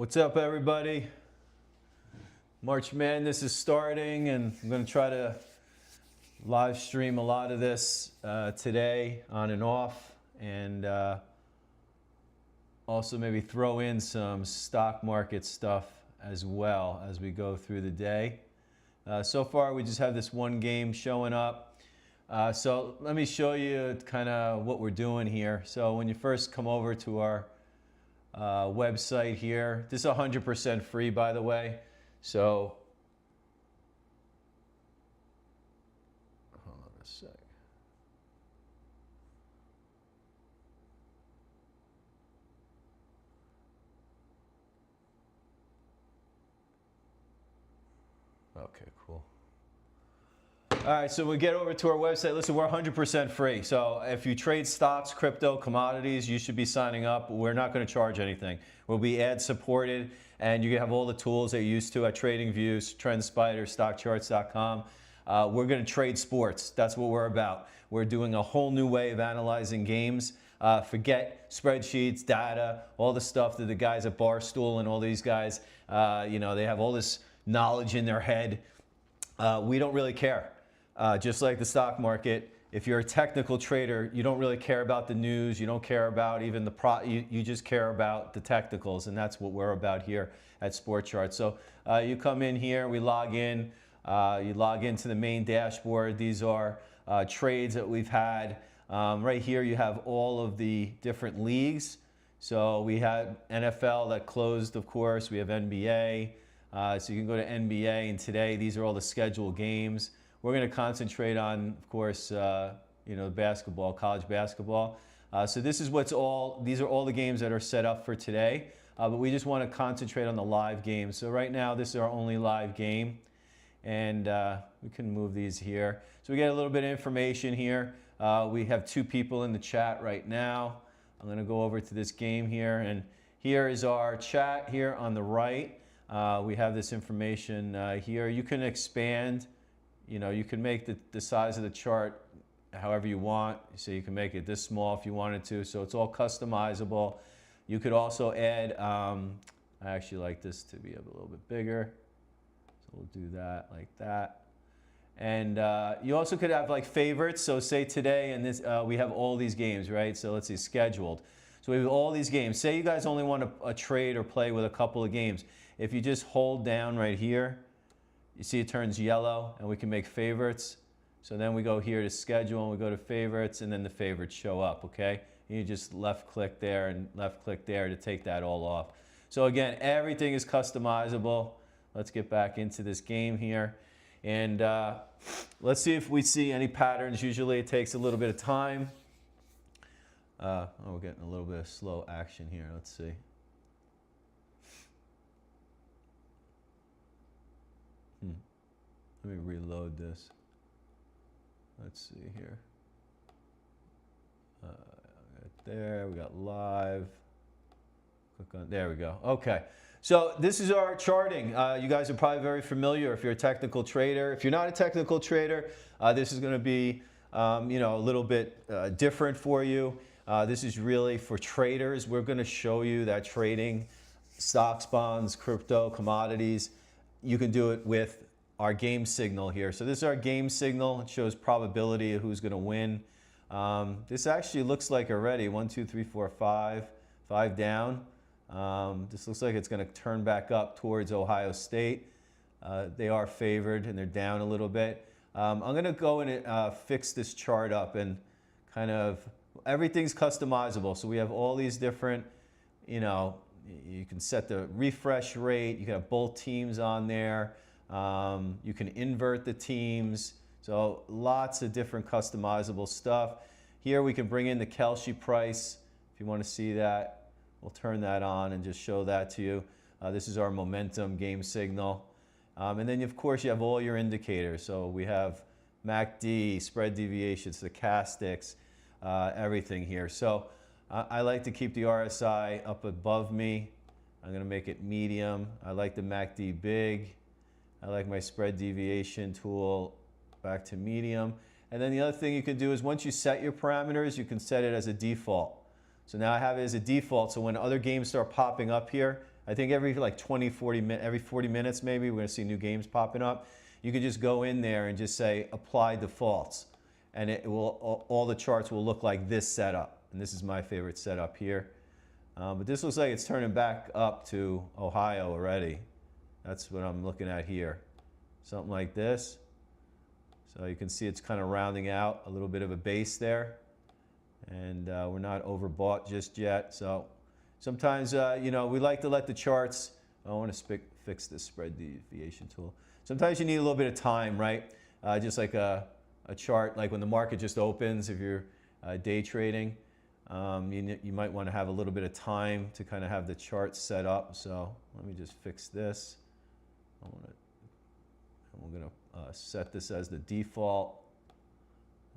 What's up, everybody? March Madness is starting, and I'm going to try to live stream a lot of this today on and off, and also maybe throw in some stock market stuff as well as we go through the day. So far, we just have this one game showing up. So let me show you kind of what we're doing here. So when you first come over to our website here, this is 100% free, by the way. So hold on a sec. Okay, cool. All right, so we get over to our website. Listen, we're 100% free. So if you trade stocks, crypto, commodities, you should be signing up. We're not going to charge anything. We'll be ad supported, and you have all the tools that you're used to at TradingView, TrendSpider, StockCharts.com. We're going to trade sports. That's what we're about. We're doing a whole new way of analyzing games. Forget spreadsheets, data, all the stuff that the guys at Barstool and all these guys, they have all this knowledge in their head. We don't really care. Just like the stock market, if you're a technical trader, you don't really care about the news. You don't care about even you just care about the technicals, and that's what we're about here at Sport Chart. So you come in here, we log in. You log into the main dashboard. These are trades that we've had. Right here, you have all of the different leagues. So we had NFL that closed, of course. We have NBA. So you can go to NBA, and today these are all the scheduled games. We're going to concentrate on, of course, basketball, college basketball. So this is these are all the games that are set up for today. But we just want to concentrate on the live games. So right now, this is our only live game. And we can move these here. So we get a little bit of information here. We have 2 people in the chat right now. I'm going to go over to this game here. And here is our chat here on the right. We have this information here. You can expand. You can make the size of the chart however you want. So you can make it this small if you wanted to. So it's all customizable. You could also add, I actually like this to be a little bit bigger. So we'll do that like that. And you also could have like favorites. So say today, and this we have all these games, right? So let's see, scheduled. So we have all these games. Say you guys only want to trade or play with a couple of games. If you just hold down right here, you see it turns yellow, and we can make favorites. So then we go here to schedule, and we go to favorites, and then the favorites show up, okay? And you just left click there and left click there to take that all off. So again, everything is customizable. Let's get back into this game here. And let's see if we see any patterns. Usually it takes a little bit of time. We're getting a little bit of slow action here. Let's see. Let me reload this. Let's see here. Right there, we got live. Click on, there we go. Okay. So this is our charting. You guys are probably very familiar if you're a technical trader. If you're not a technical trader, this is going to be a little bit different for you. This is really for traders. We're going to show you that trading stocks, bonds, crypto, commodities, you can do it with our game signal here. So this is our game signal. It shows probability of who's going to win. This actually looks like already 1, 2, 3, 4, 5 down. This looks like it's going to turn back up towards Ohio State. They are favored, and they're down a little bit. I'm going to go and fix this chart up, and kind of everything's customizable. So we have all these different, you can set the refresh rate. You can have both teams on there. You can invert the teams. So lots of different customizable stuff. Here we can bring in the Kelce price. If you want to see that, we'll turn that on and just show that to you. This is our momentum game signal. And then, of course, you have all your indicators. So we have MACD, spread deviations, stochastics, everything here. So I like to keep the RSI up above me. I'm going to make it medium. I like the MACD big. I like my spread deviation tool back to medium. And then the other thing you can do is once you set your parameters, you can set it as a default. So now I have it as a default, so when other games start popping up here, I think every like 20, 40 minutes, every 40 minutes maybe, we're going to see new games popping up. You can just go in there and just say apply defaults, and it will, all the charts will look like this setup. And this is my favorite setup here. But this looks like it's turning back up to Ohio already. That's what I'm looking at here. Something like this. So you can see it's kind of rounding out a little bit of a base there. And we're not overbought just yet. So sometimes, you know, we like to let the charts, I want to fix this spread deviation tool. Sometimes you need a little bit of time, right? Just like a chart, like when the market just opens, if you're day trading, you might want to have a little bit of time to kind of have the chart set up. So let me just fix this. We're going to set this as the default.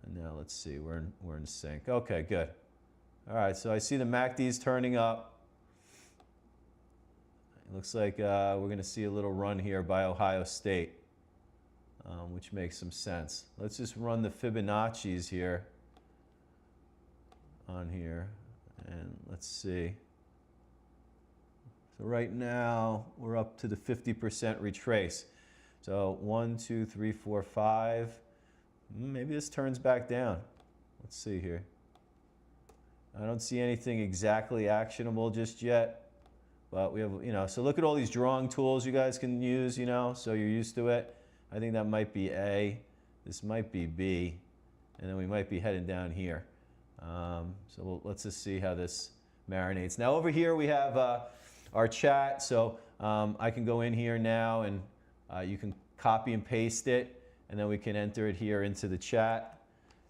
And now let's see, we're in sync. Okay, good. All right, so I see the MACD's turning up. It looks like we're going to see a little run here by Ohio State, which makes some sense. Let's just run the Fibonacci's here on here, and let's see. So right now, we're up to the 50% retrace. So 1, 2, 3, 4, 5. Maybe this turns back down. Let's see here. I don't see anything exactly actionable just yet, but we have, you know, so look at all these drawing tools you guys can use, you know, so you're used to it. I think that might be A, this might be B, and then we might be heading down here. So let's just see how this marinates. Now over here we have our chat, so I can go in here now and you can copy and paste it, and then we can enter it here into the chat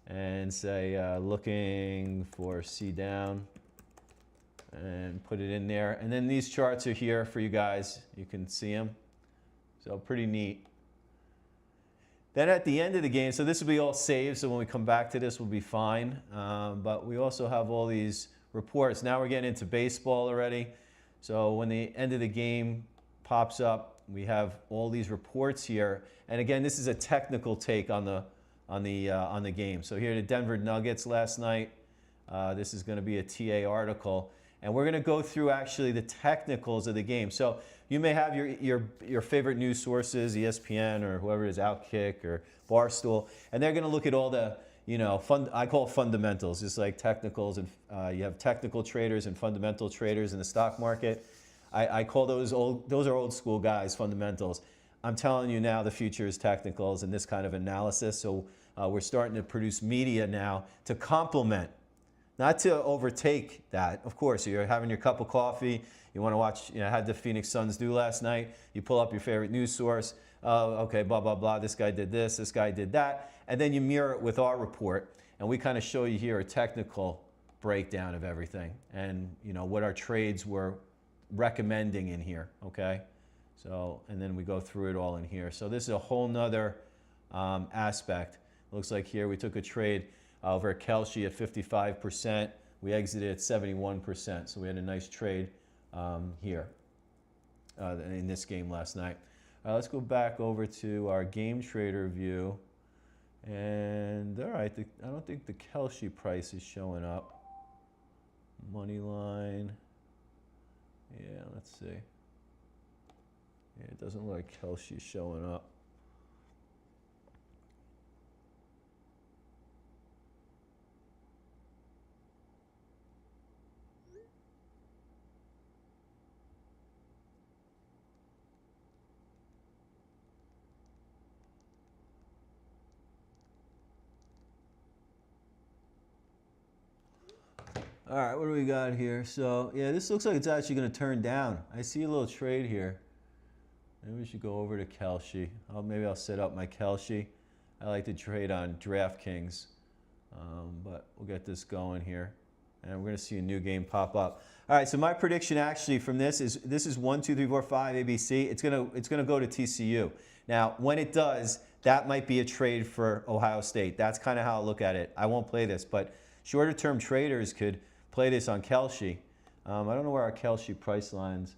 and say looking for C down and put it in there. And then these charts are here for you guys. You can see them. So pretty neat. Then at the end of the game, so this will be all saved, so when we come back to this, we'll be fine. But we also have all these reports. Now we're getting into baseball already. So when the end of the game pops up, we have all these reports here. And again, this is a technical take on the game. So here, the Denver Nuggets last night. This is going to be a TA article. And we're going to go through actually the technicals of the game. So you may have your favorite news sources, ESPN or whoever it is, Outkick or Barstool, and they're going to look at all the, you know, I call it fundamentals, just like technicals, and you have technical traders and fundamental traders in the stock market. I call those are old school guys, fundamentals. I'm telling you now, the future is technicals and this kind of analysis. So we're starting to produce media now to complement, not to overtake that. Of course, you're having your cup of coffee. You want to watch, you know, how did the Phoenix Suns do last night? You pull up your favorite news source. Okay, blah, blah, blah. This guy did this guy did that. And then you mirror it with our report. And we kind of show you here a technical breakdown of everything. And, you know, what our trades were recommending in here, okay? So, and then we go through it all in here. So this is a whole nother aspect. Looks like here we took a trade over at Kelce at 55%. We exited at 71%. So we had a nice trade here in this game last night. Let's go back over to our game trader view. And all right, I don't think the Kelce price is showing up. Money line. Yeah, let's see. Yeah, it doesn't look like Kelce is showing up. All right, what do we got here? So, yeah, this looks like it's actually going to turn down. I see a little trade here. Maybe we should go over to Kelce. Maybe I'll set up my Kelce. I like to trade on DraftKings, but we'll get this going here. And we're going to see a new game pop up. All right, so my prediction actually from this is 1, 2, 3, 4, 5 ABC. It's gonna go to TCU. Now, when it does, that might be a trade for Ohio State. That's kind of how I look at it. I won't play this, but shorter term traders could play this on Kelce. I don't know where our Kelce price lines.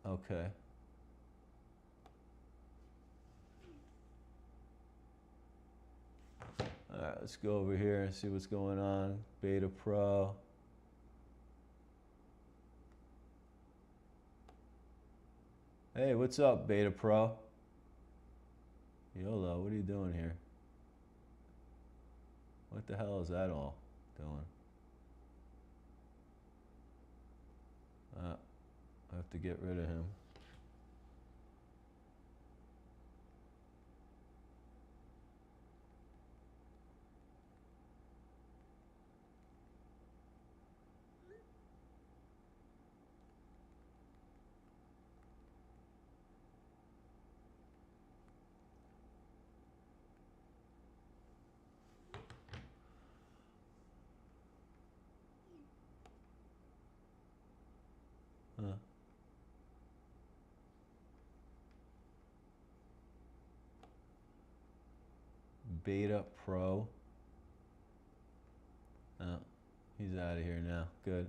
Okay. All right, let's go over here and see what's going on. Beta Pro. Hey, what's up, Beta Pro? YOLO, what are you doing here? What the hell is that all doing? I have to get rid of him. Huh. Beta Pro. Oh, he's out of here now. Good.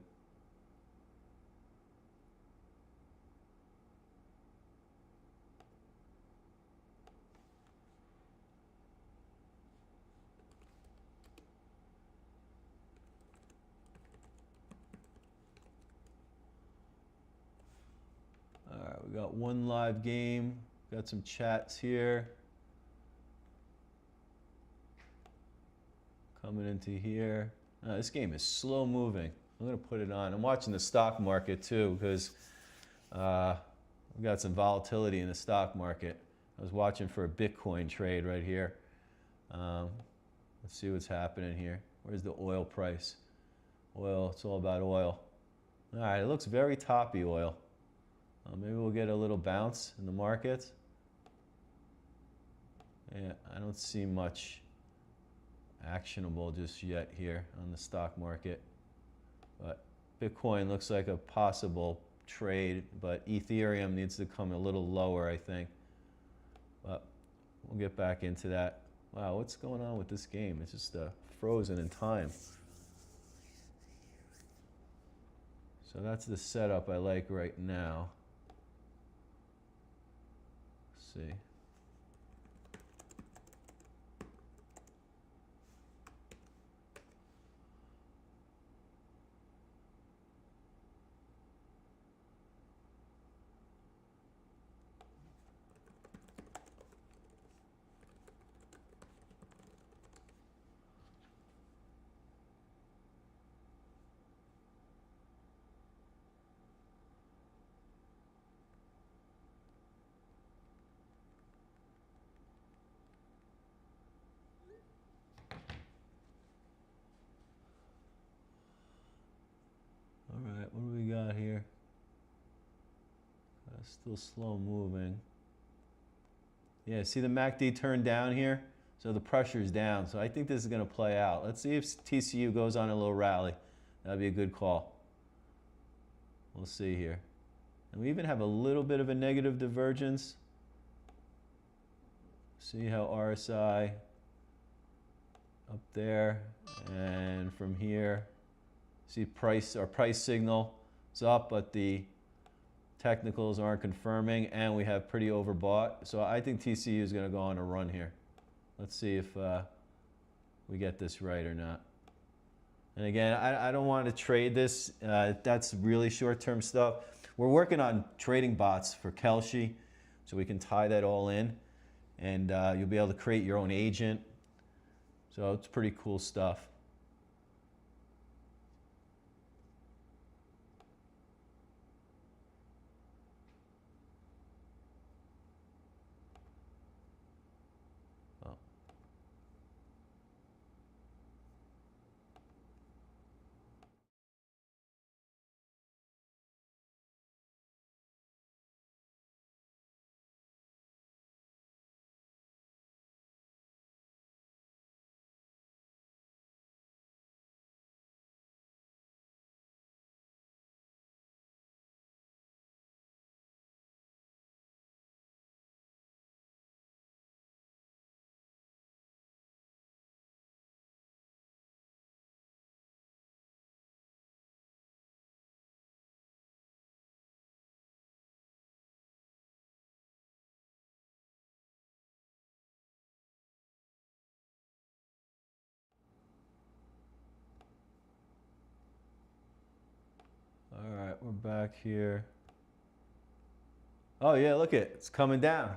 All right, we got one live game. Got some chats here. Coming into here. This game is slow moving. I'm gonna put it on. I'm watching the stock market too because we got some volatility in the stock market. I was watching for a Bitcoin trade right here. Let's see what's happening here. Where's the oil price? Oil, it's all about oil. All right, it looks very toppy, oil. Maybe we'll get a little bounce in the market. Yeah, I don't see much actionable just yet here on the stock market. But Bitcoin looks like a possible trade, but Ethereum needs to come a little lower, I think. But we'll get back into that. Wow, what's going on with this game? It's just frozen in time. So that's the setup I like right now. Let's see. All right, what do we got here? Still slow moving. Yeah, see the MACD turned down here? So the pressure's down. So I think this is going to play out. Let's see if TCU goes on a little rally. That'd be a good call. We'll see here. And we even have a little bit of a negative divergence. See how RSI up there and from here. See our price signal is up, but the technicals aren't confirming, and we have pretty overbought. So I think TCU is going to go on a run here. Let's see if we get this right or not. And again, I don't want to trade this. That's really short-term stuff. We're working on trading bots for Kalshi, so we can tie that all in, and you'll be able to create your own agent. So it's pretty cool stuff. All right, we're back here. Oh yeah, look it, it's coming down.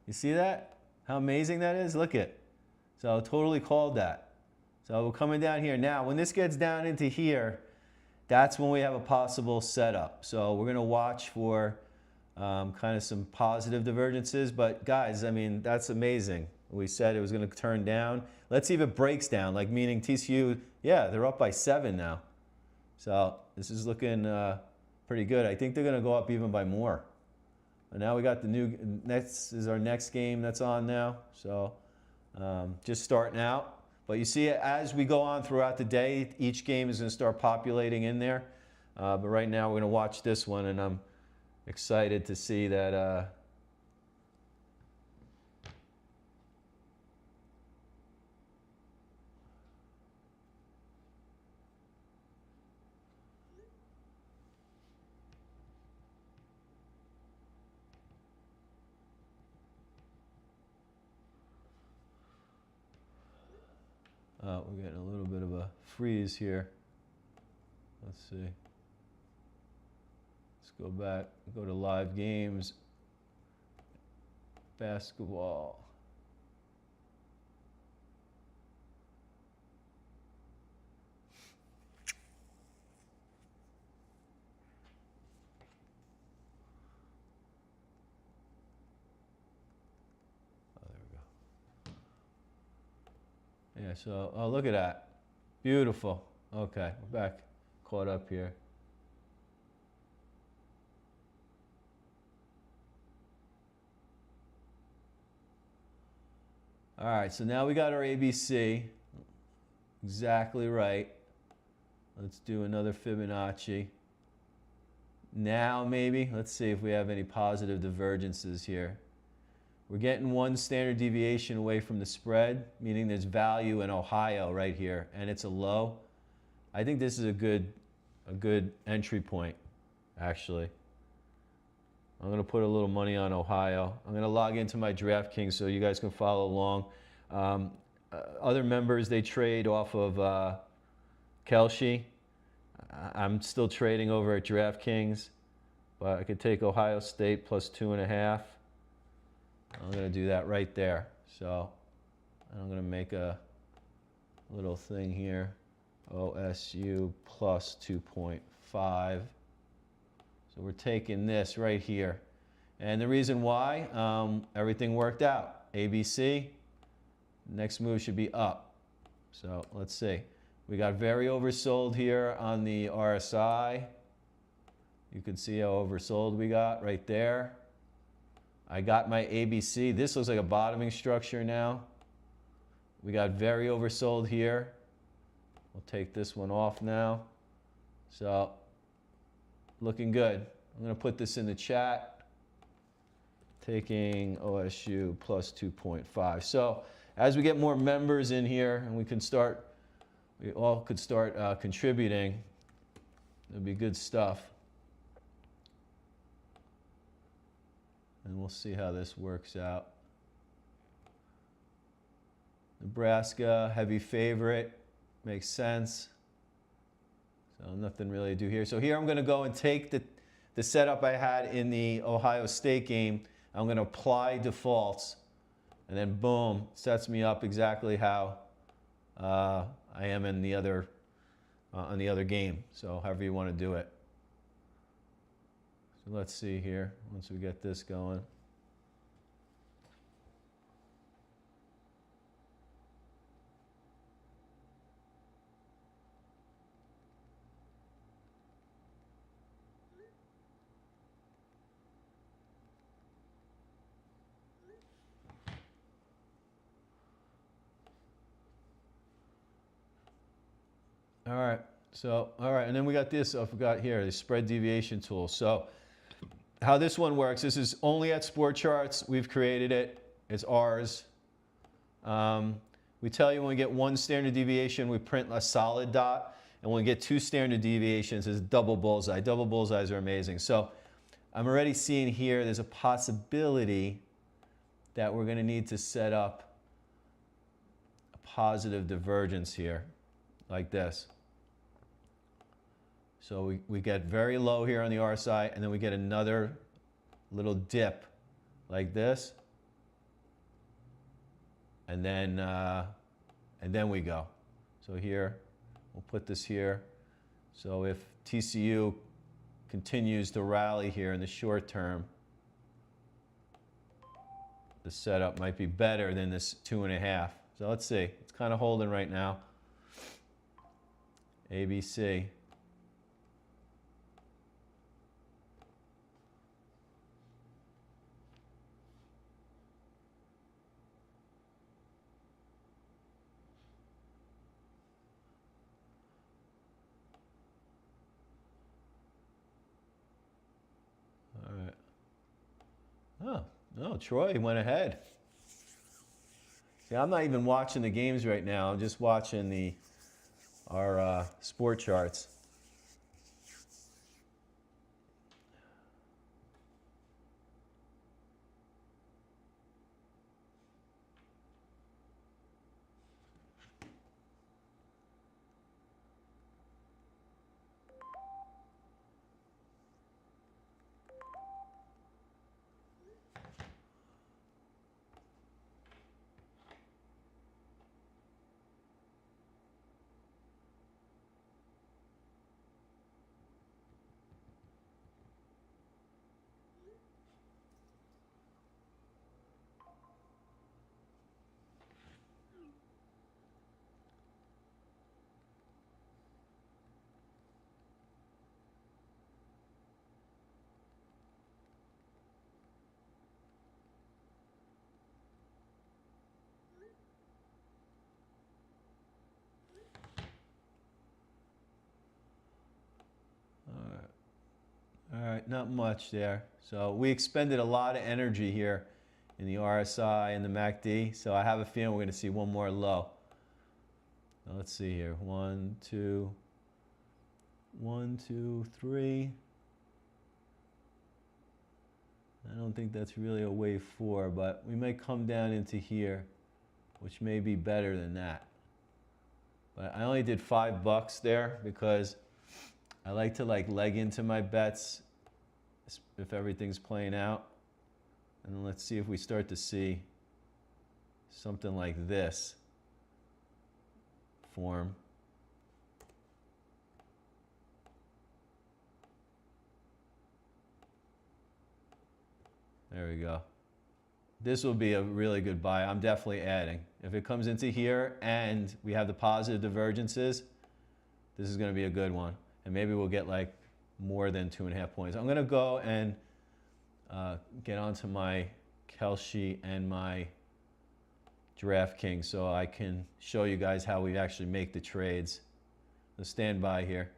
You see that? How amazing that is? Look it. So I totally called that. So we're coming down here. Now, when this gets down into here, that's when we have a possible setup. So we're gonna watch for kind of some positive divergences, but guys, I mean, that's amazing. We said it was gonna turn down. Let's see if it breaks down, like meaning TCU, yeah, they're up by 7 now. So this is looking pretty good. I think they're gonna go up even by more. And now we got the new, next is our next game that's on now. So just starting out. But you see, as we go on throughout the day, each game is gonna start populating in there. But right now we're gonna watch this one, and I'm excited to see that we're getting a little bit of a freeze here. Let's see. Let's go back, go to live games, basketball. Oh, there we go. Yeah, so, oh, look at that. Beautiful. Okay, we're back, caught up here. All right, so now we got our ABC. Exactly right. Let's do another Fibonacci. Now maybe, let's see if we have any positive divergences here. We're getting 1 standard deviation away from the spread, meaning there's value in Ohio right here, and it's a low. I think this is a good entry point, actually. I'm going to put a little money on Ohio. I'm going to log into my DraftKings so you guys can follow along. Other members, they trade off of Kelce. I'm still trading over at DraftKings, but I could take Ohio State plus 2.5. I'm going to do that right there. So I'm going to make a little thing here. OSU plus 2.5. So we're taking this right here. And the reason why, everything worked out. ABC, next move should be up. So let's see. We got very oversold here on the RSI. You can see how oversold we got right there. I got my ABC. This looks like a bottoming structure now. We got very oversold here. We'll take this one off now. So looking good. I'm going to put this in the chat. Taking OSU plus 2.5. So as we get more members in here and we all could start contributing, it'll be good stuff. And we'll see how this works out. Nebraska, heavy favorite, makes sense. So nothing really to do here. So here I'm going to go and take the setup I had in the Ohio State game. I'm going to apply defaults, and then boom, sets me up exactly how I am in the other on the other game. So however you want to do it. So let's see here once we get this going. All right, so, all right, and then we got this, I forgot here, the spread deviation tool. So how this one works, this is only at Sport Charts. We've created it, it's ours. We tell you when we get 1 standard deviation, we print a solid dot. And when we get 2 standard deviations, it's double bullseye. Double bullseyes are amazing. So I'm already seeing here, there's a possibility that we're gonna need to set up a positive divergence here, like this. So we get very low here on the RSI, and then we get another little dip like this, and then we go. So here, we'll put this here. So if TCU continues to rally here in the short term, the setup might be better than this 2.5. So let's see. It's kind of holding right now. ABC. All right. Oh, no, Troy went ahead. See, I'm not even watching the games right now. I'm just watching our sport charts. All right, not much there. So we expended a lot of energy here in the RSI and the MACD. So I have a feeling we're going to see one more low. Now let's see here. 1, 2, 1, 2, 3. I don't think that's really a wave 4, but we might come down into here, which may be better than that. But I only did $5 there because I like to leg into my bets if everything's playing out. And then let's see if we start to see something like this form. There we go. This will be a really good buy. I'm definitely adding. If it comes into here and we have the positive divergences, this is going to be a good one. And maybe we'll get like more than 2.5 points. I'm going to go and get onto my Kalshi and my DraftKings so I can show you guys how we actually make the trades. So stand by here.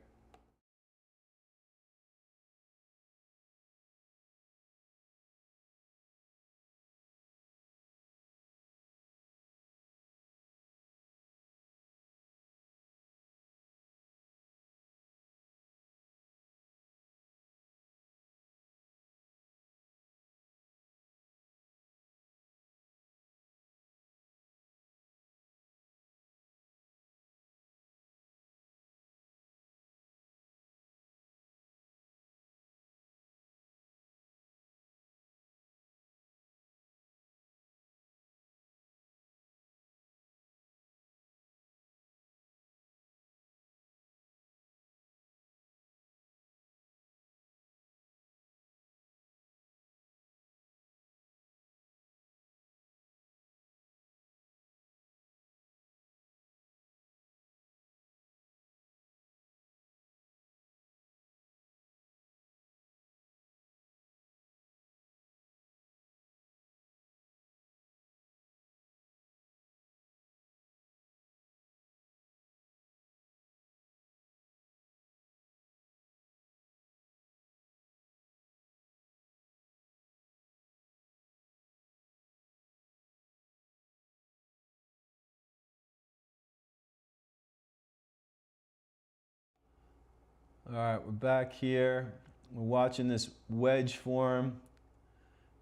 All right, we're back here. We're watching this wedge form,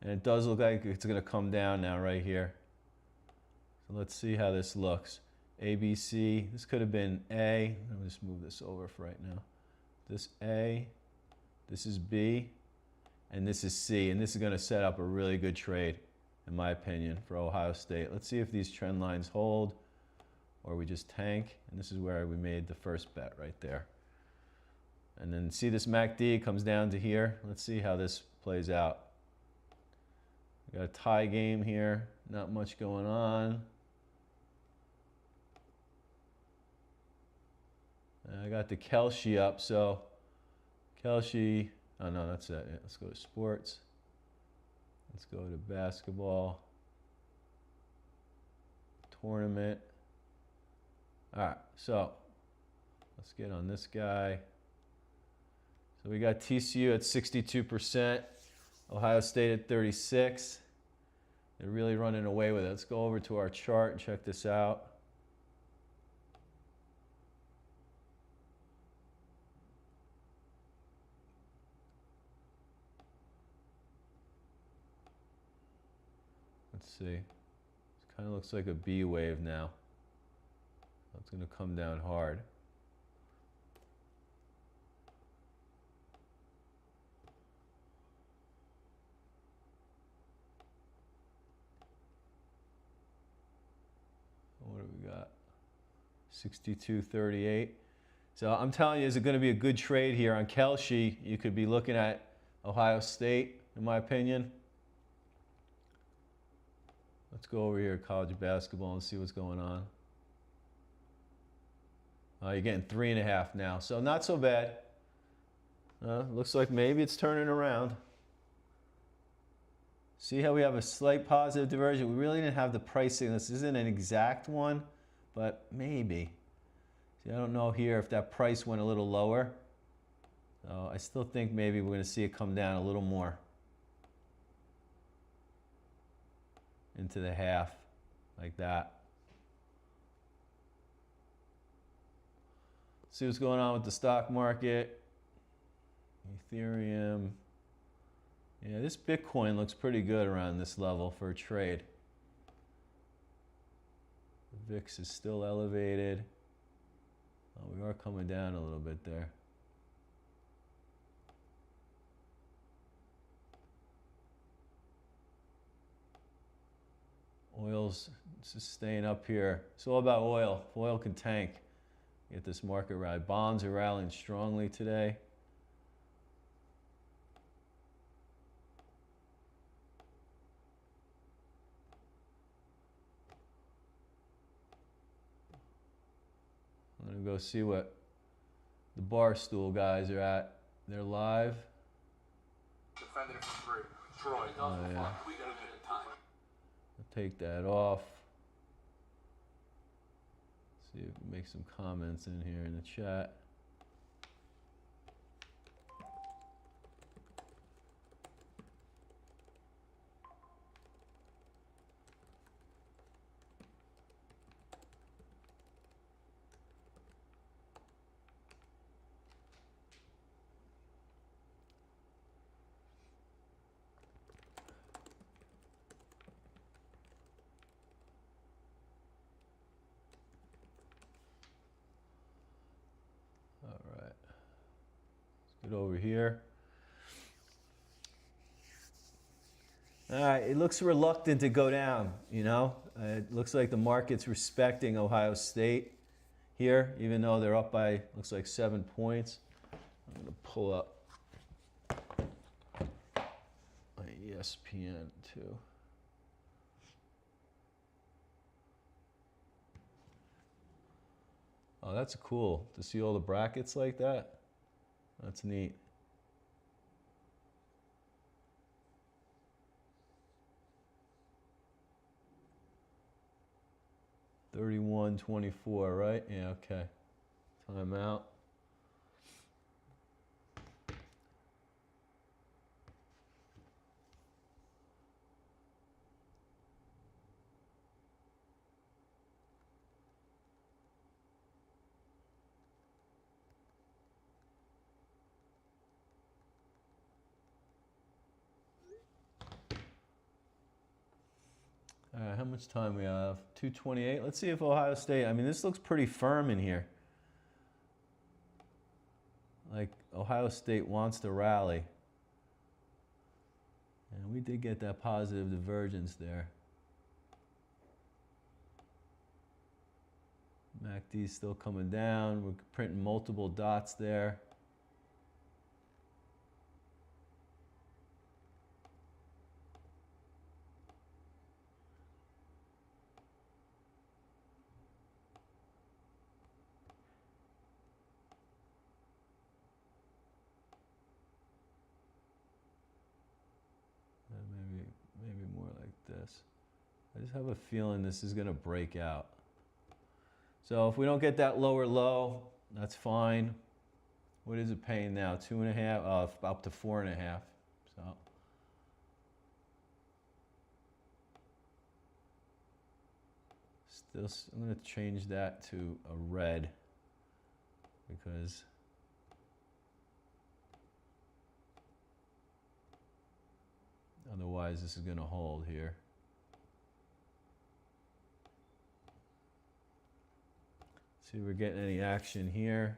and it does look like it's going to come down now right here. So let's see how this looks. ABC, this could have been A. Let me just move this over for right now. This A, this is B, and this is C, and this is going to set up a really good trade, in my opinion, for Ohio State. Let's see if these trend lines hold, or we just tank, and this is where we made the first bet right there. And then see this MACD comes down to here. Let's see how this plays out. We got a tie game here, not much going on. I got the Kelce up, so Kelce, oh no, that's it. Yeah, let's go to sports. Let's go to basketball. Tournament. All right, so let's get on this guy. So we got TCU at 62%, Ohio State at 36%. They're really running away with it. Let's go over to our chart and check this out. Let's see. It kind of looks like a B wave now. It's going to come down hard. What do we got? 62.38. So I'm telling you, is it going to be a good trade here on Kelce? You could be looking at Ohio State, in my opinion. Let's go over here to college basketball and see what's going on. You're getting 3.5 now, so not so bad. Looks like maybe it's turning around. See how we have a slight positive diversion? We really didn't have the pricing. This isn't an exact one, but maybe. See, I don't know here if that price went a little lower. So I still think maybe we're going to see it come down a little more into the half, like that. See what's going on with the stock market. Ethereum. Yeah, this Bitcoin looks pretty good around this level for a trade. The VIX is still elevated. Oh, we are coming down a little bit there. Oil's just staying up here. It's all about oil. If oil can tank, get this market rally. Bonds are rallying strongly today. I'm gonna go see what the Barstool guys are at. They're live. Defended it for free. Troy. Oh, yeah. We got a bit of time. I'll take that off. See if we can make some comments in here in the chat. Get over here. All right, it looks reluctant to go down, you know? It looks like the market's respecting Ohio State here, even though they're up by, looks like 7 points. I'm gonna pull up my ESPN too. Oh, that's cool to see all the brackets like that. That's neat. $31.24, right? Yeah, okay. Time out. How much time we have? 2:28. Let's see if Ohio State, I mean, this looks pretty firm in here. Like Ohio State wants to rally. And we did get that positive divergence there. MACD's still coming down. We're printing multiple dots there. Maybe more like this. I just have a feeling this is gonna break out. So if we don't get that lower low, that's fine. What is it paying now? 2.5, up to 4.5. So still, I'm gonna change that to a red because otherwise this is gonna hold here. See if we're getting any action here.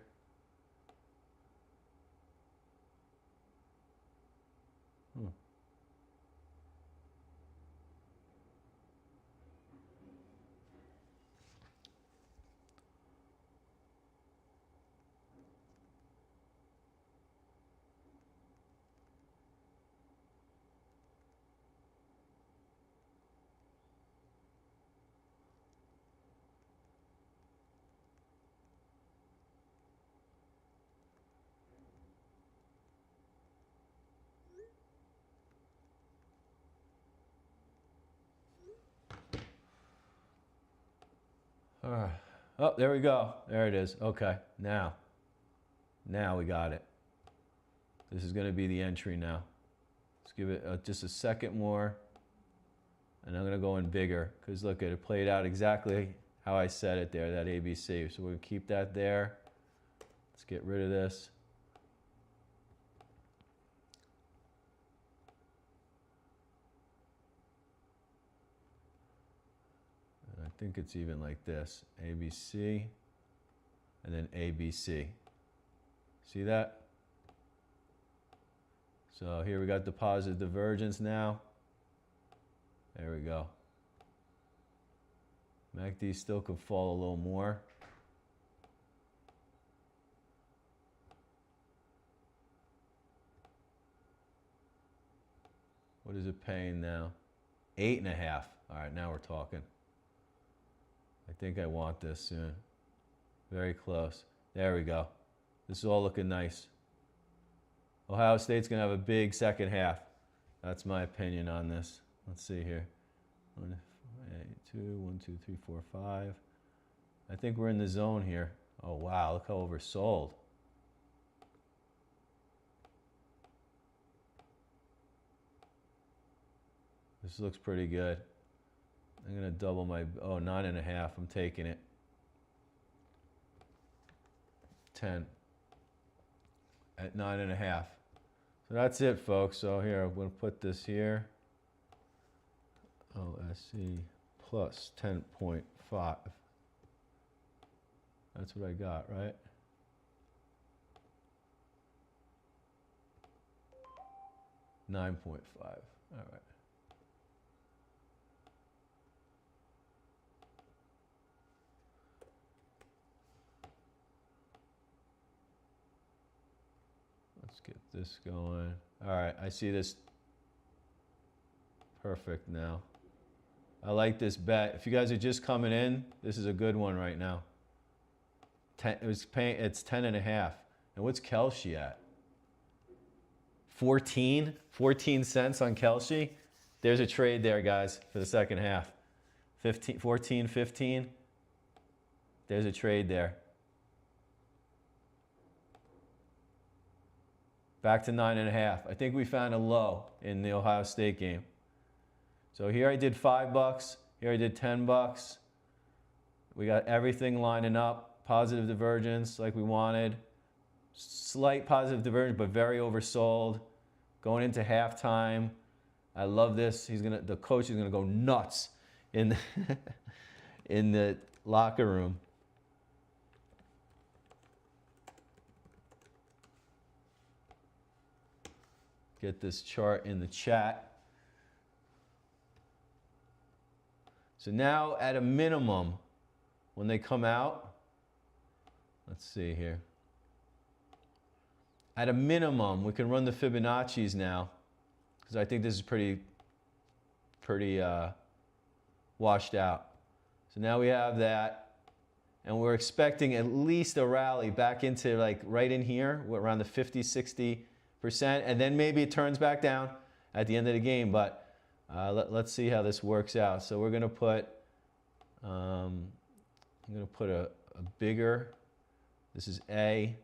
All right. Oh, there we go. There it is. Okay, now we got it. This is going to be the entry now. Let's give it just a second more. And I'm going to go in bigger because look, it played out exactly how I said it there, that ABC. So we're going to keep that there. Let's get rid of this. And I think it's even like this, ABC and then ABC. See that? So here we got the positive divergence now. There we go. MACD still could fall a little more. What is it paying now? 8.5. All right, now we're talking. I think I want this soon. Very close. There we go. This is all looking nice. Ohio State's going to have a big second half. That's my opinion on this. Let's see here. 1, 2, 3, 4, 5. I think we're in the zone here. Oh, wow. Look how oversold. This looks pretty good. I'm going to double my, 9.5. I'm taking it. 10 at 9.5. So that's it, folks. So here, I'm going to put this here. OSC plus 10.5. That's what I got, right? $9.5. All right. Let's get this going. All right, I see this perfect now. I like this bet. If you guys are just coming in, this is a good one right now. It's 10.5. And what's Kelce at? 14 cents on Kelce. There's a trade there, guys, for the second half. 14, 15. There's a trade there. Back to 9.5. I think we found a low in the Ohio State game. So here I did $5. Here I did $10. We got everything lining up. Positive divergence like we wanted. Slight positive divergence, but very oversold. Going into halftime. I love this. The coach is gonna go nuts in the, in the locker room. Get this chart in the chat. So now at a minimum, when they come out, let's see here. At a minimum, we can run the Fibonacci's now, because I think this is pretty washed out. So now we have that, and we're expecting at least a rally back into like right in here, around the 50, 60%, and then maybe it turns back down at the end of the game, but let's see how this works out. So we're gonna put, I'm gonna put a bigger, this is A,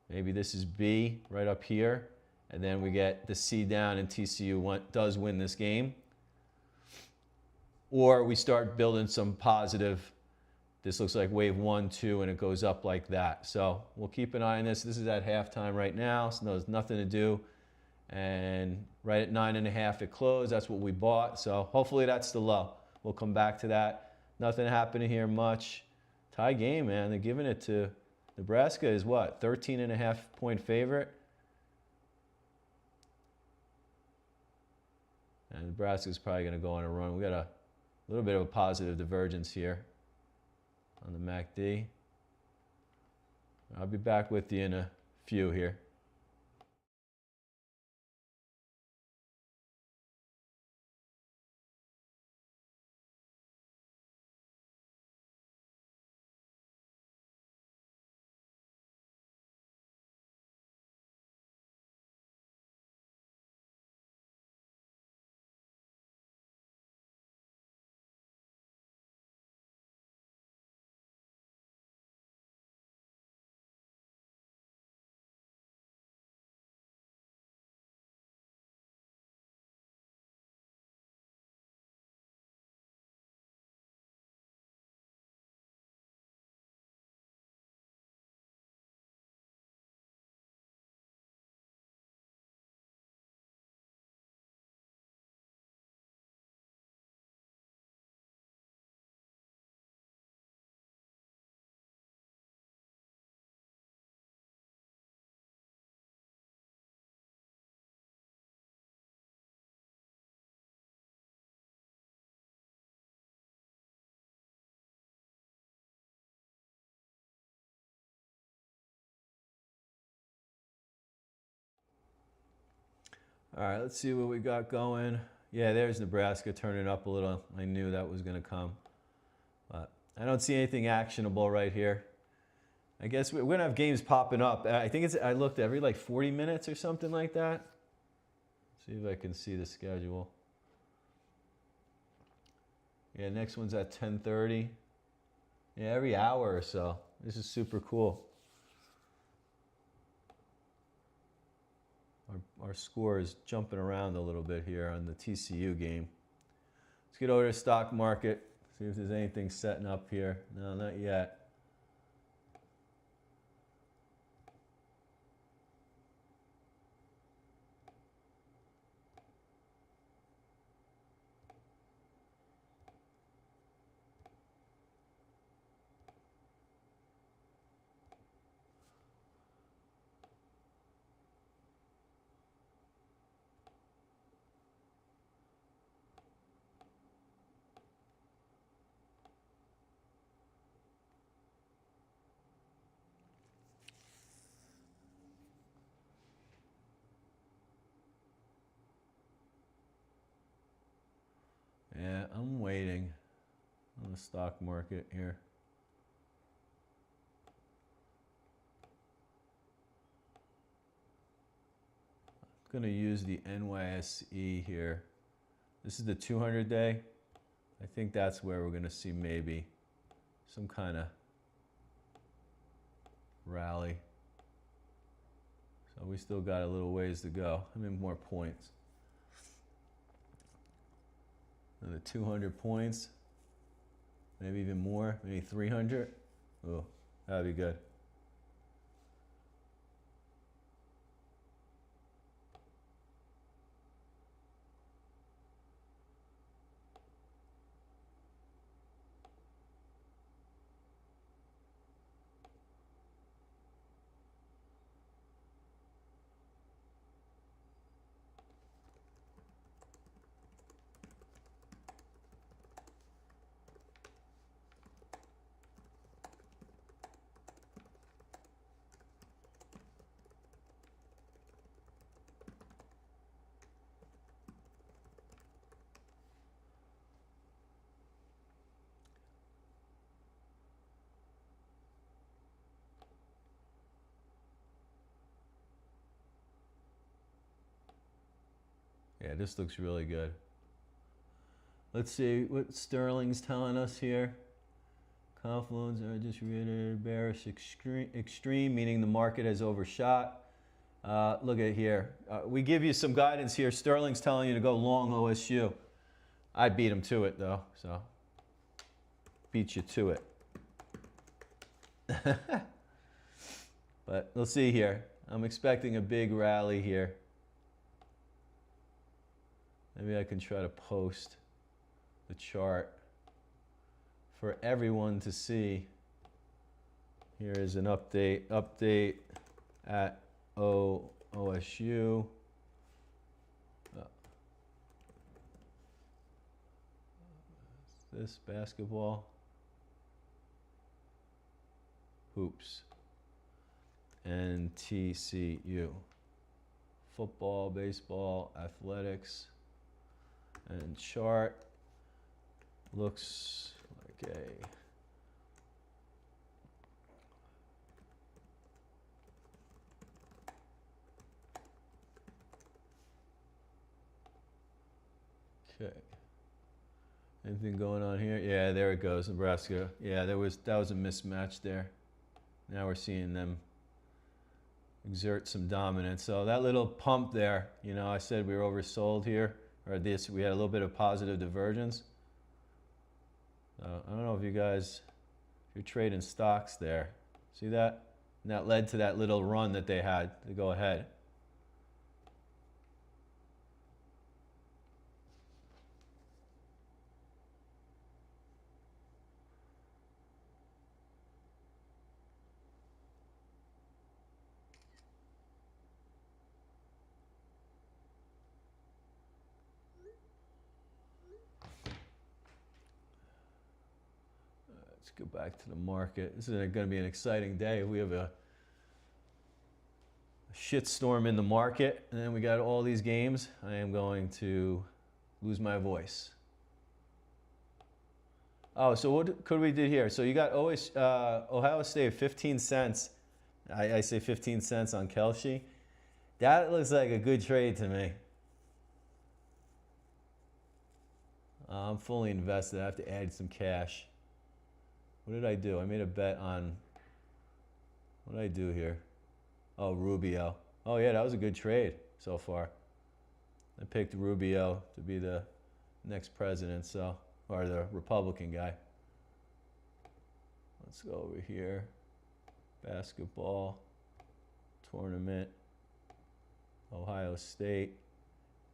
maybe this is B right up here, and then we get the C down and TCU does win this game. Or we start building some positive, this looks like wave 1, 2, and it goes up like that. So we'll keep an eye on this. This is at halftime right now, so there's nothing to do. And right at 9.5 it closed, that's what we bought. So hopefully that's the low. We'll come back to that. Nothing happening here much. Tie game, man. They're giving it to Nebraska is what, 13.5 point favorite? And Nebraska's probably going to go on a run. We got a little bit of a positive divergence here on the MACD. I'll be back with you in a few here. All right, let's see what we got going. Yeah, there's Nebraska turning up a little. I knew that was going to come. But I don't see anything actionable right here. I guess we're going to have games popping up. I think it's, I looked every like 40 minutes or something like that. See if I can see the schedule. Yeah, next one's at 10:30. Yeah, every hour or so. This is super cool. Our score is jumping around a little bit here on the TCU game. Let's get over to the stock market, see if there's anything setting up here. No, not yet. Yeah, I'm waiting on the stock market here. I'm going to use the NYSE here. This is the 200-day. I think that's where we're going to see maybe some kind of rally. So we still got a little ways to go. I mean, more points. Another 200 points, maybe even more, maybe 300. Oh, that'd be good. this looks really good. Let's see what Sterling's telling us here. Confluence, I just reiterated, bearish extreme, meaning the market has overshot. Look at here. We give you some guidance here. Sterling's telling you to go long OSU. I beat him to it, though, so beat you to it. But let's see here. I'm expecting a big rally here. Maybe I can try to post the chart for everyone to see. Here is an update at OSU. This basketball, hoops, and TCU. Football, baseball, athletics, and chart looks like a okay. Anything going on here? Yeah, there it goes, Nebraska. Yeah, that was a mismatch there. Now we're seeing them exert some dominance. So that little pump there, you know, I said we were oversold here, or this, we had a little bit of positive divergence. I don't know if you guys, if you're trading stocks there, see that? And that led to that little run that they had to go ahead. Let's go back to the market. This is going to be an exciting day. We have a shitstorm in the market, and then we got all these games. I am going to lose my voice. Oh, so what could we do here? So you got Ohio State 15 cents. I say 15 cents on Kelce. That looks like a good trade to me. I'm fully invested. I have to add some cash. What did I do? I made a bet on, what did I do here? Oh, Rubio. Oh yeah, that was a good trade so far. I picked Rubio to be the next president, so, or the Republican guy. Let's go over here. Basketball tournament. Ohio State.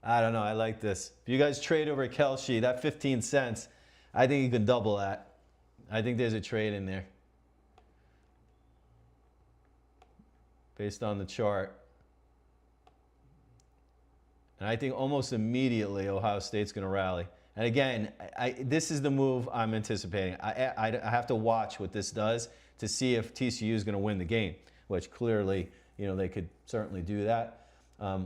I don't know, I like this. If you guys trade over Kelce, that 15 cents, I think you can double that. I think there's a trade in there. Based on the chart. And I think almost immediately Ohio State's going to rally. And again, this is the move I'm anticipating. I have to watch what this does to see if TCU is going to win the game, which clearly, you know, they could certainly do that.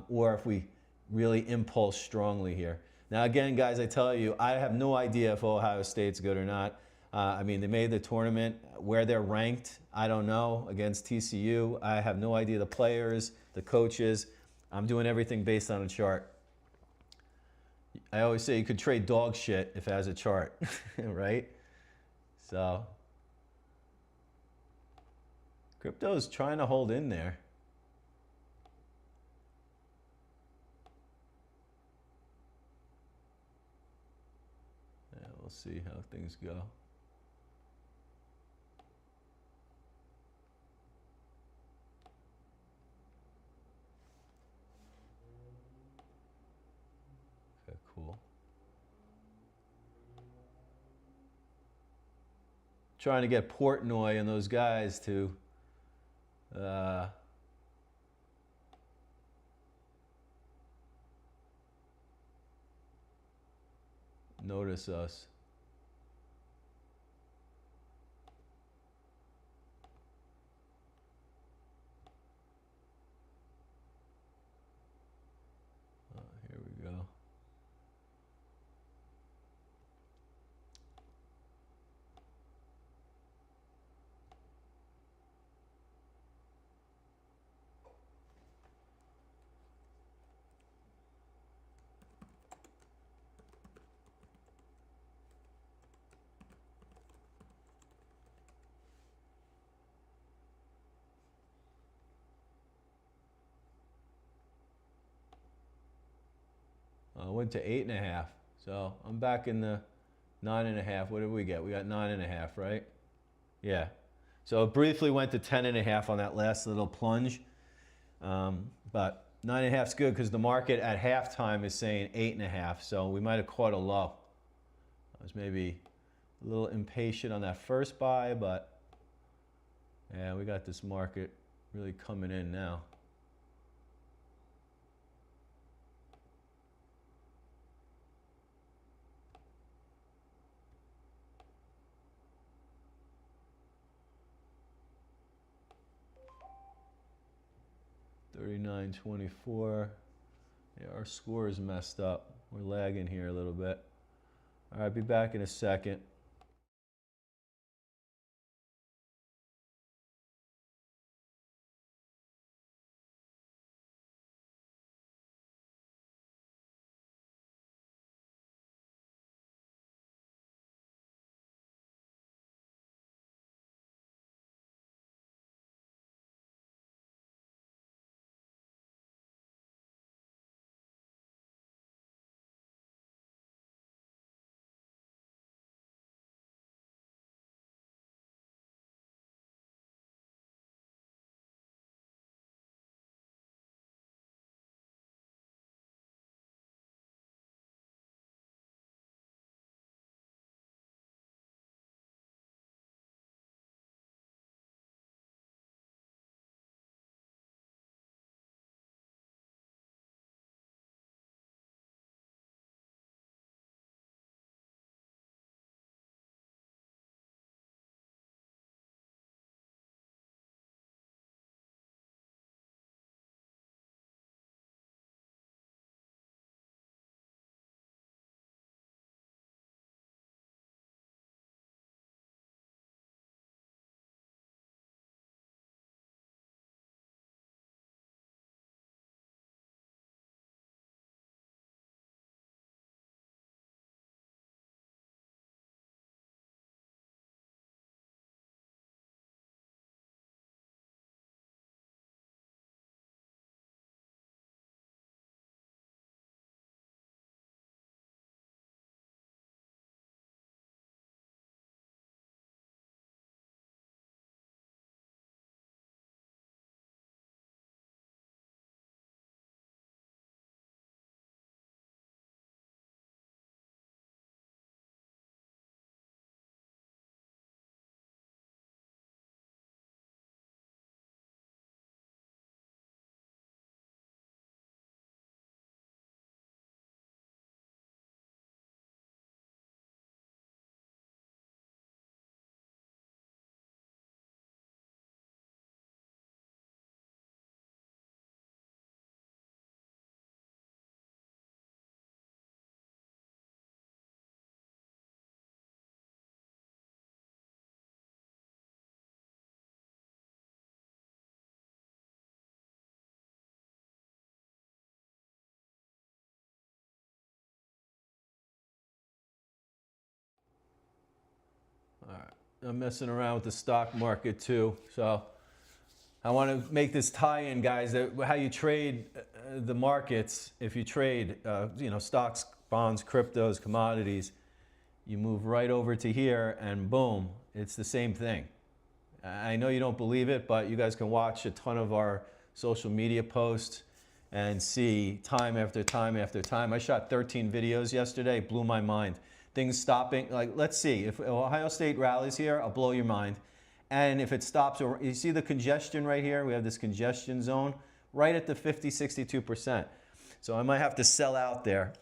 Or if we really impulse strongly here. Now, again, guys, I tell you, I have no idea if Ohio State's good or not. I mean, they made the tournament. Where they're ranked, I don't know, against TCU. I have no idea the players, the coaches. I'm doing everything based on a chart. I always say you could trade dog shit if it has a chart, right? So, crypto's trying to hold in there. Yeah, we'll see how things go. Cool. Trying to get Portnoy and those guys to notice us. Here we go. Went to 8.5. So I'm back in the 9.5. What did we get? We got 9.5, right? Yeah. So it briefly went to 10.5 on that last little plunge. But 9.5 is good because the market at halftime is saying 8.5. So we might have caught a low. I was maybe a little impatient on that first buy, but yeah, we got this market really coming in now. $39.24. Yeah, our score is messed up. We're lagging here a little bit. All right, I'll be back in a second. All right, I'm messing around with the stock market too, so I want to make this tie-in, guys. That how you trade the markets. If you trade, stocks, bonds, cryptos, commodities, you move right over to here, and boom, it's the same thing. I know you don't believe it, but you guys can watch a ton of our social media posts and see time after time after time. I shot 13 videos yesterday, blew my mind. Things stopping, like let's see, if Ohio State rallies here, I'll blow your mind. And if it stops, you see the congestion right here? We have this congestion zone right at the 62%. So I might have to sell out there.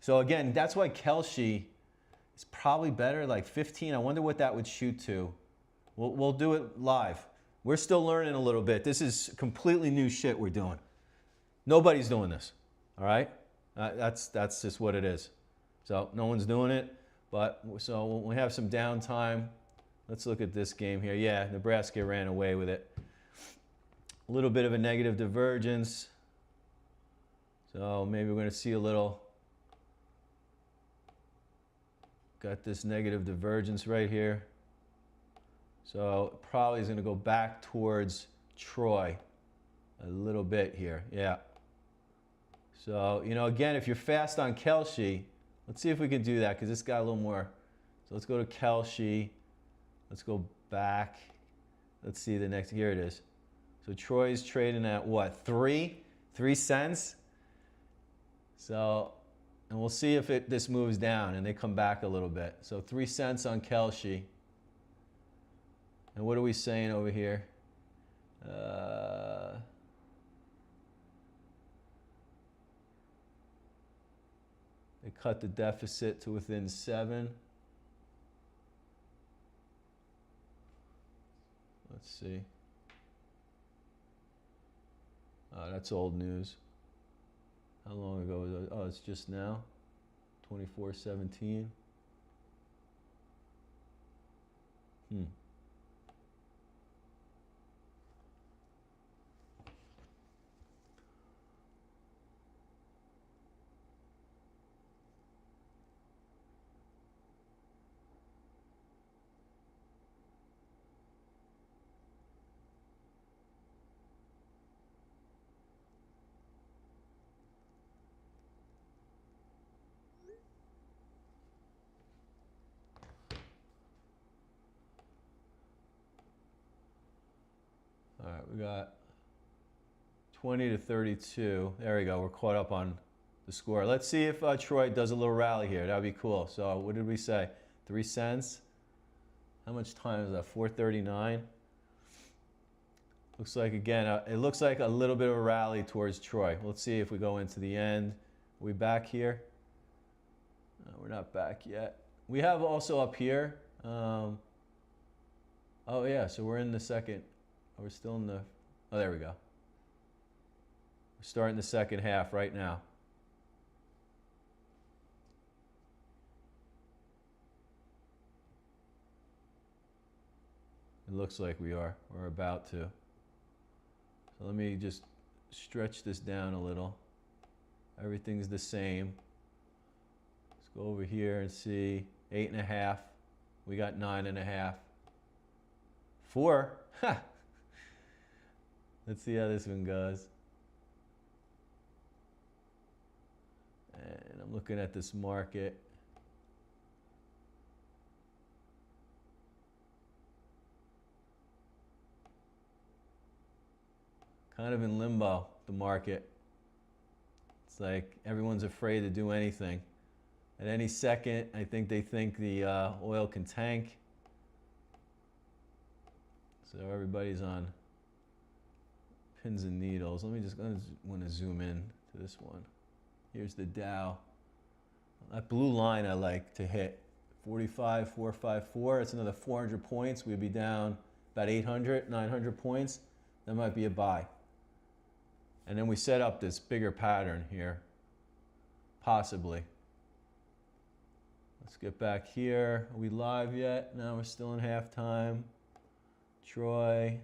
So again, that's why Kelce is probably better, like 15. I wonder what that would shoot to. We'll do it live. We're still learning a little bit. This is completely new shit we're doing. Nobody's doing this, all right? That's just what it is. So no one's doing it, but so when we have some downtime, let's look at this game here. Yeah, Nebraska ran away with it. A little bit of a negative divergence. So maybe we're going to see a little. Got this negative divergence right here. So probably is going to go back towards Troy a little bit here. Yeah. So, you know, again, if you're fast on Kelce, let's see if we can do that because this got a little more. So let's go to Kelce. Let's go back. Let's see the next. Here it is. So Troy's trading at what? 3 cents. So, and we'll see if this moves down and they come back a little bit. So 3 cents on Kelce. And what are we saying over here? They cut the deficit to within 7. Let's see. That's old news. How long ago was it? Oh, it's just now. 24/17. All right, we got 20 to 32. There we go. We're caught up on the score. Let's see if Troy does a little rally here. That would be cool. So what did we say? 3 cents. How much time is that? 4:39. Looks like, again, it looks like a little bit of a rally towards Troy. Let's see if we go into the end. Are we back here? No, we're not back yet. We have also up here. Oh, yeah, so we're in the second. Oh, we're still in the. Oh, there we go. We're starting the second half right now. It looks like we are. We're about to. So let me just stretch this down a little. Everything's the same. Let's go over here and see 8.5. We got 9.5. 4. Ha! Let's see how this one goes. And I'm looking at this market. Kind of in limbo, the market. It's like everyone's afraid to do anything. At any second, I think they think the oil can tank. So everybody's on pins and needles. I want to zoom in to this one. Here's the Dow. That blue line I like to hit. 45,454. It's another 400 points. We'd be down about 800, 900 points. That might be a buy. And then we set up this bigger pattern here. Possibly. Let's get back here. Are we live yet? No, we're still in halftime. Troy.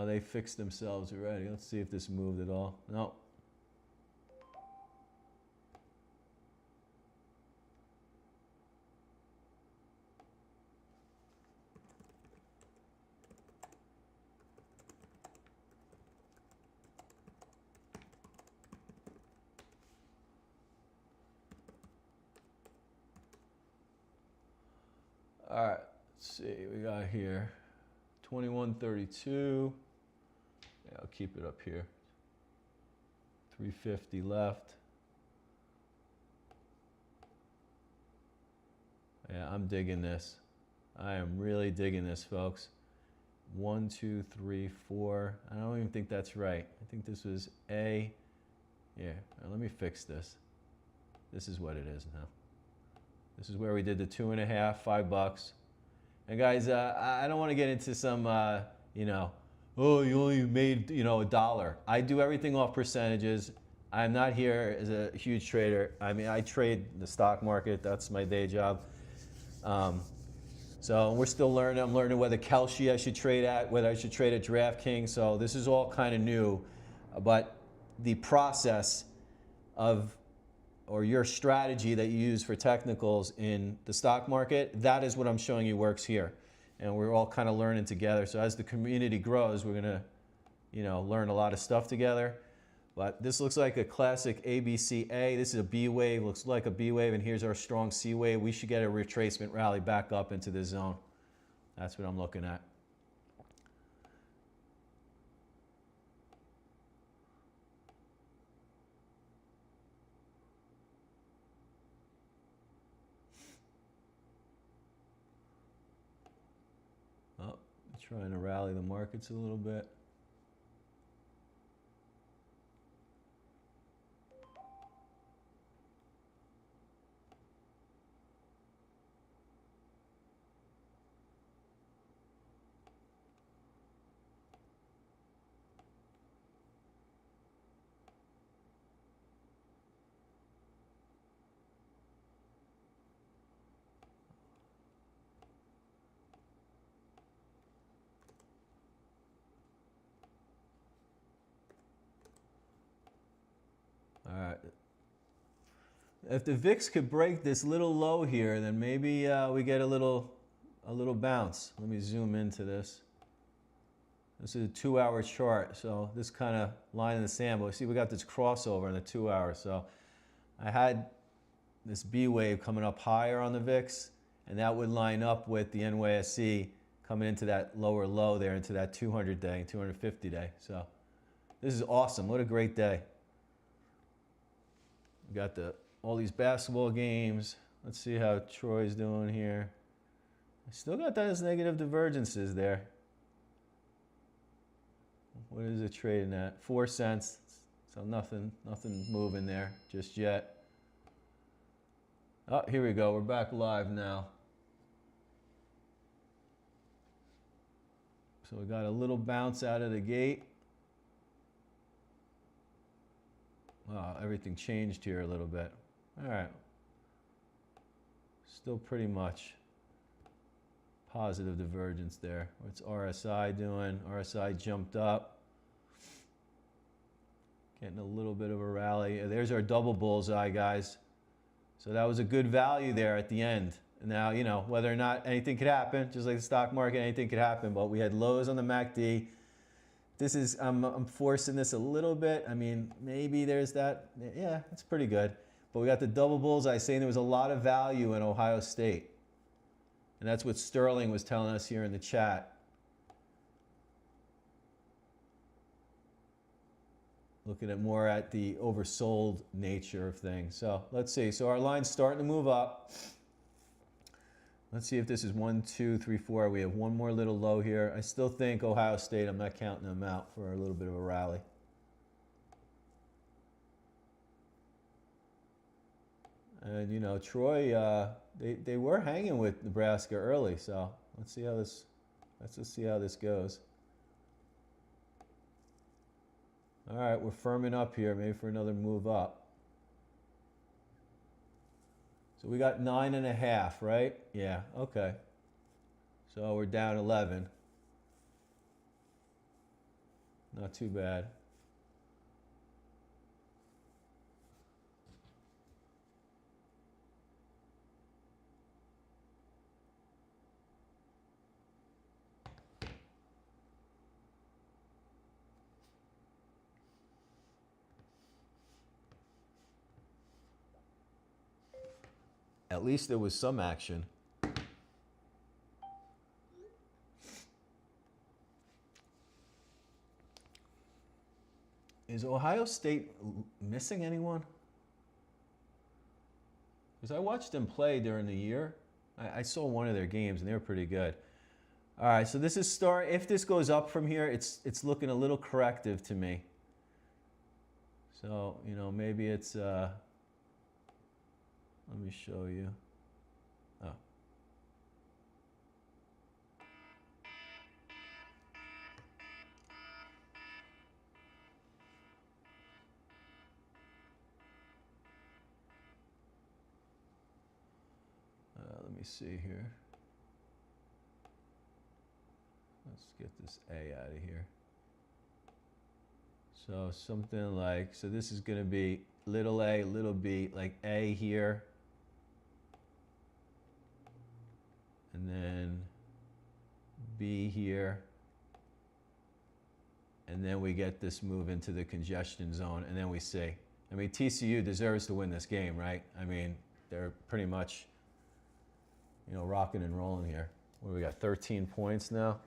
They fixed themselves already. Let's see if this moved at all. No. All right, let's see, we got here 21.32. Yeah, I'll keep it up here. 350 left. Yeah, I'm digging this. I am really digging this, folks. 1, 2, 3, 4. I don't even think that's right. I think this was A. Yeah, let me fix this. This is what it is now. This is where we did the 2.5, $5. And guys, I don't want to get into some, oh, you only made, $1. I do everything off percentages. I'm not here as a huge trader. I mean, I trade the stock market. That's my day job. So we're still learning. I'm learning whether Kelce I should trade at, whether I should trade at DraftKings. So this is all kind of new. But the process of or your strategy that you use for technicals in the stock market, that is what I'm showing you works here. And we're all kind of learning together. So as the community grows, we're going to you know, learn a lot of stuff together. But this looks like a classic ABCA. This is a B wave, looks like a B wave, and here's our strong C wave. We should get a retracement rally back up into this zone. That's what I'm looking at. Oh, trying to rally the markets a little bit. All right. If the VIX could break this little low here, then maybe we get a little bounce. Let me zoom into this. This is a 2-hour chart, so this kind of line in the sand. But see, we got this crossover in the 2 hours. So I had this B wave coming up higher on the VIX, and that would line up with the NYSE coming into that lower low there, into that 200-day, 250-day. So this is awesome. What a great day. We got all these basketball games. Let's see how Troy's doing here. I still got those negative divergences there. What is it trading at? 4 cents. So nothing moving there just yet. Oh, here we go. We're back live now. So we got a little bounce out of the gate. Wow, everything changed here a little bit. All right. Still pretty much positive divergence there. What's RSI doing? RSI jumped up. Getting a little bit of a rally. There's our double bullseye, guys. So that was a good value there at the end. Now, you know, whether or not anything could happen, just like the stock market, anything could happen, but we had lows on the MACD. This is, I'm forcing this a little bit. I mean, maybe there's that. Yeah, it's pretty good. But we got the double bullseye saying there was a lot of value in Ohio State. And that's what Sterling was telling us here in the chat. Looking at more at the oversold nature of things. So let's see. So our line's starting to move up. Let's see if this is 1, 2, 3, 4. We have one more little low here. I still think Ohio State, I'm not counting them out for a little bit of a rally. And you know, Troy, they were hanging with Nebraska early, so let's just see how this goes. All right, we're firming up here, maybe for another move up. So we got 9.5, right? Yeah, okay. So we're down 11. Not too bad. At least there was some action. Is Ohio State missing anyone? Because I watched them play during the year. I saw one of their games and they were pretty good. All right, so this is if this goes up from here, it's looking a little corrective to me. So, you know, maybe it's let me show you. Oh. Let me see here. Let's get this A out of here. So something like, so this is going to be little a, little b, like A here. And then B here. and then we get this move into the congestion zone, and then we see. I mean, TCU deserves to win this game, right? I mean, they're pretty much, you know, rocking and rolling here. What do we got, 13 points now?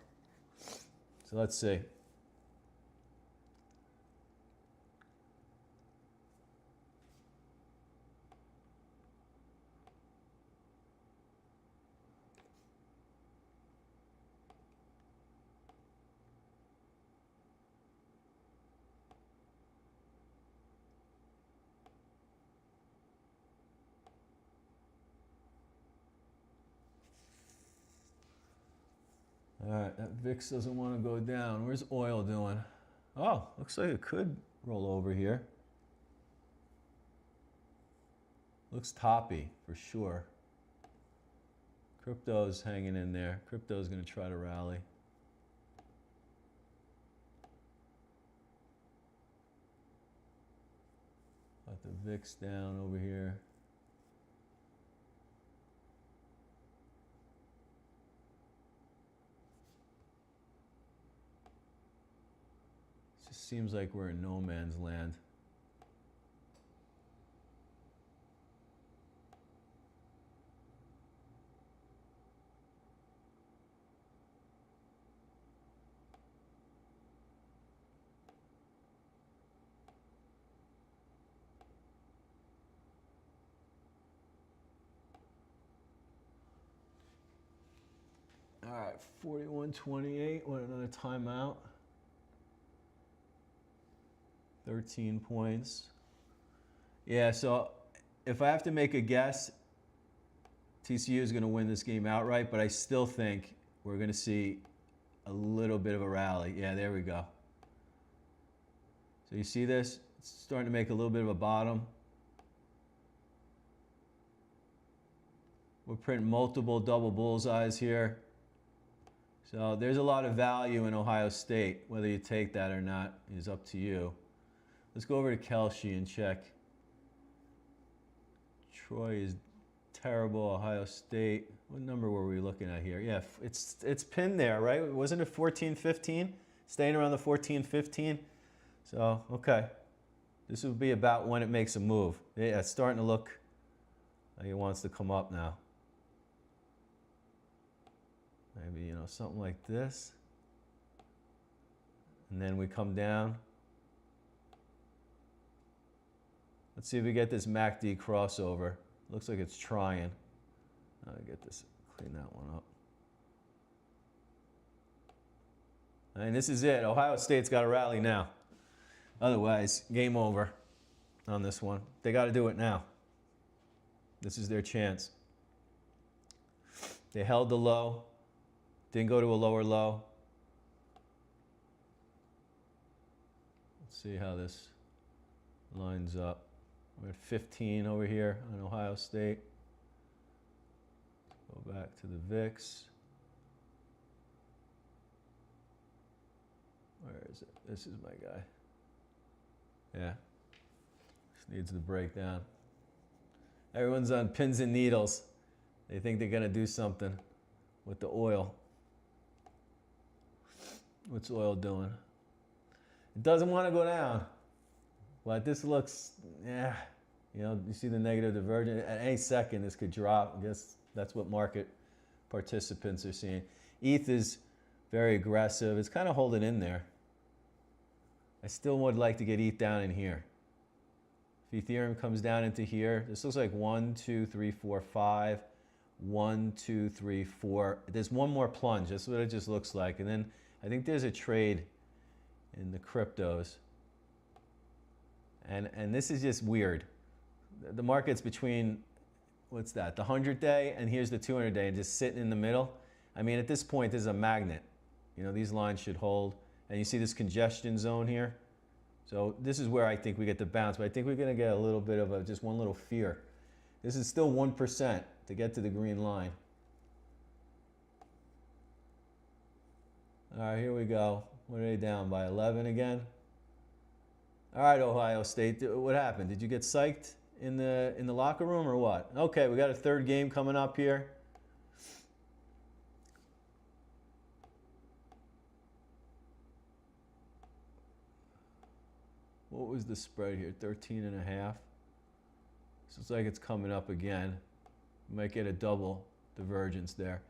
So let's see. All right, that VIX doesn't want to go down. Where's oil doing? Oh, looks like it could roll over here. Looks toppy for sure. Crypto's hanging in there. Crypto's going to try to rally. Got the VIX down over here. Just seems like we're in no man's land. All right, 41.28. Want another timeout? 13 points. Yeah, so if I have to make a guess, TCU is going to win this game outright, but I still think we're going to see a little bit of a rally. Yeah, there we go. So you see this? It's starting to make a little bit of a bottom. We're printing multiple double bullseyes here. So there's a lot of value in Ohio State. Whether you take that or not is up to you. Let's go over to Kelce and check. Troy is terrible. Ohio State. What number were we looking at here? Yeah, it's pinned there, right? Wasn't it 14-15? Staying around the 14-15. So, okay. This would be about when it makes a move. Yeah, it's starting to look like it wants to come up now. Maybe, you know, something like this. And then we come down. Let's see if we get this MACD crossover. Looks like it's trying. I'll get this, clean that one up. And this is it. Ohio State's got to rally now. Otherwise, game over on this one. They got to do it now. This is their chance. They held the low. Didn't go to a lower low. Let's see how this lines up. We're at 15 over here on Ohio State. Go back to the VIX. Where is it? This is my guy. Yeah. This needs to break down. Everyone's on pins and needles. They think they're going to do something with the oil. What's oil doing? It doesn't want to go down. But this looks, yeah, you know, you see the negative divergence. At any second, this could drop. I guess that's what market participants are seeing. ETH is very aggressive. It's kind of holding in there. I still would like to get ETH down in here. If Ethereum comes down into here, this looks like 1, 2, 3, 4, 5. 1, 2, 3, 4. There's one more plunge. That's what it just looks like. And then I think there's a trade in the cryptos. And this is just weird. The market's between, what's that, the 100-day and here's the 200-day and just sitting in the middle. I mean, at this point, this is a magnet. You know, these lines should hold. And you see this congestion zone here? So this is where I think we get the bounce. But I think we're going to get a little bit of just one little fear. This is still 1% to get to the green line. All right, here we go. What are they down by? 11 again? All right, Ohio State, what happened? Did you get psyched in the locker room or what? Okay, we got a third game coming up here. What was the spread here? 13.5. So it's like it's coming up again. We might get a double divergence there.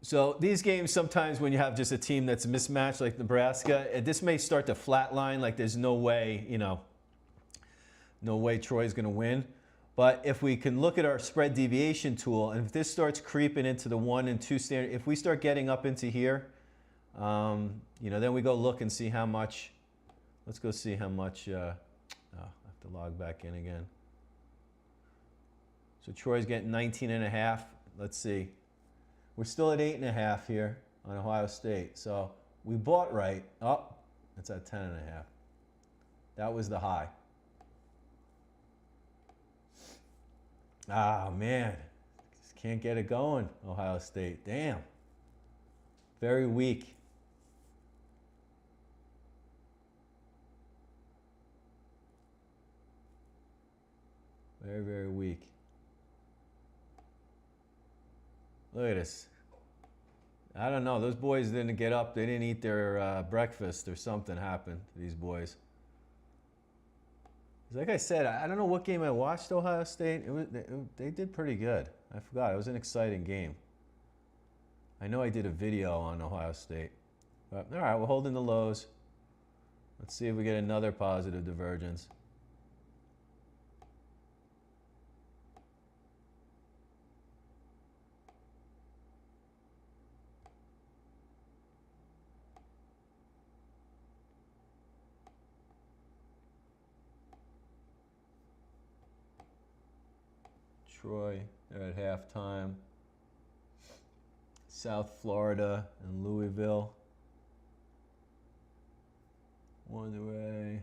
So these games, sometimes when you have just a team that's mismatched like Nebraska, this may start to flatline, like there's no way, no way Troy's going to win. But if we can look at our spread deviation tool, and if this starts creeping into the 1 and 2 standard, if we start getting up into here, then we go look and see how much. Let's go see how much. I have to log back in again. So Troy's getting 19.5. Let's see. We're still at 8.5 here on Ohio State. So we bought right. Oh, it's at 10.5. That was the high. Ah, man. Just can't get it going, Ohio State. Damn. Very weak. Very, very weak. Look at this. I don't know. Those boys didn't get up. They didn't eat their breakfast or something happened to these boys. Like I said, I don't know what game I watched, Ohio State. They did pretty good. I forgot. It was an exciting game. I know I did a video on Ohio State. But, all right, we're holding the lows. Let's see if we get another positive divergence. Troy, they're at halftime. South Florida and Louisville. One away.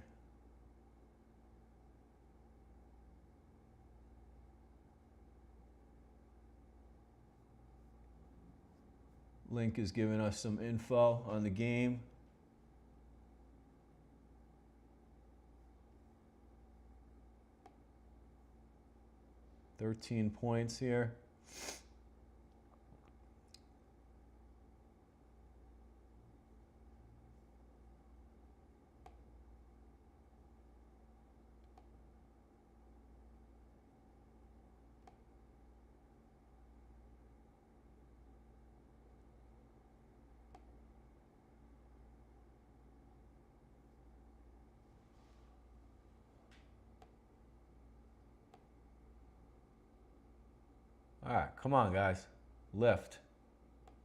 Link is giving us some info on the game. $13 points here. All right, come on, guys. Lift.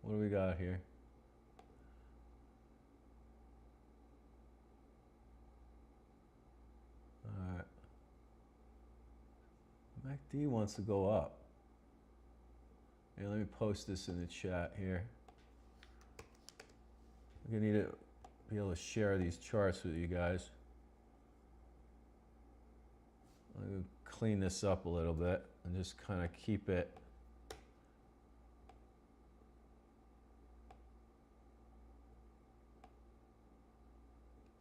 What do we got here? All right. MACD wants to go up. Yeah, let me post this in the chat here. We're gonna need to be able to share these charts with you guys. I'm gonna clean this up a little bit and just kind of keep it.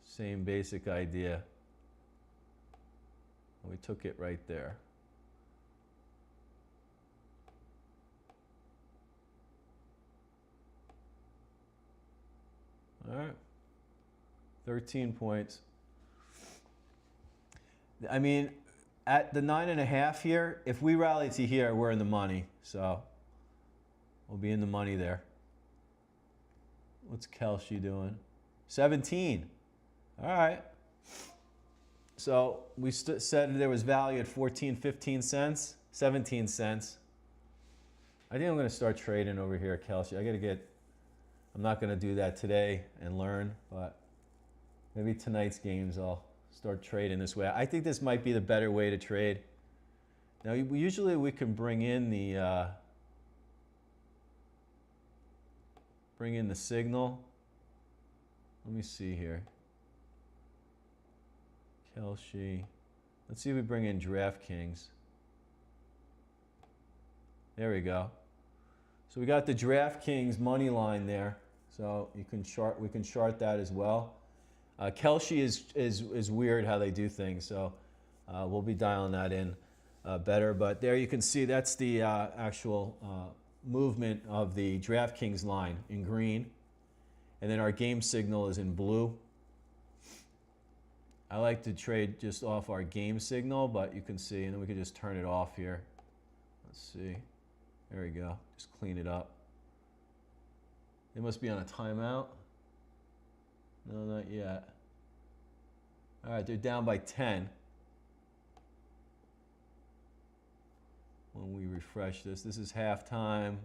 Same basic idea. We took it right there. All right. 13 points. I mean, at the 9.5 here, if we rally to here, we're in the money. So we'll be in the money there. What's Kelsey doing? 17. All right. So we said there was value at 14, 15 cents, 17 cents. I think I'm going to start trading over here, Kelsey. I'm not going to do that today and learn, but maybe tonight's games I'll start trading this way. I think this might be the better way to trade. Now, usually we can bring in the signal. Let me see here. Kelsey. Let's see if we bring in DraftKings. There we go. So we got the DraftKings money line there. So we can chart that as well. Kelsey is weird how they do things. So we'll be dialing that in better. But there you can see that's the actual movement of the DraftKings line in green. and then our game signal is in blue. I like to trade just off our game signal, but you can see, and then we can just turn it off here. Let's see. There we go. Just clean it up. They must be on a timeout. No, not yet. All right, they're down by 10. When we refresh this, this is halftime.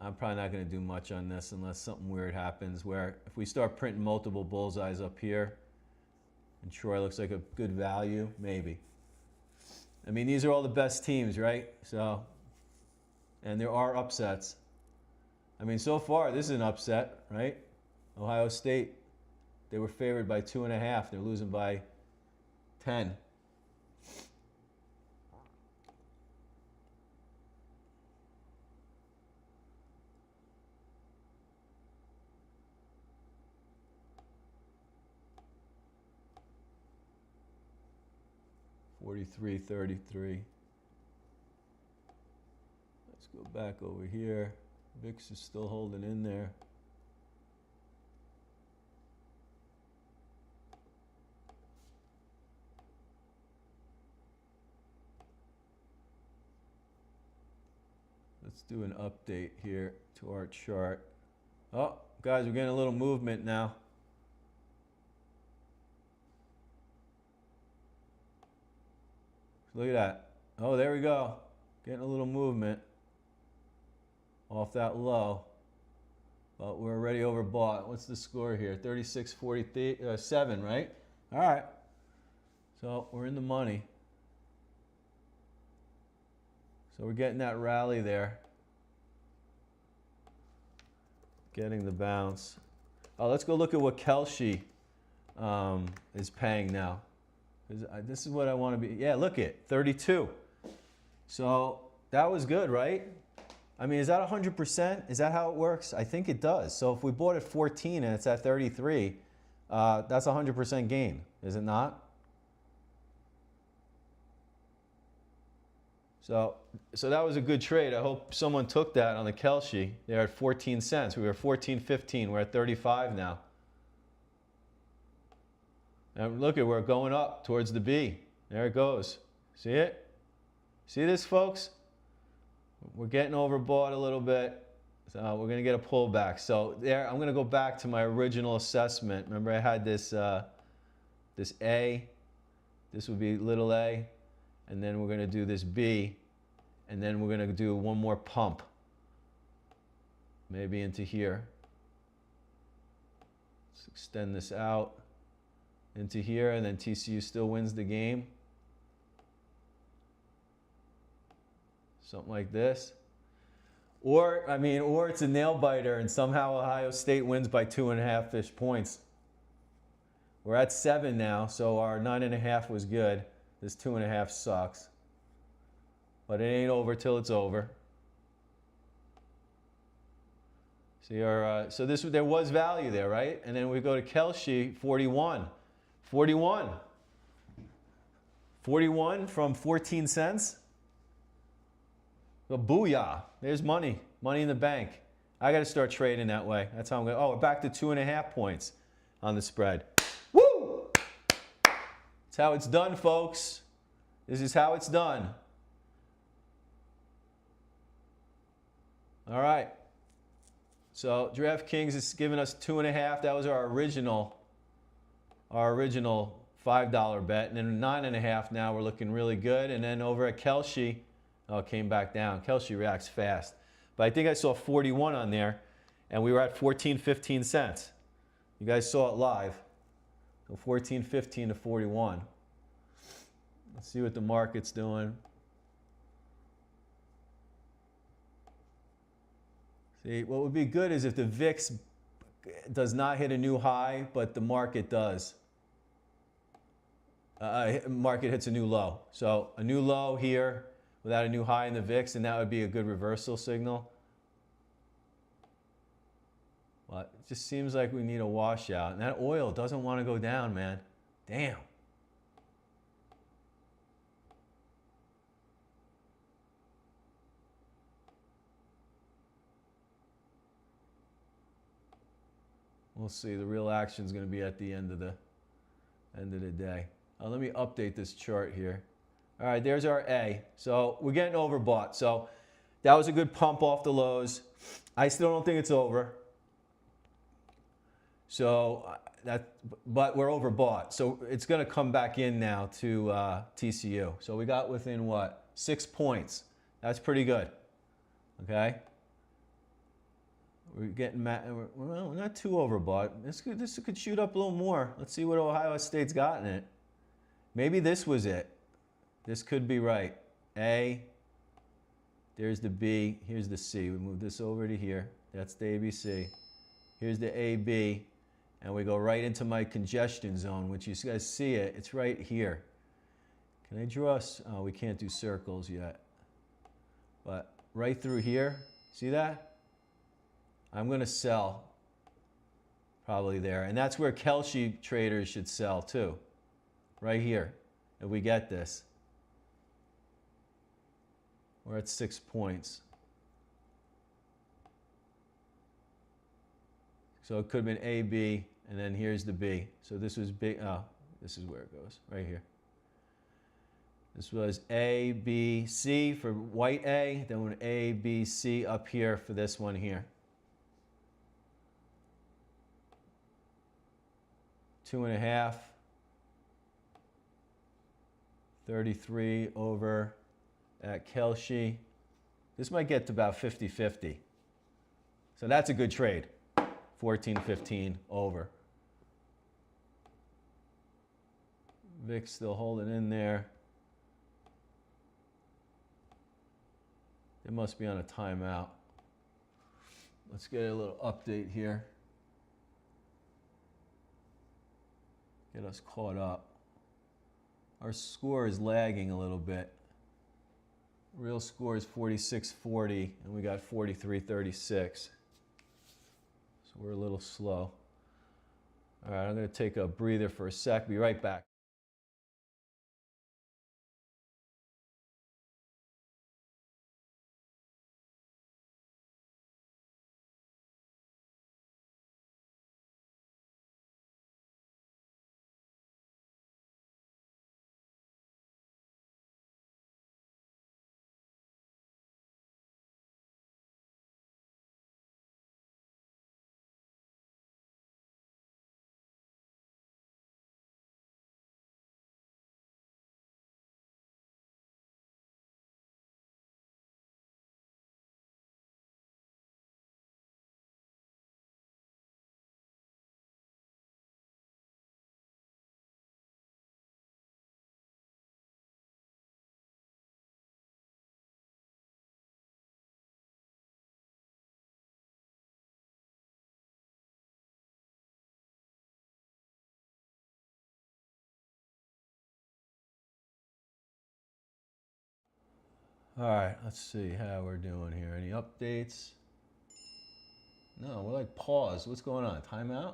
I'm probably not going to do much on this unless something weird happens, where if we start printing multiple bullseyes up here and Troy looks like a good value, maybe. I mean, these are all the best teams, right? So, and there are upsets. I mean, so far, this is an upset, right? Ohio State, they were favored by 2.5. They're losing by 10. $43.33. Let's go back over here. VIX is still holding in there. Let's do an update here to our chart. Oh, guys, we're getting a little movement now. Look at that. Oh, there we go. Getting a little movement off that low. But we're already overbought. What's the score here? 36.47, right? All right. So we're in the money. So we're getting that rally there. Getting the bounce. Oh, let's go look at what Kelce is paying now. This is what I want to be. Yeah, look at 32. So that was good, right? I mean, is that 100%? Is that how it works? I think it does. So if we bought at 14 and it's at 33, that's 100% gain, is it not? So that was a good trade. I hope someone took that on the Kelce. They're at 14 cents. We were 14.15. We're at 35 now. And look at, we're going up towards the B. There it goes. See it? See this, folks? We're getting overbought a little bit. So we're going to get a pullback. So there, I'm going to go back to my original assessment. Remember I had this, this A. This would be little a. And then we're going to do this B. And then we're going to do one more pump. Maybe into here. Let's extend this out into here, and then TCU still wins the game. Something like this. Or it's a nail biter and somehow Ohio State wins by 2.5-ish points. We're at 7 now, so our 9.5 was good. This 2.5 sucks. But it ain't over till it's over. See so there was value there, right? And then we go to Kelce, 41. 41. 41 from 14 cents. Well, booyah. There's money. Money in the bank. I got to start trading that way. That's how I'm going to. Oh, we're back to 2.5 points on the spread. Woo! That's how it's done, folks. This is how it's done. All right. So DraftKings is giving us 2.5. That was our original $5 bet. And then 9.5 now, we're looking really good. And then over at Kelce, oh, it came back down. Kelce reacts fast. But I think I saw 41 on there, and we were at 14.15 cents. You guys saw it live. So 14.15 to 41. Let's see what the market's doing. See, what would be good is if the VIX does not hit a new high, but the market does. Market hits a new low. So a new low here without a new high in the VIX, and that would be a good reversal signal. But it just seems like we need a washout. And that oil doesn't want to go down, man. Damn. We'll see. The real action is going to be at the end of the day. Let me update this chart here. All right, there's our A. So we're getting overbought. So that was a good pump off the lows. I still don't think it's over. So but we're overbought. So it's going to come back in now to TCU. So we got within what? 6 points. That's pretty good. Okay. We're getting well, we're not too overbought. This could shoot up a little more. Let's see what Ohio State's got in it. Maybe this was it. This could be right. A. There's the B. Here's the C. We move this over to here. That's the ABC. Here's the AB. And we go right into my congestion zone, which you guys see it. It's right here. Can I draw? Oh, we can't do circles yet. But right through here. See that? I'm going to sell probably there. And that's where Kelce traders should sell too. Right here. If we get this. We're at 6 points. So it could have been A, B, and then here's the B. So this was big. Oh, this is where it goes. Right here. This was A, B, C for white A. Then went A, B, C up here for this one here. 2.5. 33 over at Kelce. This might get to about 50-50. So that's a good trade. 14-15 over. Vic's still holding in there. It must be on a timeout. Let's get a little update here. Get us caught up. Our score is lagging a little bit. Real score is 46-40, and we got 43-36. So we're a little slow. All right, I'm going to take a breather for a sec. Be right back. All right, let's see how we're doing here. Any updates? No, we're like paused. What's going on? Timeout?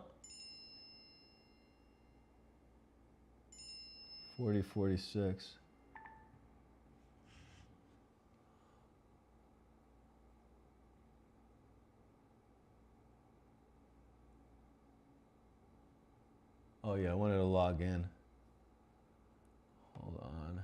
40-46. Oh yeah, I wanted to log in. Hold on.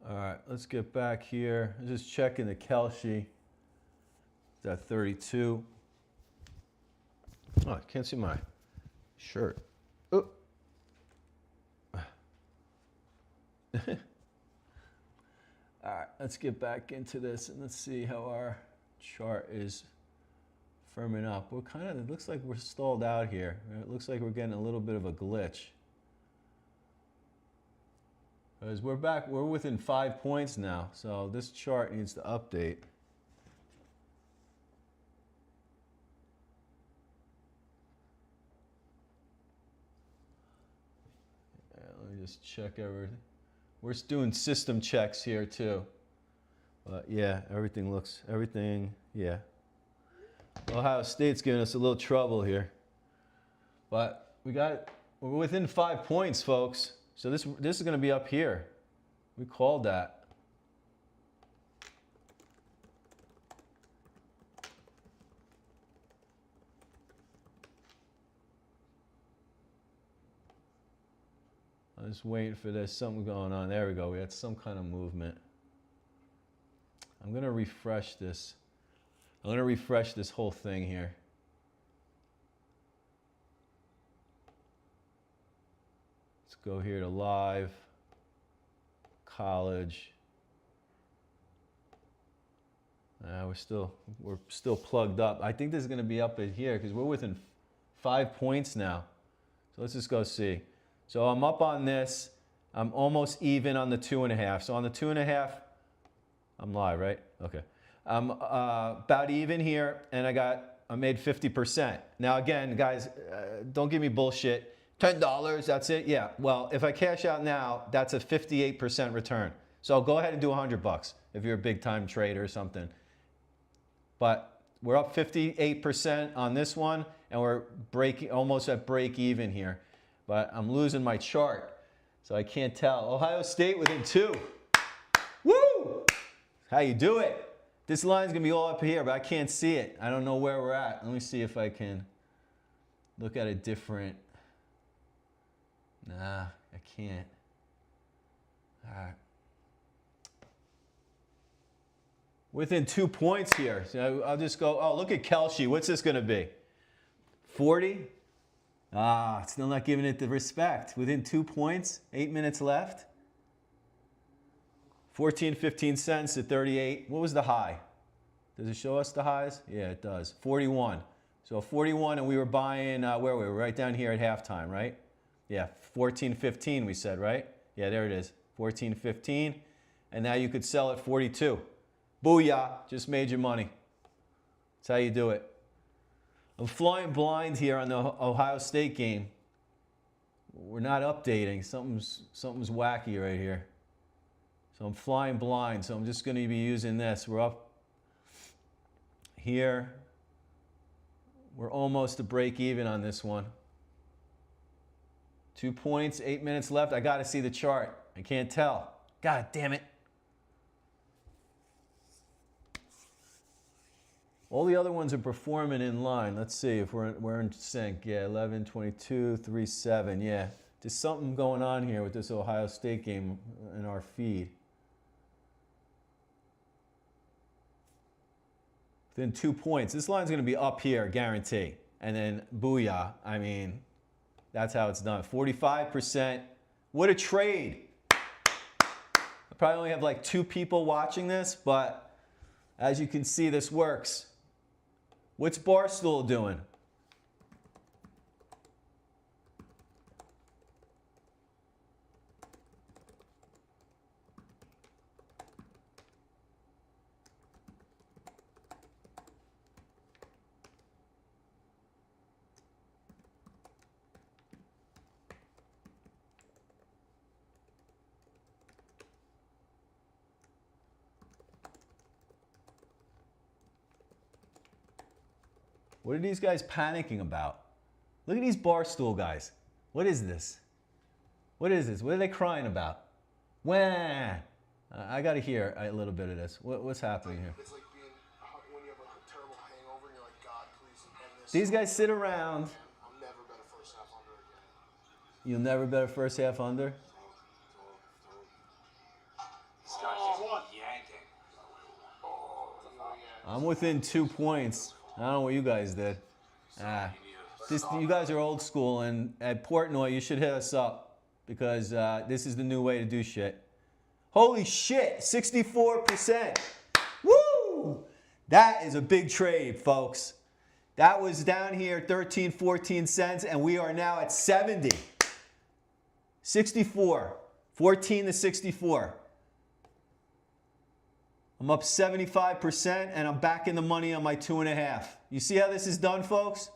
All right, let's get back here. I'm just checking the Kelshi. It's at 32. Oh, I can't see my shirt. Oh. All right, let's get back into this and let's see how our chart is firming up. We're kind of, it looks like we're stalled out here. It looks like we're getting a little bit of a glitch. Because we're back, we're within 5 points now, so this chart needs to update. Yeah, let me just check everything. We're just doing system checks here too. But yeah, everything, yeah. Ohio State's giving us a little trouble here. But we're within 5 points, folks. So this is going to be up here. We called that. I'm just waiting for this. Something going on. There we go. We had some kind of movement. I'm going to refresh this. I'm going to refresh this whole thing here. Let's go here to live, college. We're still plugged up. I think this is going to be up in here because we're within 5 points now. So let's just go see. So I'm up on this. I'm almost even on the 2.5. So on the 2.5, I'm live, right? Okay. I'm about even here, and I made 50%. Now again, guys, don't give me bullshit. $10, that's it? Yeah, well, if I cash out now, that's a 58% return. So go ahead and do $100 if you're a big time trader or something. But we're up 58% on this one, and we're almost at break even here. But I'm losing my chart, so I can't tell. Ohio State within 2. Woo! How you do it? This line's gonna be all up here, but I can't see it. I don't know where we're at. Let me see if I can look at a different. Nah, I can't. All right. Within 2 points here. So I'll just go, oh, look at Kelshi. What's this going to be? 40? Ah, still not giving it the respect. Within 2 points, 8 minutes left. 14, 15 cents at 38. What was the high? Does it show us the highs? Yeah, it does. 41. So 41, and we were buying, where were we? Right down here at halftime, right? Yeah, 14.15 we said, right? Yeah, there it is, 14.15. And now you could sell at 42. Booyah, just made your money. That's how you do it. I'm flying blind here on the Ohio State game. We're not updating. Something's wacky right here. So I'm flying blind, so I'm just going to be using this. We're up here. We're almost to break even on this one. 2 points, 8 minutes left. I got to see the chart. I can't tell. God damn it. All the other ones are performing in line. Let's see if we're in sync. Yeah, 11, 22, 3, 7. Yeah, just something going on here with this Ohio State game in our feed. Within 2 points. This line's going to be up here, guarantee. And then booyah. I mean, that's how it's done. 45%. What a trade. I probably only have like 2 people watching this, but as you can see, this works. What's Barstool doing? What are these guys panicking about? Look at these Barstool guys. What is this? What is this? What are they crying about? Wah! I got to hear a little bit of this. What's happening here? It's like being when you have like a terrible hangover and you're like, God, please end this. These guys sit around. I'll never bet a first half under again. You'll never bet a first half under? Scott I'm within 2 points. I don't know what you guys did. You guys are old school, and at Portnoy, you should hit us up because this is the new way to do shit. Holy shit, 64%. Woo! That is a big trade, folks. That was down here 13, 14 cents, and we are now at 70. 64. 14 to 64. I'm up 75%, and I'm back in the money on my 2.5. You see how this is done, folks?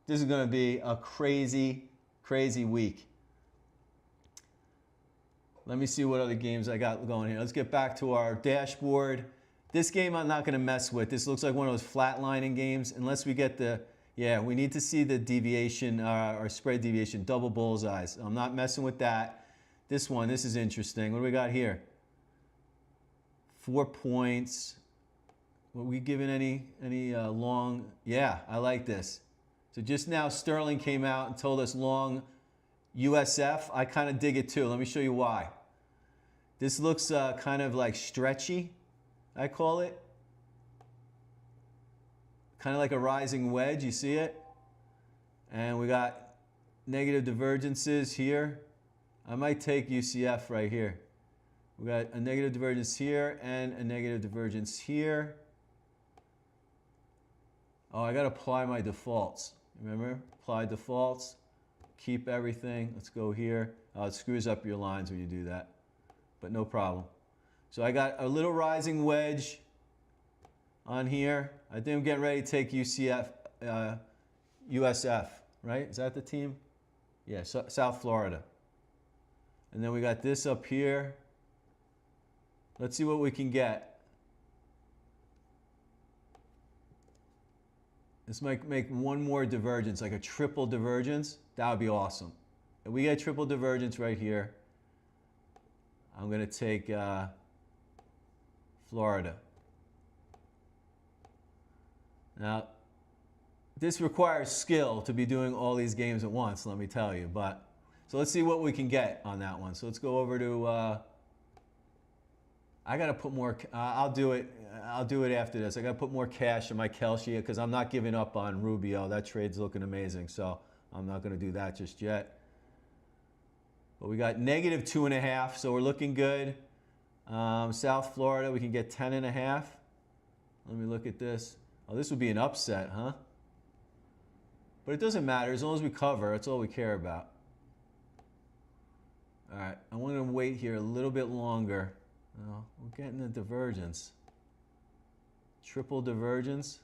This is going to be a crazy, crazy week. Let me see what other games I got going here. Let's get back to our dashboard. This game I'm not going to mess with. This looks like one of those flatlining games. Unless we get the, yeah, we need to see the deviation, or spread deviation, double bullseyes. I'm not messing with that. This one, this is interesting. What do we got here? 4 points. Were we given any long? Yeah, I like this. So just now Sterling came out and told us long USF. I kind of dig it too. Let me show you why. This looks kind of like stretchy, I call it. Kind of like a rising wedge, you see it? And we got negative divergences here. I might take UCF right here. We got a negative divergence here and a negative divergence here. Oh, I got to apply my defaults. Remember? Apply defaults. Keep everything. Let's go here. It screws up your lines when you do that, but no problem. So I got a little rising wedge on here. I think I'm getting ready to take USF, right? Is that the team? Yeah, South Florida. And then we got this up here. Let's see what we can get. This might make one more divergence, like a triple divergence. That would be awesome. If we get triple divergence right here, I'm going to take Florida. Now, this requires skill to be doing all these games at once, let me tell you. But so let's see what we can get on that one. So let's go over to. I got to put more. I'll do it after this. I got to put more cash in my Kelce because I'm not giving up on Rubio. That trade's looking amazing, so I'm not going to do that just yet. But we got negative 2.5, so we're looking good. South Florida, we can get 10.5. Let me look at this. Oh, this would be an upset, huh? But it doesn't matter. As long as we cover, that's all we care about. All right, I want to wait here a little bit longer. Oh, we're getting a divergence. Triple divergence.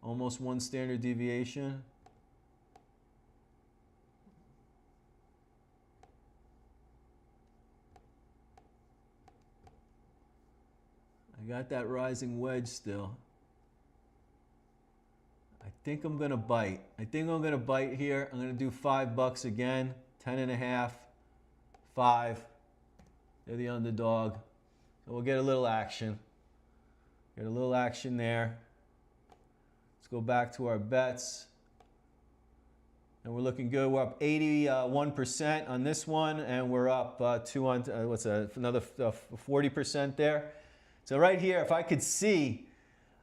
Almost one standard deviation. I got that rising wedge still. I think I'm going to bite. I think I'm going to bite here. I'm going to do $5 again. 10.5. 5. They're the underdog. So we'll get a little action. Get a little action there. Let's go back to our bets. And we're looking good. We're up 81% on this one, and we're up another 40% there. So right here, if I could see,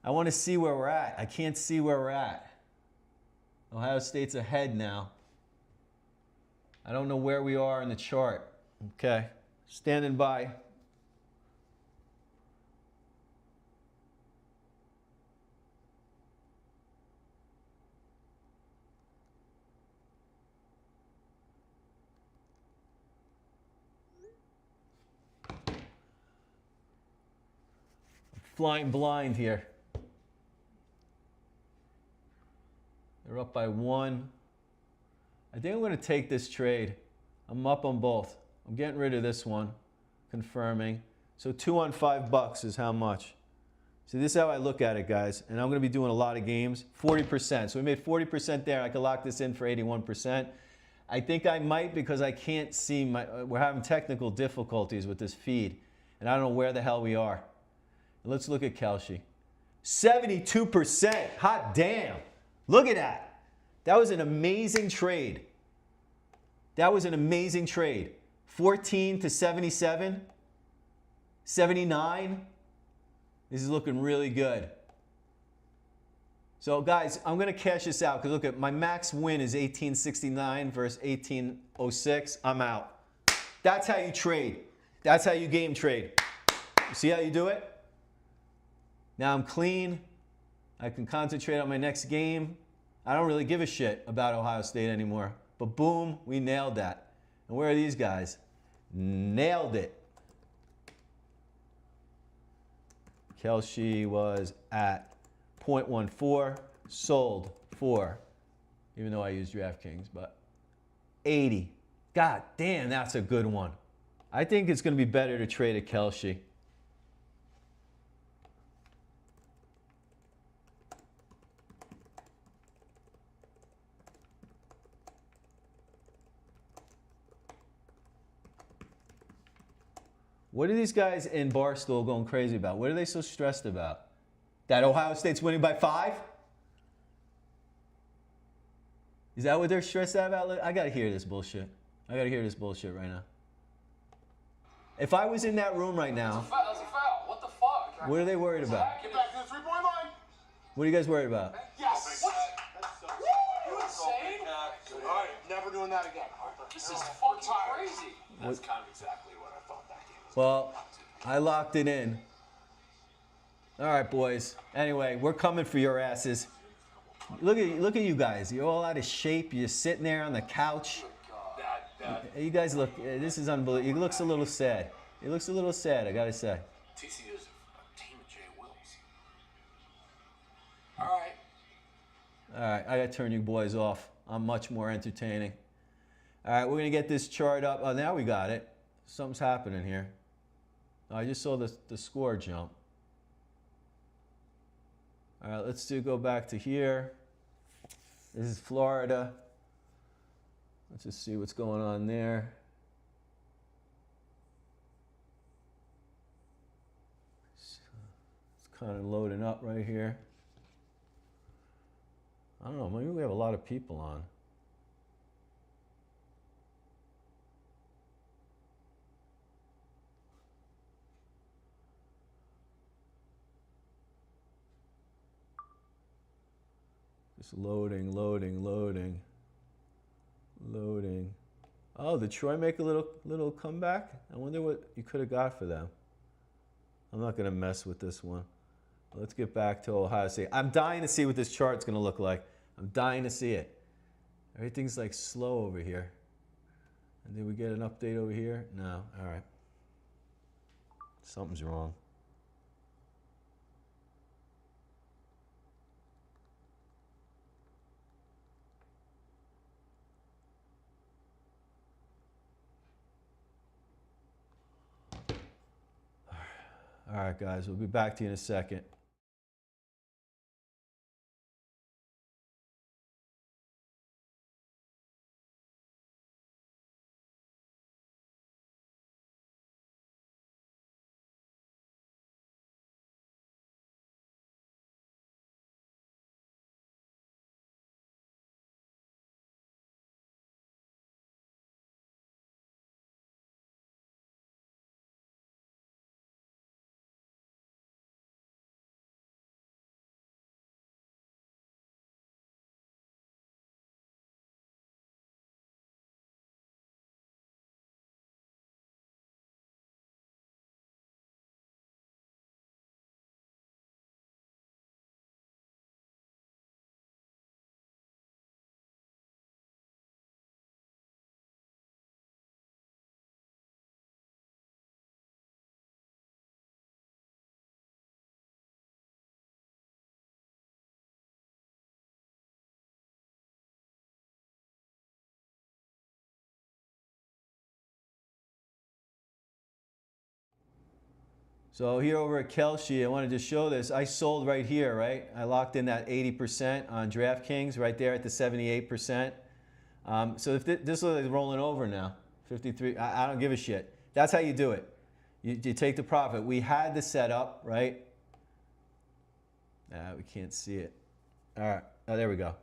I want to see where we're at. I can't see where we're at. Ohio State's ahead now. I don't know where we are in the chart. Okay, standing by. Flying blind here. They're up by 1. I think I'm going to take this trade. I'm up on both. I'm getting rid of this one, confirming. So 2 on $5 is how much? See, this is how I look at it, guys. And I'm going to be doing a lot of games. 40%. So we made 40% there. I could lock this in for 81%. I think I might because I can't see we're having technical difficulties with this feed. And I don't know where the hell we are. Let's look at Kelce. 72%. Hot damn. Look at that. That was an amazing trade. That was an amazing trade. 14 to 77. 79. This is looking really good. So guys, I'm gonna cash this out because look at my max win is 1869 versus 1806. I'm out. That's how you trade. That's how you game trade. See how you do it? Now I'm clean. I can concentrate on my next game. I don't really give a shit about Ohio State anymore. But boom, we nailed that. And where are these guys? Nailed it. Kelce was at 0.14, sold for, even though I used DraftKings, but 80. God damn, that's a good one. I think it's going to be better to trade a Kelce. What are these guys in Barstool going crazy about? What are they so stressed about? That Ohio State's winning by 5? Is that what they're stressed out about? I got to hear this bullshit. I got to hear this bullshit right now. If I was in that room right now, That was a foul. What the fuck? what are they worried about? Get back to the three-point line. What are you guys worried about? Yes. What? That's so You insane? All right, never doing that again. This is fucking crazy. That's kind of exactly what I thought that game was. Well, I locked it in. All right, boys. Anyway, we're coming for your asses. Look at you guys. You're all out of shape. You're sitting there on the couch. You guys look. This is unbelievable. He looks a little sad. He looks a little sad. I gotta say. TCU's a team of Jay Wills. All right. All right, I gotta turn you boys off. I'm much more entertaining. All right, we're gonna get this chart up. Oh, now we got it. Something's happening here. Oh, I just saw the score jump. All right, let's go back to here. This is Florida. Let's just see what's going on there. It's kind of loading up right here. I don't know, maybe we have a lot of people on. Just loading, loading, loading, loading. Oh, did Troy make a little comeback? I wonder what you could have got for them. I'm not going to mess with this one. Let's get back to Ohio State. I'm dying to see what this chart's going to look like. I'm dying to see it. Everything's like slow over here. And did we get an update over here? No. All right. Something's wrong. All right, guys, we'll be back to you in a second. So here over at Kelce, I wanted to show this. I sold right here, right? I locked in that 80% on DraftKings right there at the 78%. So if this is rolling over now, 53, I don't give a shit. That's how you do it. You take the profit. We had the setup, right? We can't see it. All right, oh, there we go.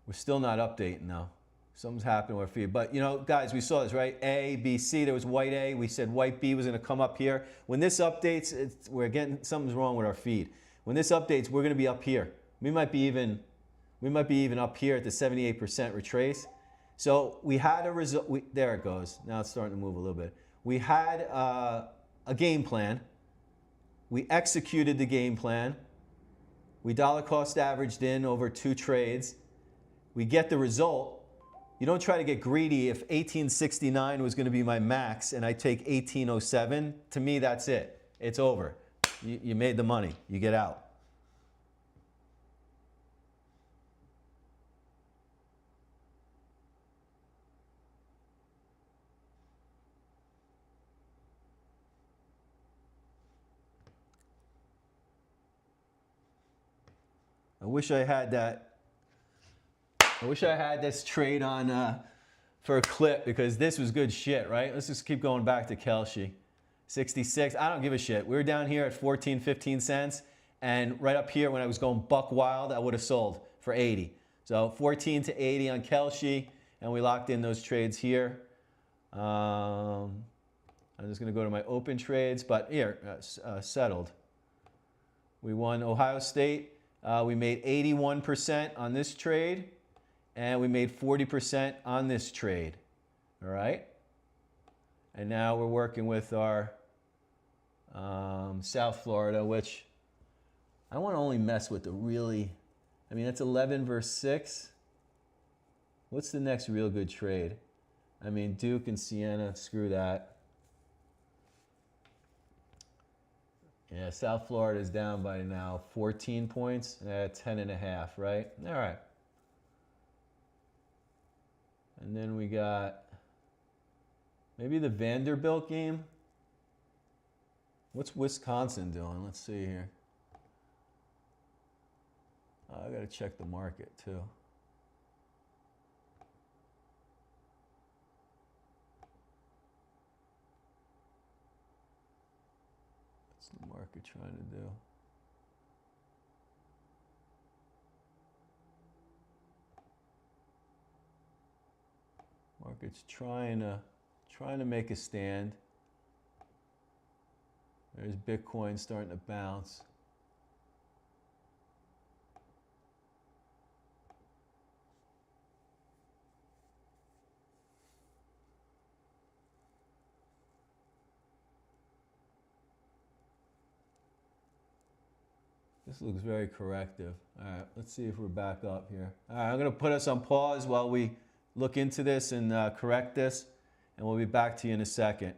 We're still not updating though. Something's happening with our feed. But, you know, guys, we saw this, right? A, B, C. There was white A. We said white B was going to come up here. When this updates, we're getting something's wrong with our feed. When this updates, we're going to be up here. We might be even up here at the 78% retrace. So we had a result. There it goes. Now it's starting to move a little bit. We had a game plan. We executed the game plan. We dollar cost averaged in over 2 trades. We get the result. You don't try to get greedy. If 1869 was going to be my max and I take 1807, to me that's it. It's over. You made the money. You get out. I wish I had that. I wish I had this trade on for a clip because this was good shit, right? Let's just keep going back to Kelce. 66. I don't give a shit. We were down here at 14, 15 cents. And right up here when I was going buck wild, I would have sold for 80. So 14 to 80 on Kelce. And we locked in those trades here. I'm just going to go to my open trades. But here, settled. We won Ohio State. We made 81% on this trade. And we made 40% on this trade. All right? And now we're working with our South Florida, which I want to only mess with the really, I mean, that's 11 versus 6. What's the next real good trade? I mean, Duke and Siena, screw that. Yeah, South Florida is down by now 14 points, 10.5, right? All right. And then we got maybe the Vanderbilt game. What's Wisconsin doing? Let's see here. I got to check the market too. What's the market trying to do? Market's trying to make a stand. There's Bitcoin starting to bounce. This looks very corrective. All right, let's see if we're back up here. All right, I'm going to put us on pause while we look into this and correct this, and we'll be back to you in a second.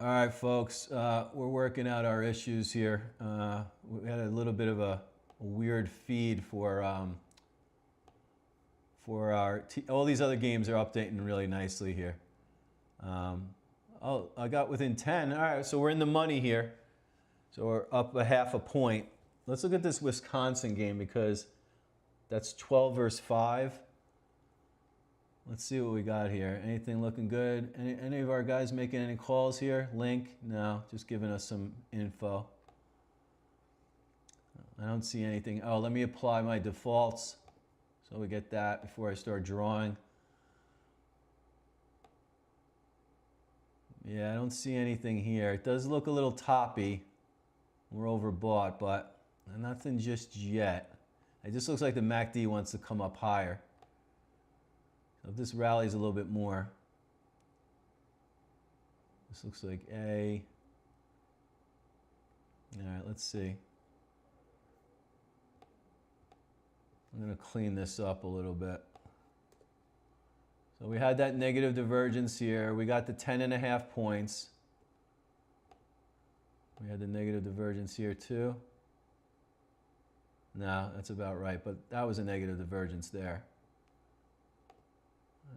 All right, folks, we're working out our issues here. We had a little bit of a weird feed for all these other games are updating really nicely here. Oh, I got within 10. All right, so we're in the money here. So we're up a half a point. Let's look at this Wisconsin game because that's 12 versus 5. Let's see what we got here. Anything looking good? Any of our guys making any calls here? Link? No, just giving us some info. I don't see anything. Oh, let me apply my defaults so we get that before I start drawing. Yeah, I don't see anything here. It does look a little toppy. We're overbought, but nothing just yet. It just looks like the MACD wants to come up higher. So if this rallies a little bit more, this looks like A. All right, let's see. I'm going to clean this up a little bit. So we had that negative divergence here. We got the 10.5 points. We had the negative divergence here too. No, that's about right, but that was a negative divergence there.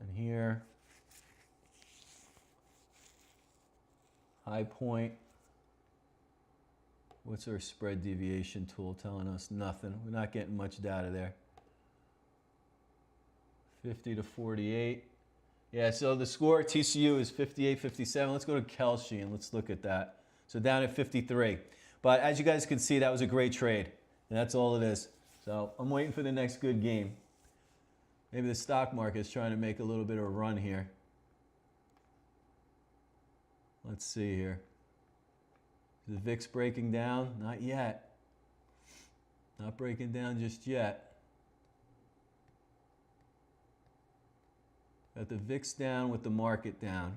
And here, high point. What's our spread deviation tool telling us? Nothing. We're not getting much data there. 50 to 48. Yeah, so the score at TCU is 58-57. Let's go to Kelshi and let's look at that. So down at 53. But as you guys can see, that was a great trade. And that's all it is. So I'm waiting for the next good game. Maybe the stock market is trying to make a little bit of a run here. Let's see here. Is the VIX breaking down? Not yet. Not breaking down just yet. Got the VIX down with the market down.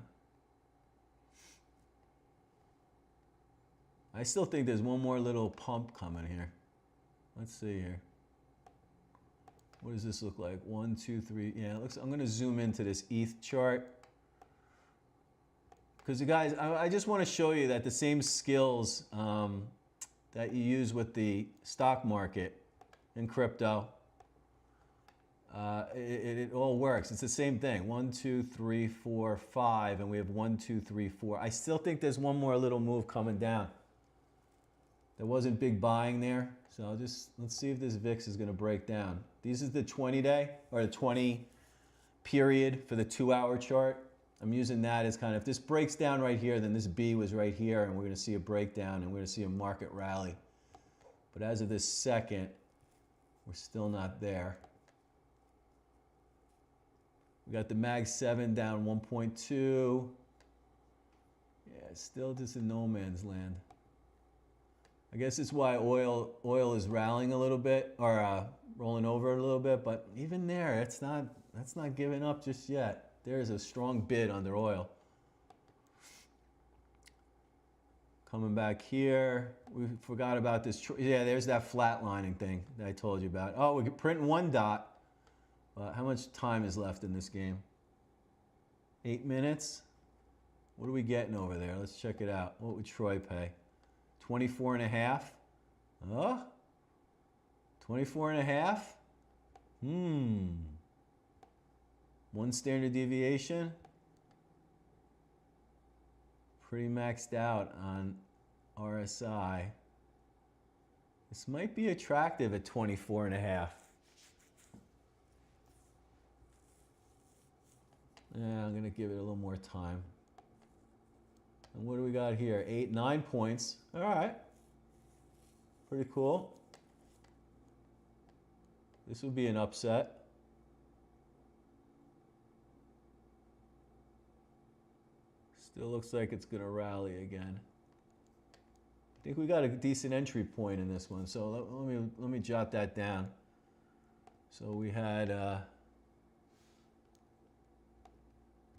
I still think there's one more little pump coming here. Let's see here. What does this look like? 1, 2, 3. Yeah, it looks. I'm going to zoom into this ETH chart. Because you guys, I just want to show you that the same skills that you use with the stock market in crypto, it all works. It's the same thing. 1, 2, 3, 4, 5, and we have 1, 2, 3, 4. I still think there's one more little move coming down. There wasn't big buying there, so let's see if this VIX is going to break down. This is the 20-day or the 20 period for the 2-hour chart. I'm using that as kind of, if this breaks down right here, then this B was right here, and we're going to see a breakdown, and we're going to see a market rally. But as of this second, we're still not there. We got the Mag 7 down 1.2. Yeah, still just in no man's land. I guess it's why oil is rallying a little bit, or rolling over a little bit, but even there, that's not giving up just yet. There's a strong bid under oil. Coming back here, we forgot about this. Yeah, there's that flatlining thing that I told you about. Oh, we're printing 1 dot. How much time is left in this game? 8 minutes? What are we getting over there? Let's check it out. What would Troy pay? 24.5? Oh? 24.5? 1 standard deviation. Pretty maxed out on RSI. This might be attractive at 24.5. Yeah, I'm gonna give it a little more time. And what do we got here? 8, 9 points. All right. Pretty cool. This would be an upset. Still looks like it's going to rally again. I think we got a decent entry point in this one. So let me jot that down. So we had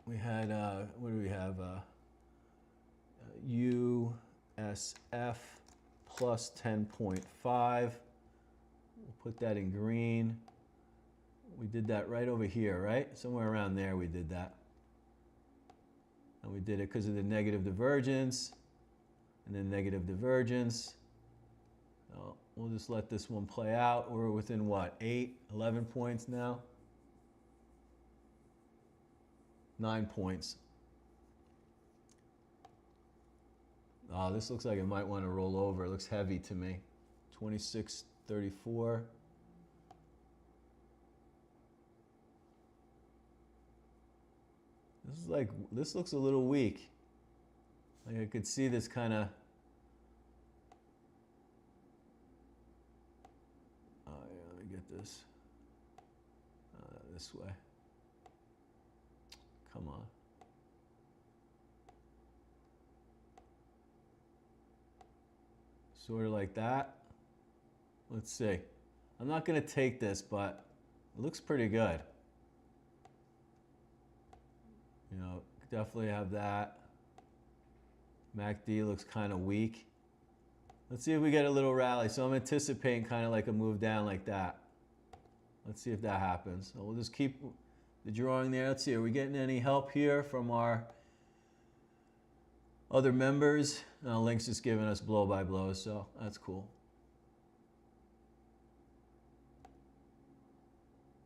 what do we have? USF plus 10.5. We'll put that in green. We did that right over here, right? Somewhere around there we did that. And we did it because of the negative divergence. And then negative divergence. So we'll just let this one play out. We're within what, 8, 11 points now? 9 points. Oh, this looks like it might want to roll over. It looks heavy to me. 26.34. This looks a little weak. Like I could see this kind of. Oh yeah, let me get this. This way. Come on. Sort of like that. Let's see. I'm not going to take this, but it looks pretty good. You know, definitely have that. MACD looks kind of weak. Let's see if we get a little rally. So I'm anticipating kind of like a move down like that. Let's see if that happens. So we'll just keep the drawing there. Let's see, are we getting any help here from our other members? Link's just giving us blow by blows, so that's cool.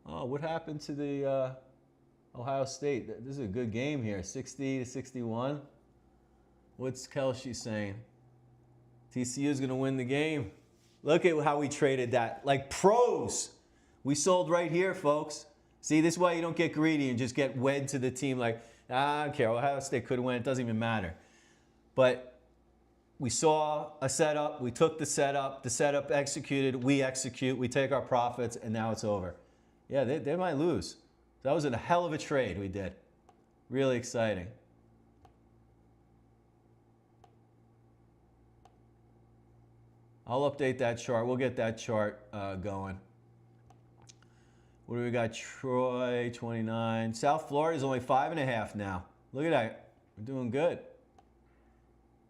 Oh, what happened to the Ohio State? This is a good game here, 60-61. What's Kelsey saying? TCU is going to win the game. Look at how we traded that. Like pros. We sold right here, folks. See, this is why you don't get greedy and just get wed to the team like, I don't care, Ohio State could win, it doesn't even matter. But we saw a setup, we took the setup executed, we execute, we take our profits, and now it's over. Yeah, they might lose. That was a hell of a trade we did. Really exciting. I'll update that chart. We'll get that chart going. What do we got? Troy, 29. South Florida is only 5.5 now. Look at that. We're doing good.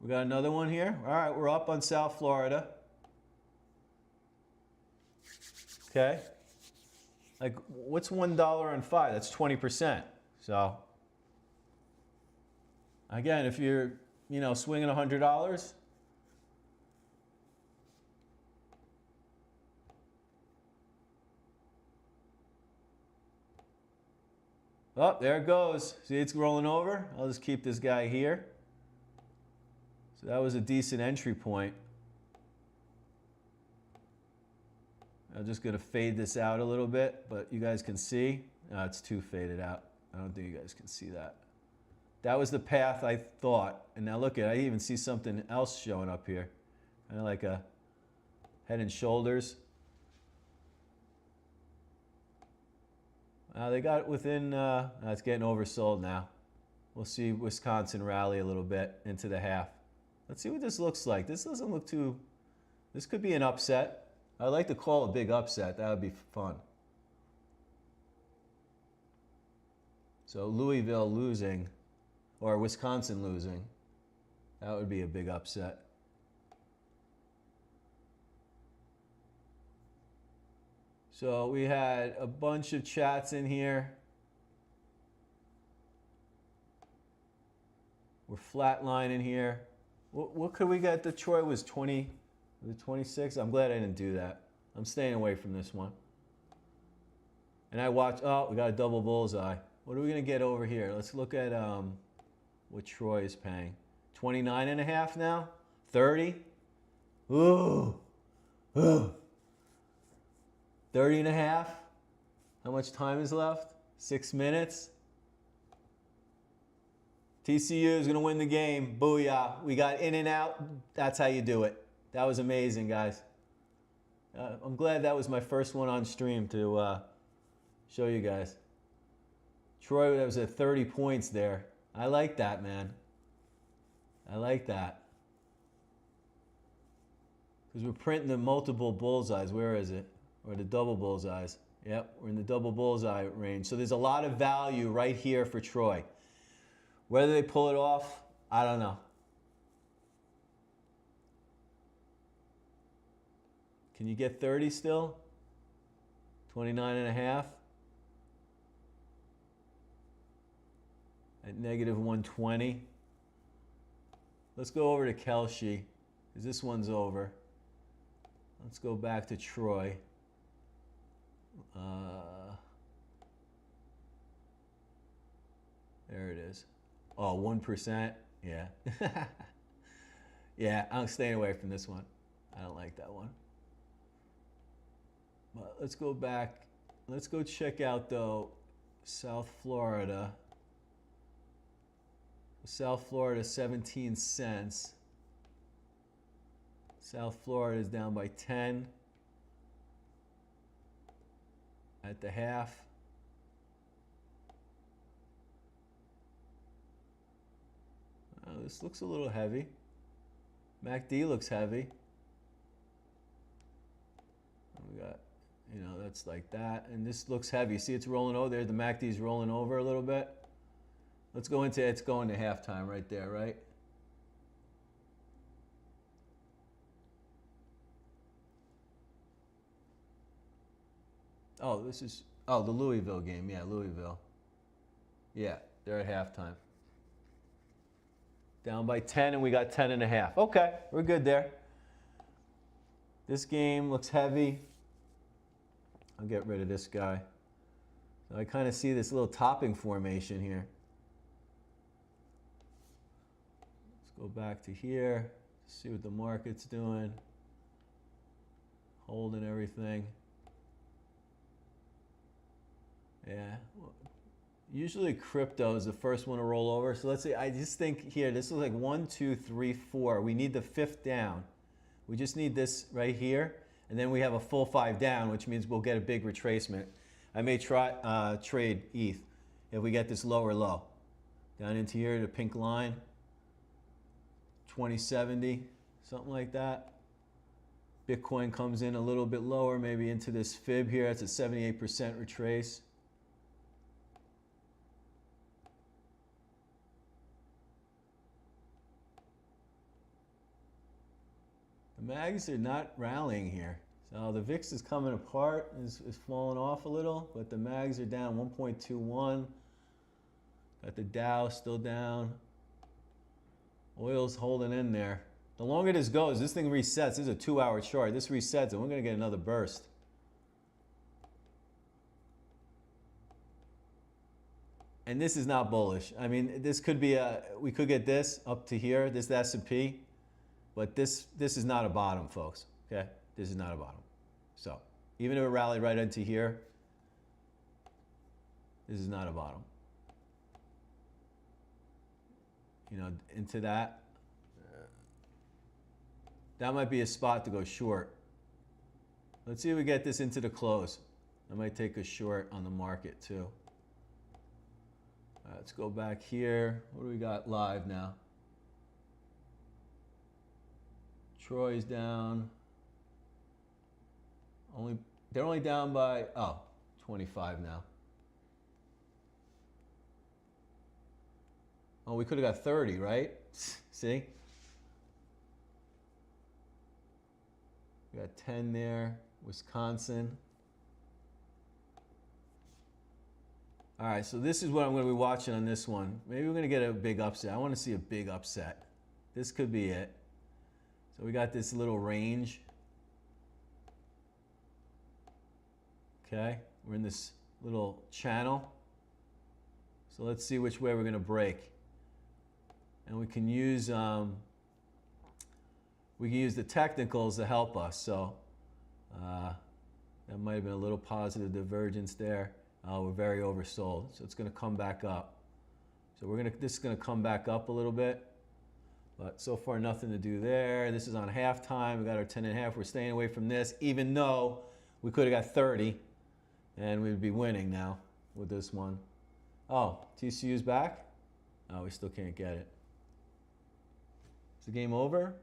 We got another one here. All right, we're up on South Florida. Okay. Like, what's $1 on 5? That's 20%. So, again, if you're, swinging $100, oh, there it goes. See, it's rolling over. I'll just keep this guy here. So that was a decent entry point. I'm just going to fade this out a little bit, but you guys can see. No, it's too faded out. I don't think you guys can see that. That was the path I thought. And now look at it. I even see something else showing up here. Kind of like a head and shoulders. They got it within, it's getting oversold now. We'll see Wisconsin rally a little bit into the half. Let's see what this looks like. This doesn't look too, this could be an upset. I'd like to call a big upset. That would be fun. So Louisville losing, or Wisconsin losing, that would be a big upset. So we had a bunch of chats in here. We're flatlining here. What could we get? Detroit was 20, was it 26? I'm glad I didn't do that. I'm staying away from this one. And I watched, oh, we got a double bullseye. What are we gonna get over here? Let's look at what Troy is paying. 29.5 now? 30? Ooh. Ooh. 30.5? How much time is left? 6 minutes? TCU is going to win the game. Booyah. We got in and out. That's how you do it. That was amazing, guys. I'm glad that was my first one on stream to show you guys. Troy, that was at 30 points there. I like that, man. I like that. Because we're printing the multiple bullseyes. Where is it? Or the double bullseyes. Yep, we're in the double bullseye range. So there's a lot of value right here for Troy. Whether they pull it off, I don't know. Can you get 30 still? 29.5? at negative 120. Let's go over to Kelshi, because this one's over. Let's go back to Troy. There it is. Oh, 1%. Yeah. Yeah, I'm staying away from this one. I don't like that one. But let's go back. Let's go check out, though, South Florida. South Florida, 17 cents. South Florida is down by 10 at the half. This looks a little heavy. MACD looks heavy. We got, you know, that's like that. And this looks heavy. See, it's rolling over there. The MACD's rolling over a little bit. Let's go into, it's going to halftime right there, right? Oh, this is, oh, the Louisville game. Yeah, Louisville. Yeah, they're at halftime. Down by 10, and we got 10 and a half. Okay, we're good there. This game looks heavy. I'll get rid of this guy. So I kind of see this little topping formation here. Let's go back to here, see what the market's doing. Holding everything. Yeah. Usually crypto is the first one to roll over. So let's say, I just think here, this is like 1, 2, 3, 4. We need the 5th down. We just need this right here. And then we have a full 5 down, which means we'll get a big retracement. I may try trade ETH if we get this lower low. Down into here, the pink line. 2070, something like that. Bitcoin comes in a little bit lower, maybe into this fib here. That's a 78% retrace. The mags are not rallying here. So the VIX is coming apart, is falling off a little, but the mags are down 1.21. Got the Dow still down. Oil's holding in there. The longer this goes, this thing resets. This is a 2-hour chart. This resets, and we're going to get another burst. And this is not bullish. I mean, this could be a, we could get this up to here, this S&P, but this is not a bottom, folks, okay? This is not a bottom. So, even if it rallied right into here, this is not a bottom. You know, into that. That might be a spot to go short. Let's see if we get this into the close. I might take a short on the market too. Let's go back here. What do we got live now? Troy's down. They're only down by, 25 now. Oh, we could have got 30, right? See? We got 10 there. Wisconsin. All right, so this is what I'm going to be watching on this one. Maybe we're going to get a big upset. I want to see a big upset. This could be it. So we got this little range. Okay, we're in this little channel. So let's see which way we're going to break. And we can use the technicals to help us. So that might have been a little positive divergence there. We're very oversold, so it's going to come back up. So this is going to come back up a little bit, but so far nothing to do there. This is on halftime. We got our 10.5. We're staying away from this, even though we could have got 30, and we'd be winning now with this one. Oh, TCU's back? Oh, we still can't get it. Is the game over?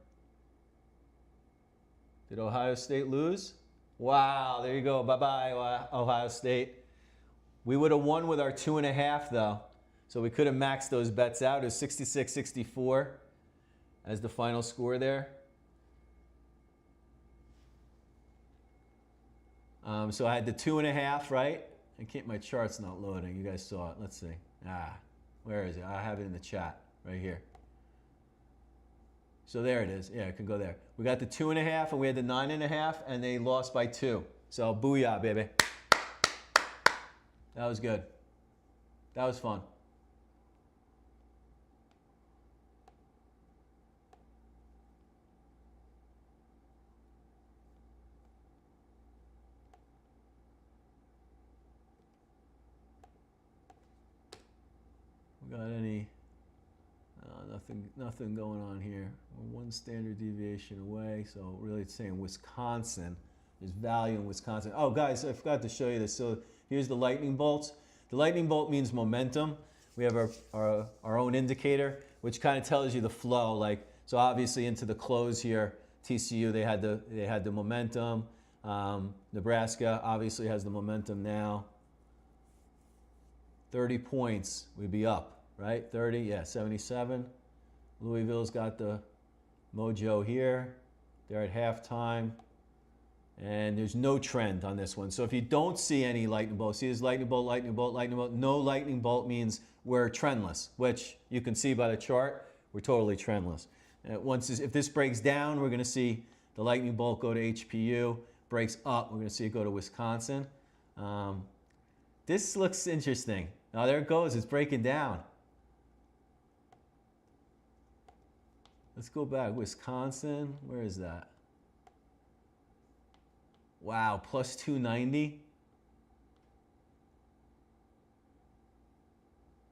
Did Ohio State lose? Wow, there you go. Bye-bye, Ohio State. We would have won with our 2.5, though. So we could have maxed those bets out. It was 66-64 as the final score there. So I had the 2.5, right? My chart's not loading. You guys saw it. Let's see. Where is it? I have it in the chat right here. So there it is. Yeah, it can go there. We got the 2.5 and we had the 9.5 and they lost by 2. So booyah, baby. That was good. That was fun. We got any? Nothing going on here. We're 1 standard deviation away. So really, it's saying Wisconsin. There's value in Wisconsin. Oh, guys, I forgot to show you this. So here's the lightning bolts. The lightning bolt means momentum. We have our own indicator, which kind of tells you the flow. Like, so obviously into the close here, TCU they had the momentum. Nebraska obviously has the momentum now. 30 points, we'd be up, right? 30, yeah, 77. Louisville's got the mojo here. They're at halftime. And there's no trend on this one. So if you don't see any lightning bolt, see this lightning bolt, lightning bolt, lightning bolt. No lightning bolt means we're trendless, which you can see by the chart. We're totally trendless. If this breaks down, we're going to see the lightning bolt go to HPU. Breaks up, we're going to see it go to Wisconsin. This looks interesting. Now there it goes. It's breaking down. Let's go back. Wisconsin, where is that? Wow, plus 290.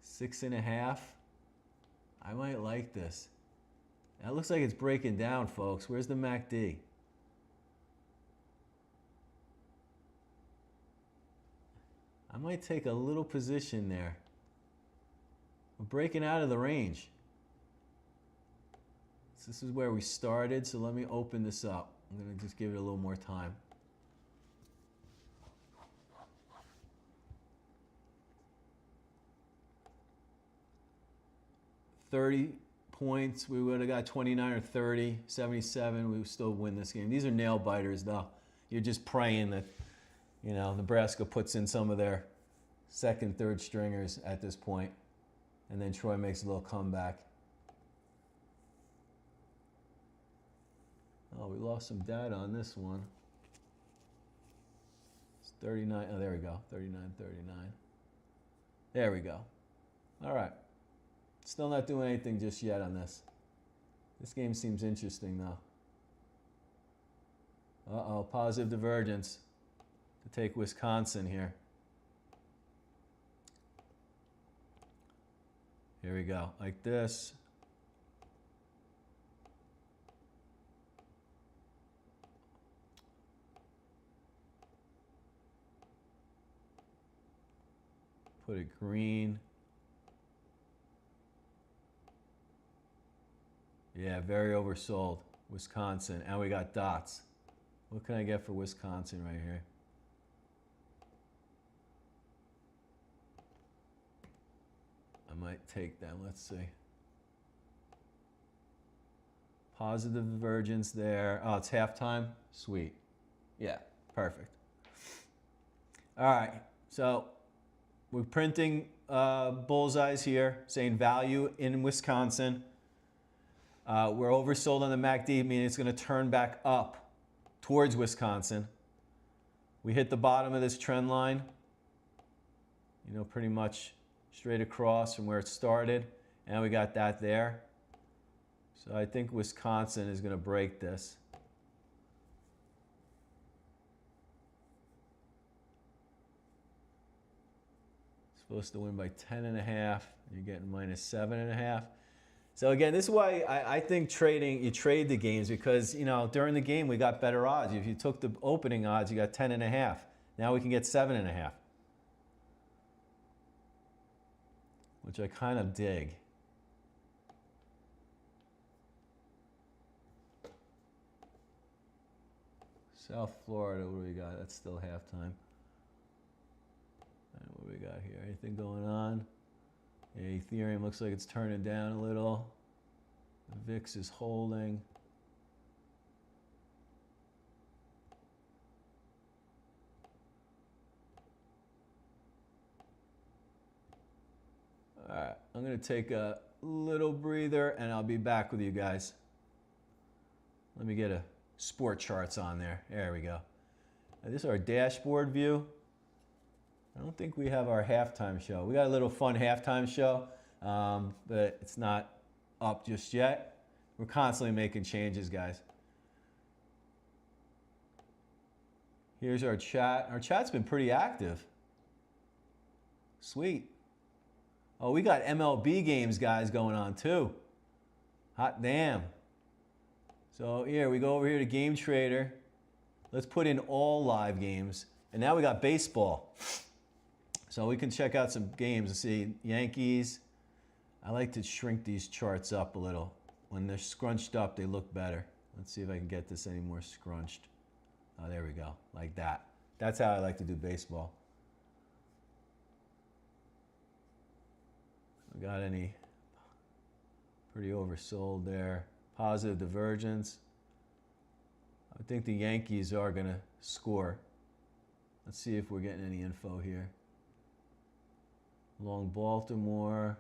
6.5. I might like this. That looks like it's breaking down, folks. Where's the MACD? I might take a little position there. We're breaking out of the range. So this is where we started, so let me open this up. I'm going to just give it a little more time. $30 points, we would have got 29 or 30, 77, we would still win this game. These are nail biters, though. You're just praying that, you know, Nebraska puts in some of their second, third stringers at this point, and then Troy makes a little comeback. Oh, we lost some data on this one. It's 39, oh, there we go, 39, 39. There we go. All right. Still not doing anything just yet on this. This game seems interesting, though. Uh-oh, positive divergence to take Wisconsin here. Here we go, like this. Put it green. Yeah, very oversold. Wisconsin, and we got dots. What can I get for Wisconsin right here? I might take them, let's see. Positive divergence there. Oh, it's halftime? Sweet. Yeah, perfect. All right, so we're printing bullseyes here, saying value in Wisconsin. We're oversold on the MACD, meaning it's going to turn back up towards Wisconsin. We hit the bottom of this trend line, you know, pretty much straight across from where it started, and we got that there. So I think Wisconsin is going to break this. Supposed to win by 10.5. You're getting minus 7.5. So again, this is why I think trading, you trade the games because, you know, during the game we got better odds. If you took the opening odds, you got 10.5. Now we can get 7.5, which I kind of dig. South Florida, what do we got? That's still halftime. And what do we got here? Anything going on? Yeah, Ethereum looks like it's turning down a little. The VIX is holding. All right, I'm gonna take a little breather and I'll be back with you guys. Let me get a sport charts on there. There we go. Now, this is our dashboard view. I don't think we have our halftime show. We got a little fun halftime show, but it's not up just yet. We're constantly making changes, guys. Here's our chat. Our chat's been pretty active. Sweet. Oh, we got MLB games, guys, going on too. Hot damn. So here, we go over here to Game Trader. Let's put in all live games. And now we got baseball. So we can check out some games and see Yankees. I like to shrink these charts up a little. When they're scrunched up, they look better. Let's see if I can get this any more scrunched. Oh, there we go, like that. That's how I like to do baseball. We got any pretty oversold there. Positive divergence. I think the Yankees are gonna score. Let's see if we're getting any info here. Long Baltimore.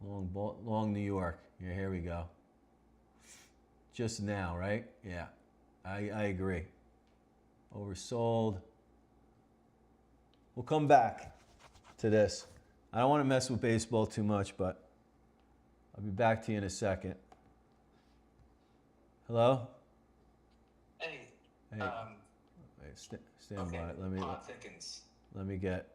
Long New York. Yeah, here we go. Just now, right? Yeah, I agree. Oversold. We'll come back to this. I don't want to mess with baseball too much, but I'll be back to you in a second. Hello? Hey. Hey. Wait, stand Okay. by. Odd thickens. Let me get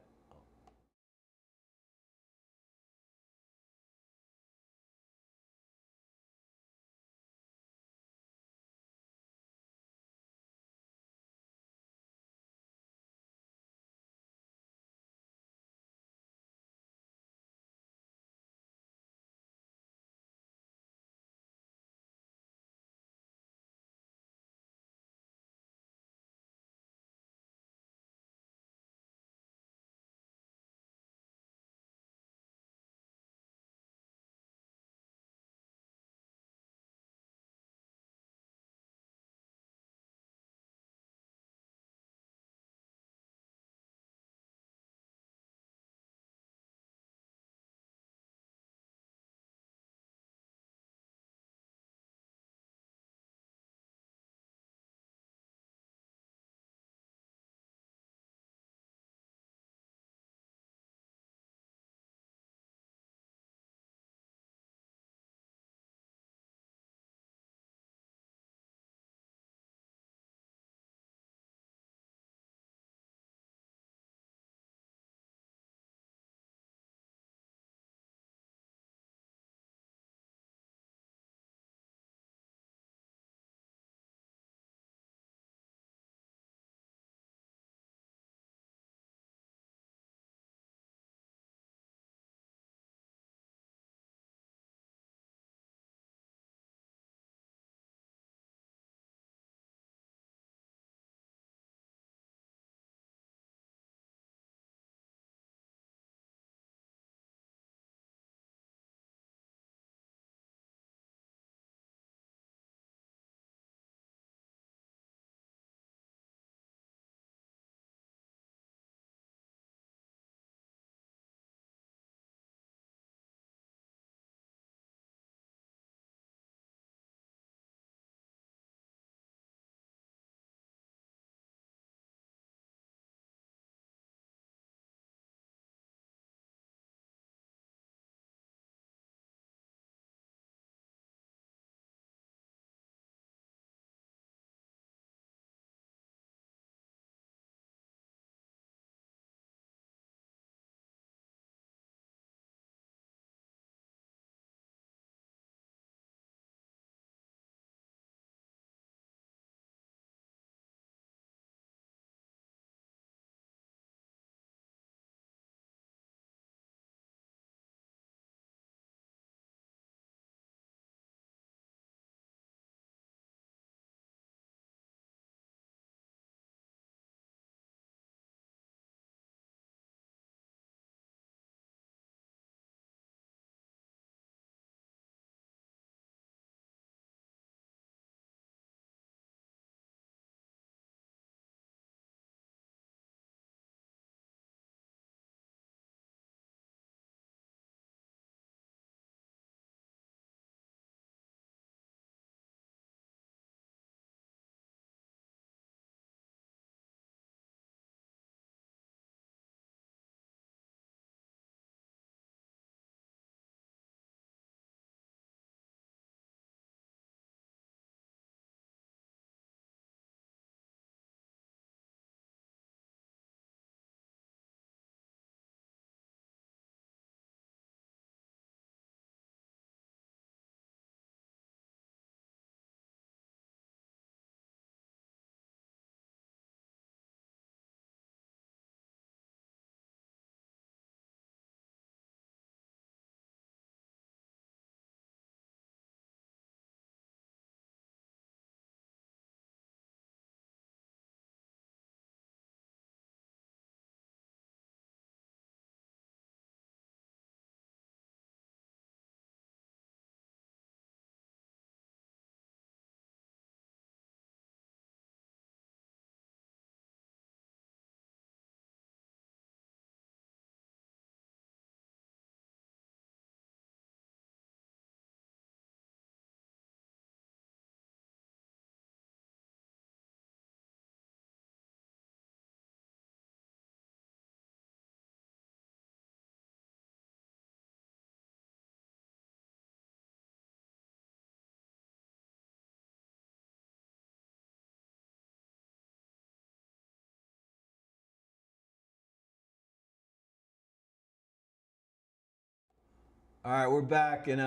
All right, we're back, and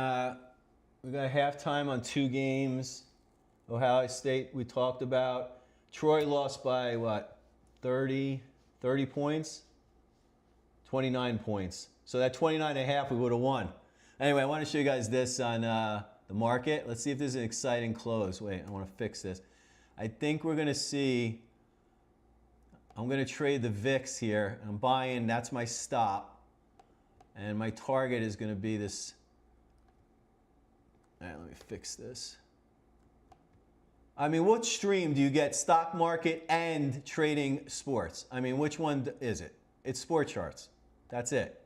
we got halftime on 2 games. Ohio State, we talked about. Troy lost by what? 30 points? 29 points. So that 29 and a half, we would have won. Anyway, I want to show you guys this on the market. Let's see if this is an exciting close. Wait, I want to fix this. I think we're going to see, I'm going to trade the VIX here. I'm buying, that's my stop. And my target is going to be this. All right, let me fix this. I mean, what stream do you get stock market and trading sports? I mean, which one is it? It's Sport Charts. That's it.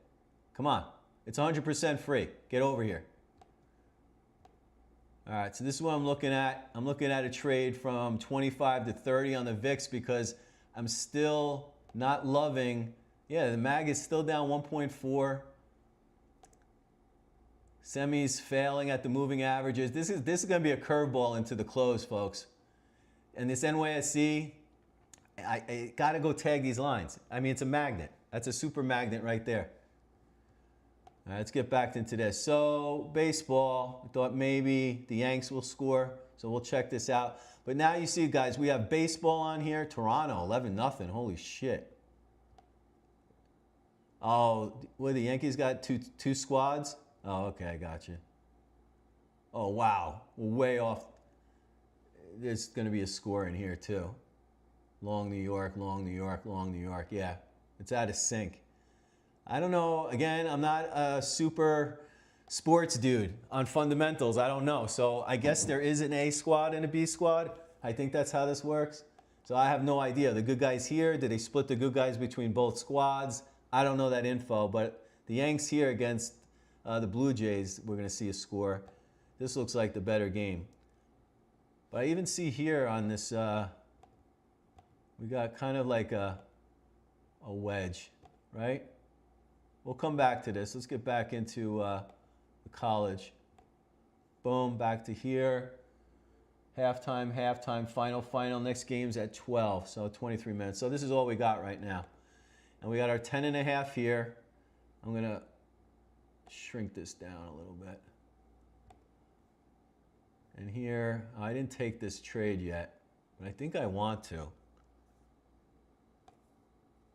Come on. It's 100% free. Get over here. All right, so this is what I'm looking at. I'm looking at a trade from 25 to 30 on the VIX because I'm still not loving. Yeah, the MAG is still down 1.4. Semis failing at the moving averages. This is going to be a curveball into the close, folks. And this NYSE, I got to go tag these lines. I mean, it's a magnet. That's a super magnet right there. All right, let's get back into this. So baseball, I thought maybe the Yanks will score. So we'll check this out. But now you see, guys, we have baseball on here. Toronto, 11-0. Holy shit. Oh, what, the Yankees got two squads? Oh, okay, I got you. Oh, wow. We're way off. There's going to be a score in here, too. Long New York, long New York, long New York. Yeah, it's out of sync. I don't know. Again, I'm not a super sports dude on fundamentals. I don't know. So I guess there is an A squad and a B squad. I think that's how this works. So I have no idea. The good guys here, did they split the good guys between both squads? I don't know that info. But the Yanks here against the Blue Jays, we're going to see a score. This looks like the better game. But I even see here on this, we got kind of like a wedge, right? We'll come back to this. Let's get back into the college. Boom, back to here. Halftime, final. Next game's at 12, so 23 minutes. So this is all we got right now. And we got our 10.5 here. I'm going to shrink this down a little bit. And here, I didn't take this trade yet, but I think I want to.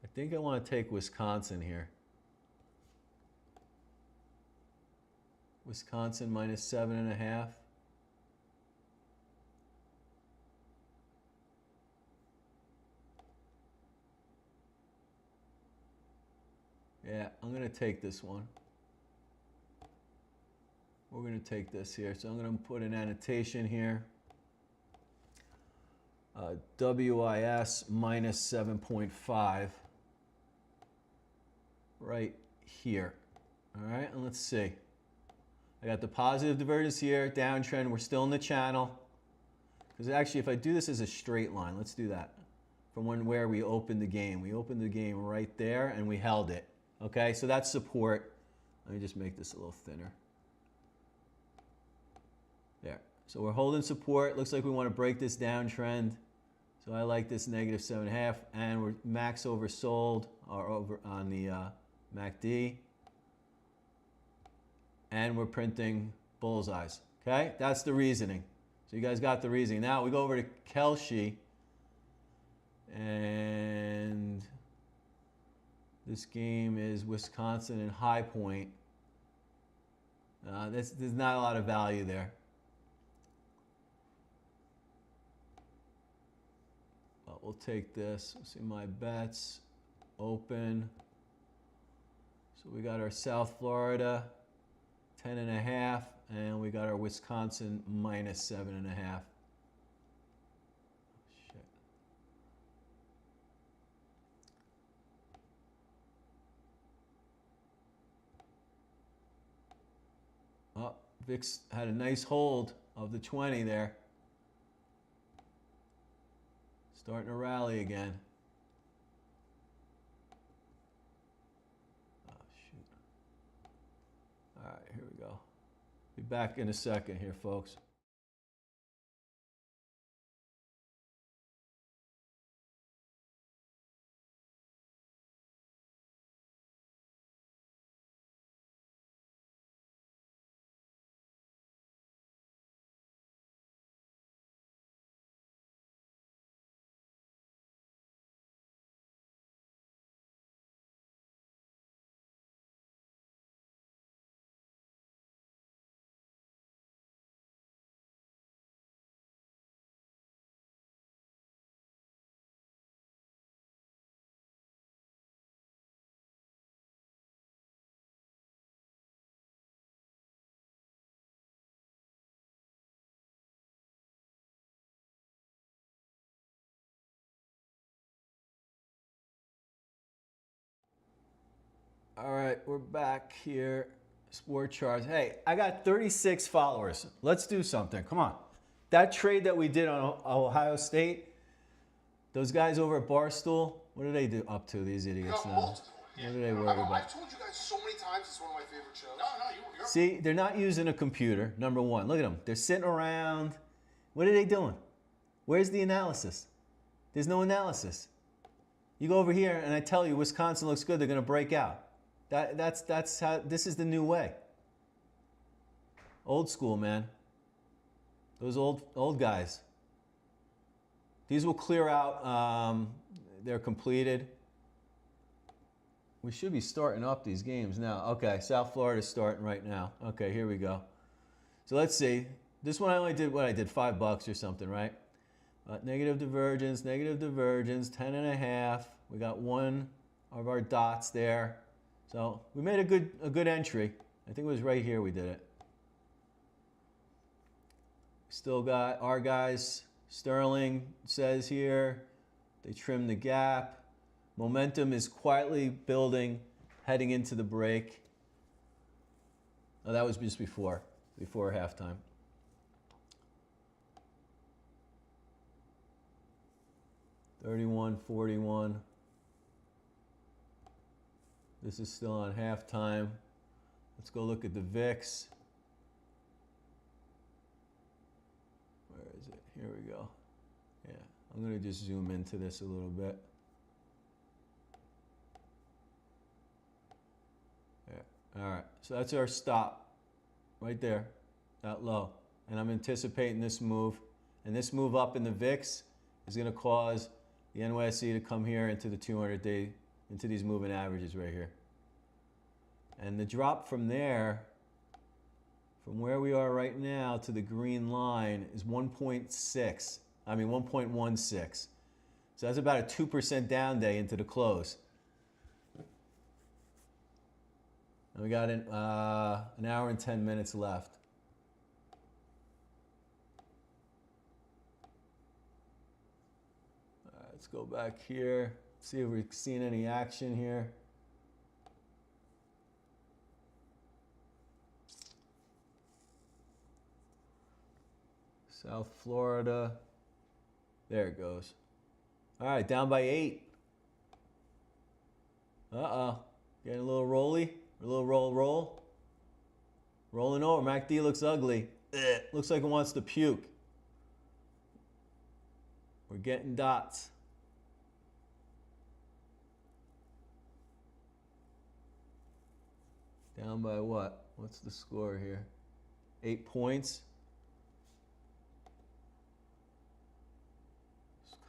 I think I want to take Wisconsin here. Wisconsin minus 7.5. Yeah, I'm going to take this one. We're going to take this here. So I'm going to put an annotation here. WIS minus 7.5 right here. All right, and let's see. I got the positive divergence here, downtrend. We're still in the channel. Because actually, if I do this as a straight line, let's do that. From where we opened the game. We opened the game right there, and we held it. Okay, so that's support. Let me just make this a little thinner. There. So we're holding support. Looks like we want to break this downtrend. So I like this negative 7.5, and we're max oversold or over on the MACD. And we're printing bullseyes. Okay, that's the reasoning. So you guys got the reasoning. Now we go over to Kelshi, and this game is Wisconsin and High Point. There's not a lot of value there. But we'll take this. We'll see my bets. Open. So we got our South Florida 10.5, and we got our Wisconsin minus 7.5. Shit. Oh, VIX had a nice hold of the 20 there. Starting to rally again. Oh, shoot. All right, here we go. Be back in a second here, folks. All right, we're back here. Sport charts. Hey, I got 36 followers. Let's do something. Come on. That trade that we did on Ohio State, those guys over at Barstool, what are they do up to, these You idiots got now? multiple. What are they worried about? I've told you guys so many times it's one of my favorite shows. No, you're See, they're not using a computer, number one. Look at them. They're sitting around. What are they doing? Where's the analysis? There's no analysis. You go over here and I tell you Wisconsin looks good, they're going to break out. That's how, this is the new way. Old school, man. Those old guys. These will clear out. They're completed. We should be starting up these games now. Okay, South Florida's starting right now. Okay, here we go. So let's see. This one I only did, I did $5 or something, right? Negative divergence, 10.5. We got one of our dots there. So we made a good entry. I think it was right here we did it. Still got our guys, Sterling says here, they trimmed the gap. Momentum is quietly building, heading into the break. Oh, that was just before halftime. $31.41. This is still on halftime. Let's go look at the VIX. Where is it? Here we go. Yeah, I'm going to just zoom into this a little bit. Yeah. All right, so that's our stop right there, that low. And I'm anticipating this move. And this move up in the VIX is going to cause the NYSE to come here into the 200-day, into these moving averages right here. And the drop from there, from where we are right now to the green line is 1.16. So that's about a 2% down day into the close. And we got an hour and 10 minutes left. All right, let's go back here, see if we've seen any action here. South Florida. There it goes. All right, down by 8. Uh-oh. Getting a little rolly. A little roll. Rolling over. MACD looks ugly. Looks like it wants to puke. We're getting dots. Down by what? What's the score here? 8 points.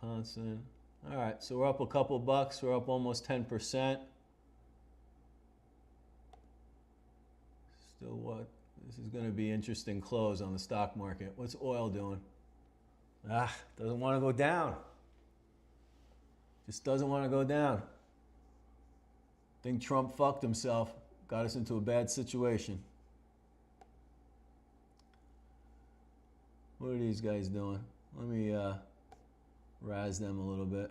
Wisconsin. All right, so we're up a couple bucks. We're up almost 10%. Still what? This is going to be interesting close on the stock market. What's oil doing? Doesn't want to go down. Just doesn't want to go down. Think Trump fucked himself. Got us into a bad situation. What are these guys doing? Let me razz them a little bit.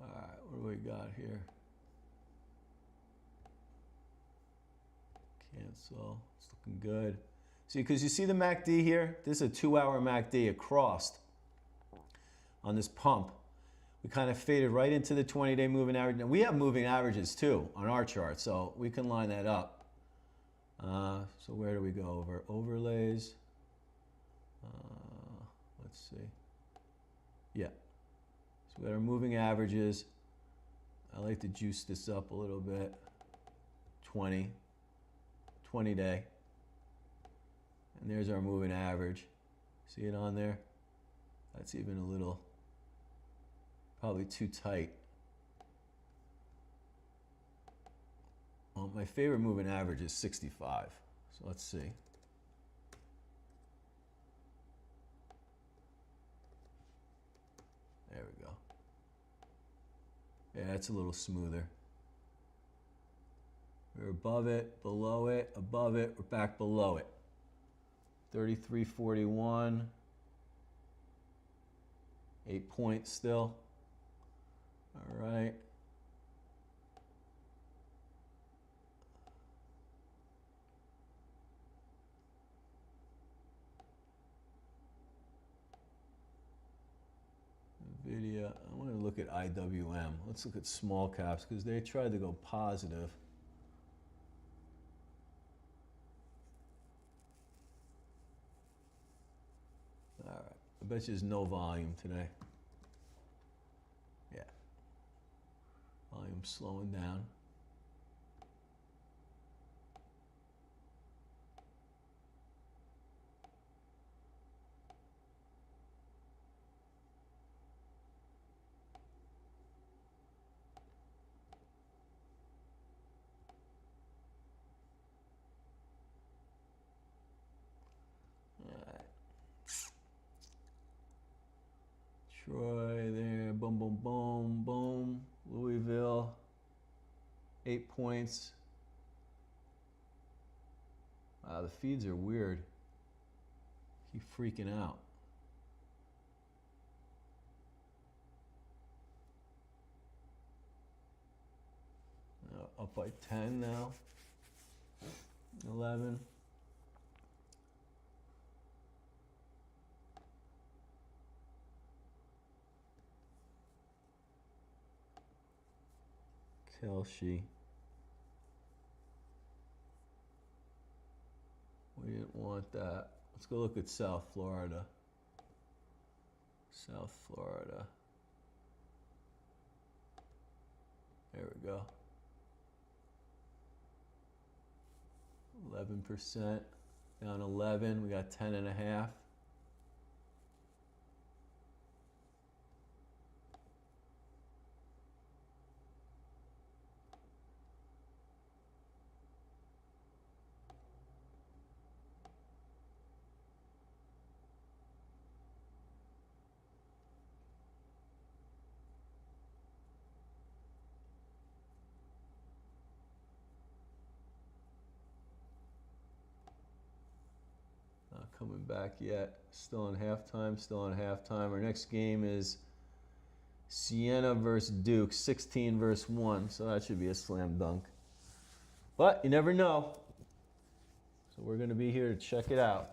All right, what do we got here? Cancel. It's looking good. See, because you see the MACD here? This is a 2-hour MACD. It crossed on this pump. We kind of faded right into the 20-day moving average. And we have moving averages too on our chart, so we can line that up. So where do we go over? Overlays. Let's see. Yeah. So we got our moving averages. I like to juice this up a little bit. 20 day. And there's our moving average. See it on there? That's even a little, probably too tight. Well, my favorite moving average is 65. So let's see. Yeah, it's a little smoother. We're above it, below it, above it, we're back below it. 33.41. 8 points still. All right. Nvidia, I want to look at IWM. Let's look at small caps because they tried to go positive. All right, I bet you there's no volume today. Yeah, volume slowing down. Troy there, boom, boom, boom, boom. Louisville, 8 points. Wow, the feeds are weird. Keep freaking out. Up by 10 now. 11. Kelshi. We didn't want that. Let's go look at South Florida. South Florida. There we go. 11%, down 11. We got 10.5. Not coming back yet. Still on halftime, still on halftime. Our next game is Siena versus Duke, 16 versus 1. So that should be a slam dunk. But you never know. So we're going to be here to check it out.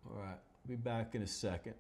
All right, be back in a second.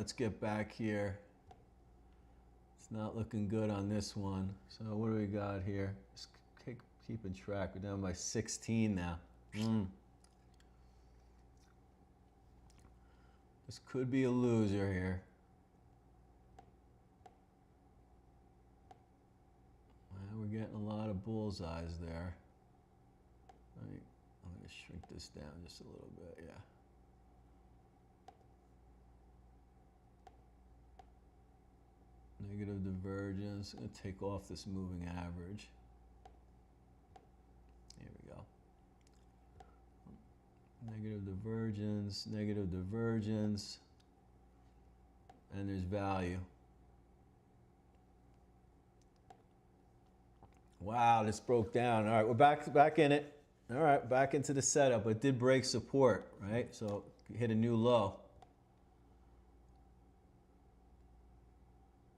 let's get back here. It's not looking good on this one. So what do we got here? Just keeping track. We're down by 16 now. This could be a loser here. Well, we're getting a lot of bullseyes there. I'm going to shrink this down just a little bit, yeah. Negative divergence. I'm going to take off this moving average. Here we go. Negative divergence, and there's value. Wow, this broke down. All right, we're back in it. All right, back into the setup. It did break support, right? So hit a new low.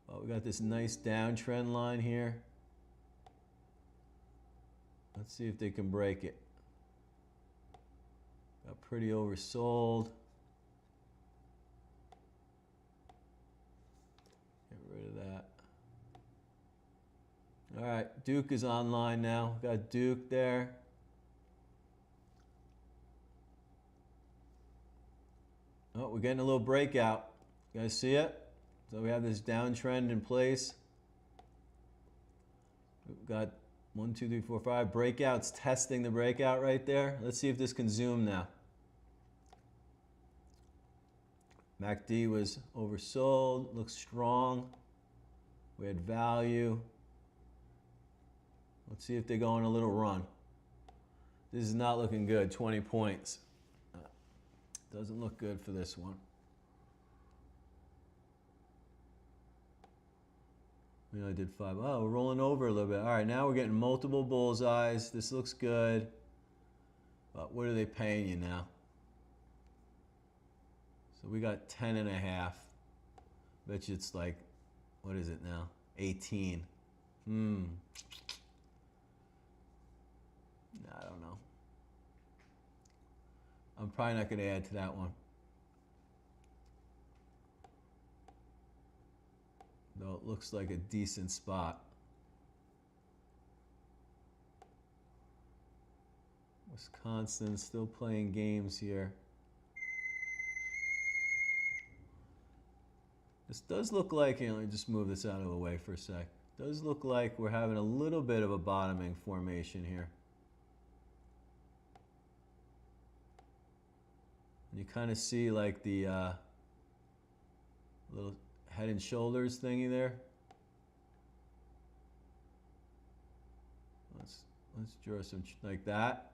Well, we got this nice downtrend line here. Let's see if they can break it. Got pretty oversold. Get rid of that. All right, Duke is online now. Got Duke there. Oh, we're getting a little breakout. You guys see it? So we have this downtrend in place. We've got 1, 2, 3, 4, 5 breakouts testing the breakout right there. Let's see if this can zoom now. MACD was oversold, looks strong. We had value. Let's see if they go on a little run. This is not looking good, 20 points. Doesn't look good for this one. We only did 5. Oh, we're rolling over a little bit. All right, now we're getting multiple bullseyes. This looks good. But what are they paying you now? So we got 10.5. Bet you it's like, what is it now? 18. I don't know. I'm probably not going to add to that one. Though it looks like a decent spot. Wisconsin still playing games here. This does look like, let me just move this out of the way for a sec. Does look like we're having a little bit of a bottoming formation here. And you kind of see like the little head and shoulders thingy there. Let's draw some like that.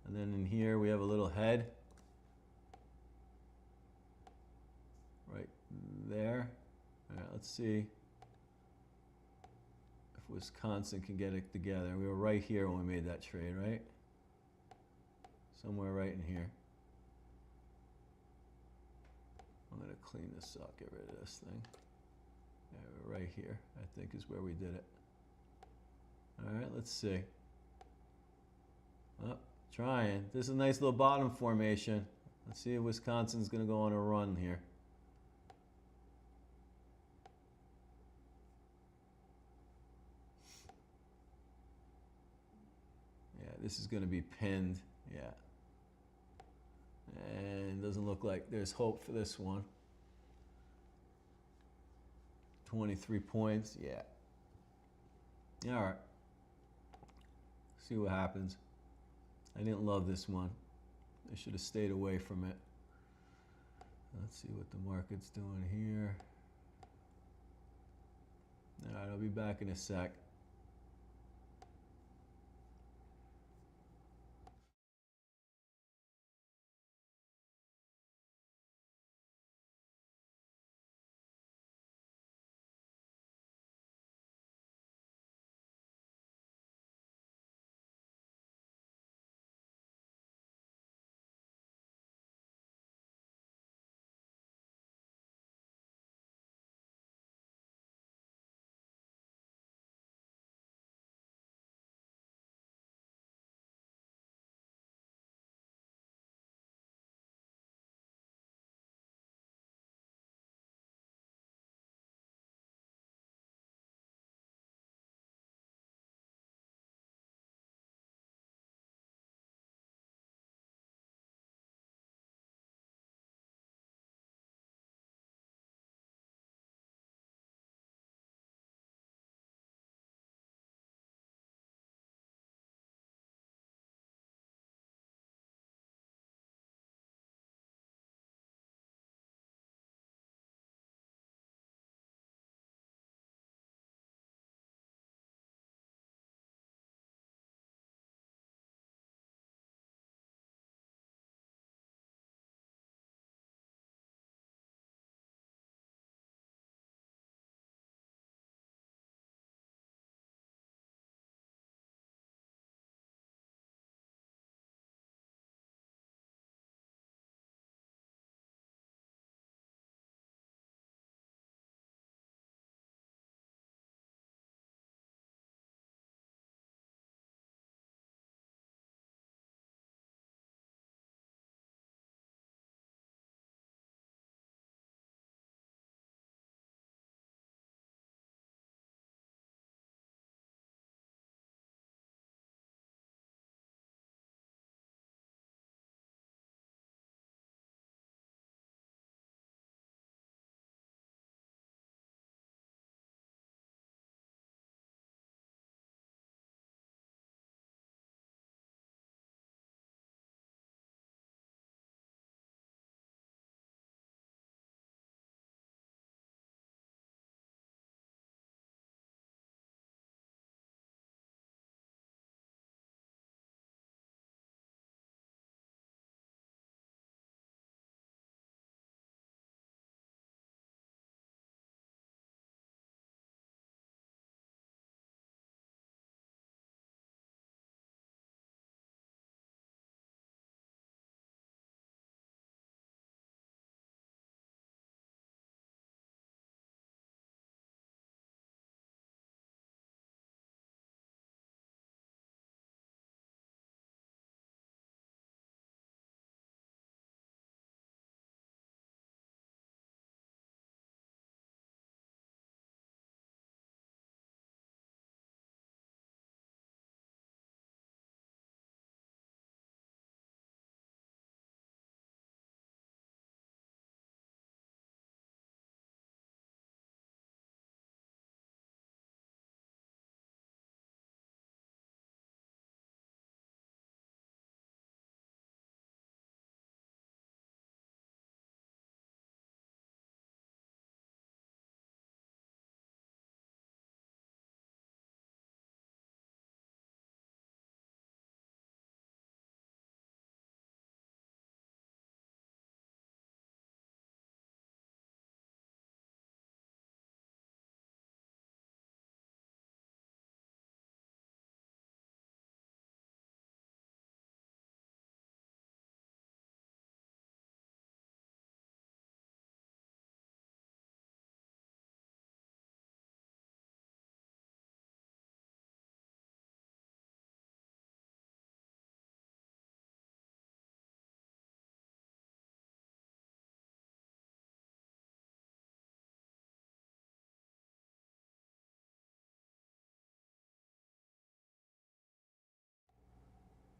And then in here we have a little head. Right there. All right, let's see if Wisconsin can get it together. We were right here when we made that trade, right? Somewhere right in here. I'm going to clean this up, get rid of this thing. Yeah, right here, I think, is where we did it. All right, let's see. Oh, trying. This is a nice little bottom formation. Let's see if Wisconsin's going to go on a run here. Yeah, this is going to be pinned. Yeah. And doesn't look like there's hope for this one. 23 points, yeah. All right. See what happens. I didn't love this one. I should have stayed away from it. Let's see what the market's doing here. All right, I'll be back in a sec.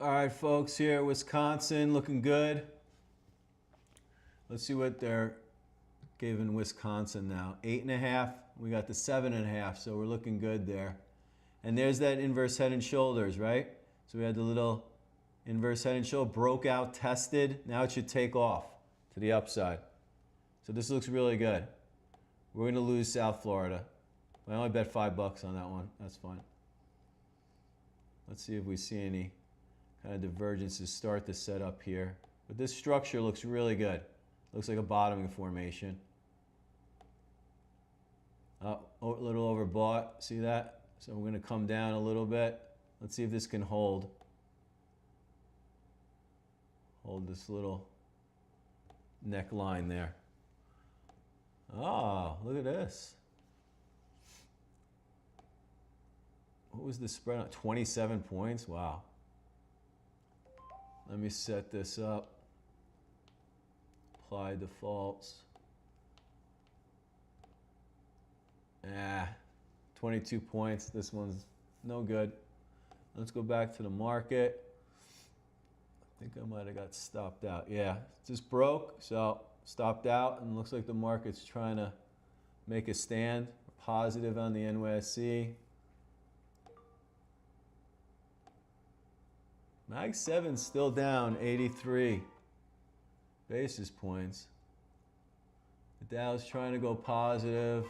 All right, folks, here, Wisconsin looking good. Let's see what they're giving Wisconsin now. 8.5. We got the 7.5, so we're looking good there. And there's that inverse head and shoulders, right? So we had the little inverse head and shoulder, broke out, tested. Now it should take off to the upside. So this looks really good. We're going to lose South Florida. I only bet $5 on that one. That's fine. Let's see if we see any kind of divergences start to set up here. But this structure looks really good. Looks like a bottoming formation. A little overbought. See that? So we're going to come down a little bit. Let's see if this can hold. Hold this little neckline there. Oh, look at this. What was the spread on? 27 points? Wow. Let me set this up. Apply defaults. 22 points. This one's no good. Let's go back to the market. I think I might have got stopped out. Yeah, just broke, so stopped out, and looks like the market's trying to make a stand. Positive on the NYSE. Mag 7's still down 83 basis points. The Dow's trying to go positive.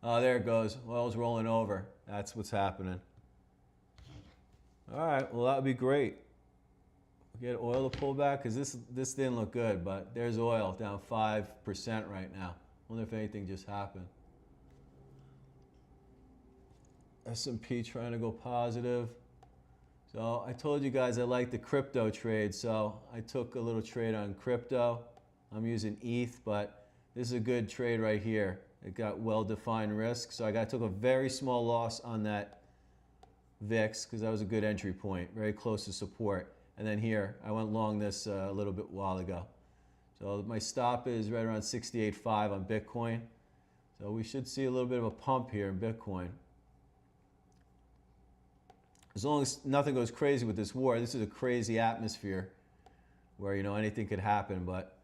Oh, there it goes. Oil's rolling over. That's what's happening. All right, well, that would be great. Get oil to pull back, because this didn't look good, but there's oil down 5% right now. Wonder if anything just happened. S&P trying to go positive. So I told you guys I like the crypto trade, so I took a little trade on crypto. I'm using ETH, but this is a good trade right here. It got well-defined risk, so took a very small loss on that VIX, because that was a good entry point, very close to support. And then here, I went long this a little bit while ago. So my stop is right around 68.5 on Bitcoin. So we should see a little bit of a pump here in Bitcoin. As long as nothing goes crazy with this war, this is a crazy atmosphere where, you know, anything could happen. But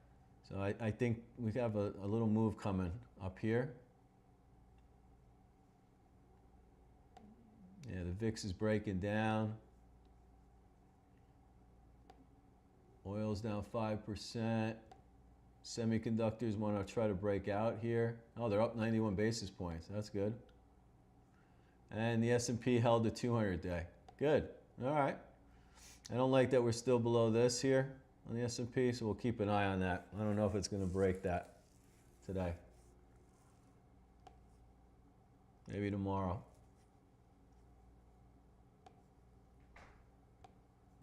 so I think we have a little move coming up here. Yeah, the VIX is breaking down. Oil's down 5%. Semiconductors want to try to break out here. Oh, they're up 91 basis points. That's good. And the S&P held the 200-day. Good. All right. I don't like that we're still below this here on the S&P, so we'll keep an eye on that. I don't know if it's going to break that today. Maybe tomorrow.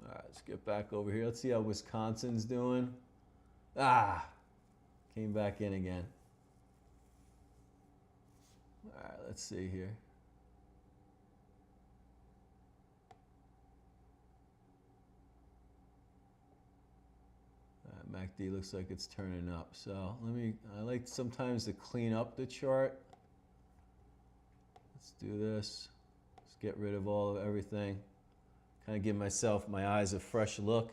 All right, let's get back over here. Let's see how Wisconsin's doing. Came back in again. All right, let's see here. MACD looks like it's turning up. So I like sometimes to clean up the chart. Let's do this. Let's get rid of everything. Kind of give my eyes a fresh look.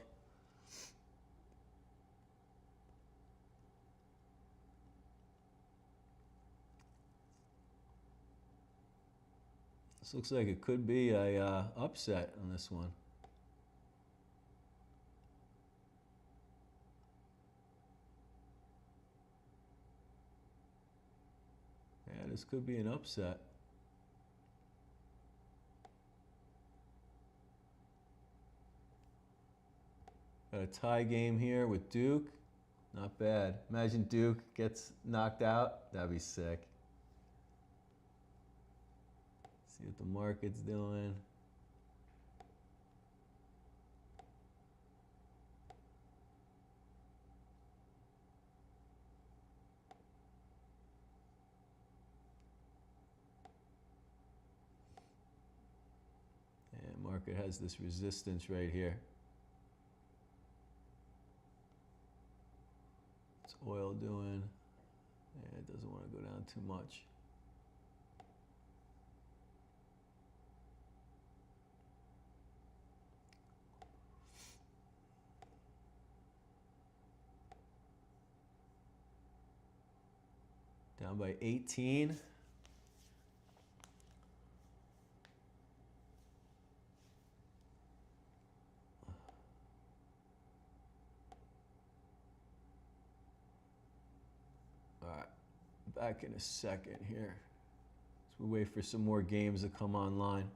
This looks like it could be a upset on this one. Yeah, this could be an upset. Got a tie game here with Duke. Not bad. Imagine Duke gets knocked out. That'd be sick. See what the market's doing. And market has this resistance right here. What's oil doing? Yeah, it doesn't want to go down too much. Down by 18. All right, back in a second here. As we wait for some more games to come online.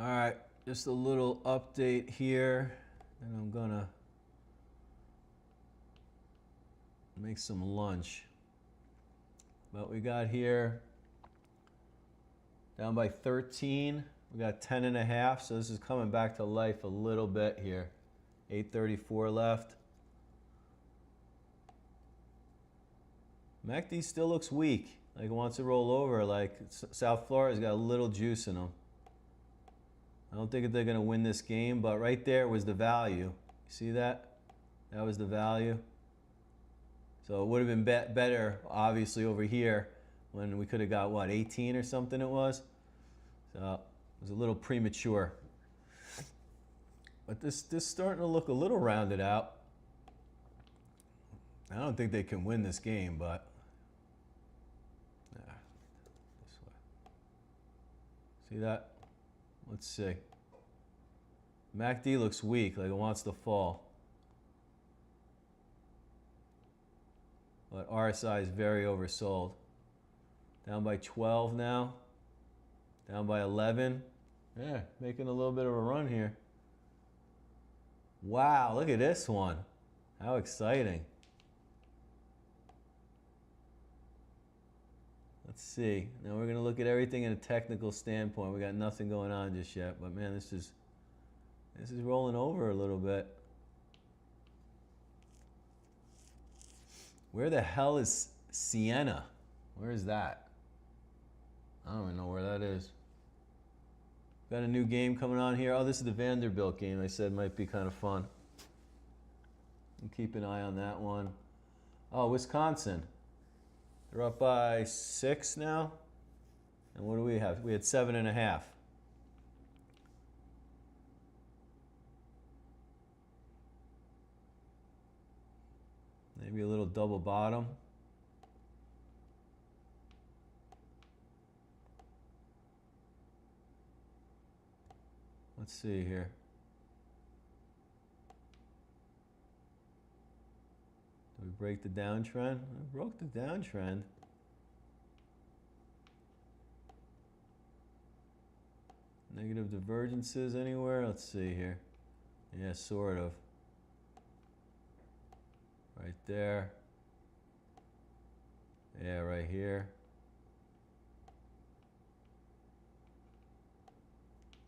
All right, just a little update here, and I'm gonna make some lunch. But we got here down by 13. We got 10 and a half, so this is coming back to life a little bit here. 8:34 left. MACD still looks weak, like it wants to roll over. Like South Florida's got a little juice in them. I don't think they're gonna win this game, but right there was the value. You see that? That was the value. So it would have been better, obviously, over here when we could have got, what, 18 or something it was? So it was a little premature. But this starting to look a little rounded out. I don't think they can win this game, but this way. See that? Let's see. MACD looks weak, like it wants to fall. But RSI is very oversold. Down by 12 now. Down by 11. Yeah, making a little bit of a run here. Wow, look at this one. How exciting. Let's see. Now we're going to look at everything in a technical standpoint. We got nothing going on just yet, but man, this is rolling over a little bit. Where the hell is Sienna? Where is that? I don't even know where that is. Got a new game coming on here. Oh, this is the Vanderbilt game I said might be kind of fun. And keep an eye on that one. Oh, Wisconsin. They're up by 6 now. And what do we have? We had 7.5. Maybe a little double bottom. Let's see here. Did we break the downtrend? We broke the downtrend. Negative divergences anywhere? Let's see here. Yeah, sort of. Right there. Yeah, right here.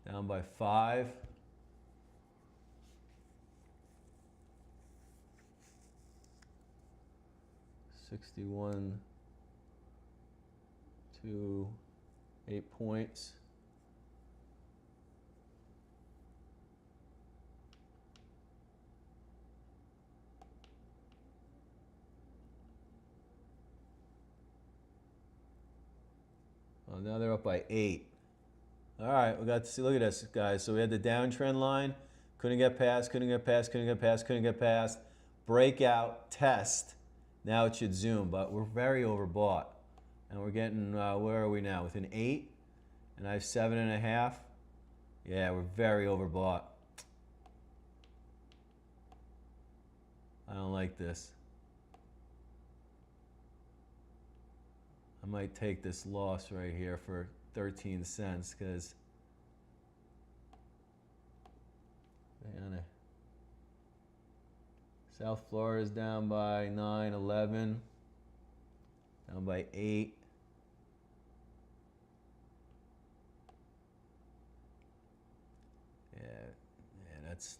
Down by 5. $61 to 8 points. Oh, now they're up by 8. All right, we got to see. Look at this, guys. So we had the downtrend line. Couldn't get past, couldn't get past, couldn't get past, couldn't get past. Breakout, test. Now it should zoom, but we're very overbought. And we're getting, where are we now? Within 8? And I have 7.5. Yeah, we're very overbought. I don't like this. I might take this loss right here for 13 cents because South Florida is down by 9, 11, down by 8. Yeah, that's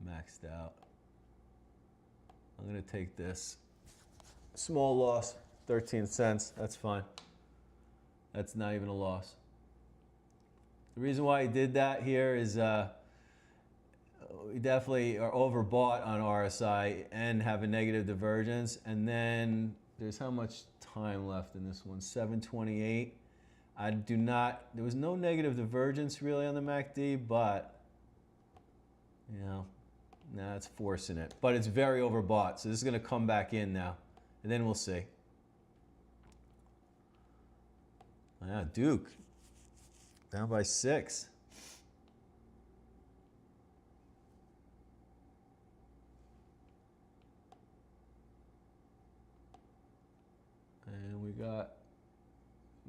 maxed out. I'm gonna take this small loss. 13 cents, that's fine. That's not even a loss. The reason why I did that here is we definitely are overbought on RSI and have a negative divergence. And then there's how much time left in this one? 7:28. I do not, there was no negative divergence really on the MACD, but you know, nah, it's forcing it. But it's very overbought, so this is gonna come back in now. And then we'll see. Yeah, Duke, down by 6. And we got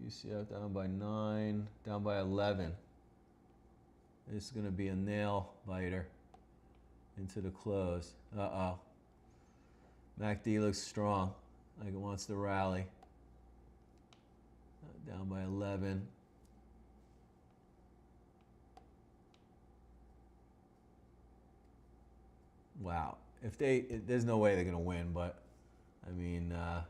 UCF down by 9, down by 11. This is going to be a nail biter into the close. Uh-oh. MACD looks strong, like it wants to rally. Down by 11. Wow. There's no way they're going to win, but I mean, that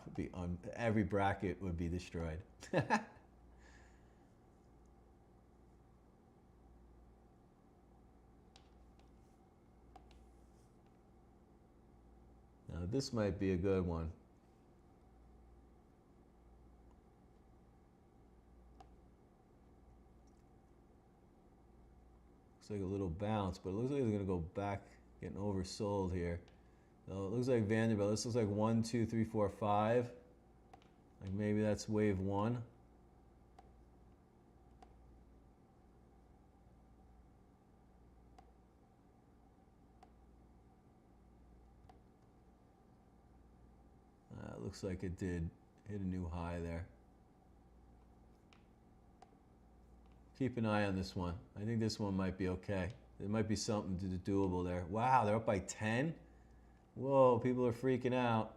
would be every bracket would be destroyed. Now this might be a good one. Looks like a little bounce, but it looks like they're gonna go back, getting oversold here. So it looks like Vanderbilt. This looks like 1, 2, 3, 4, 5. Like maybe that's wave 1. Looks like it did hit a new high there. Keep an eye on this one. I think this one might be okay. There might be something doable there. Wow, they're up by 10? Whoa, people are freaking out.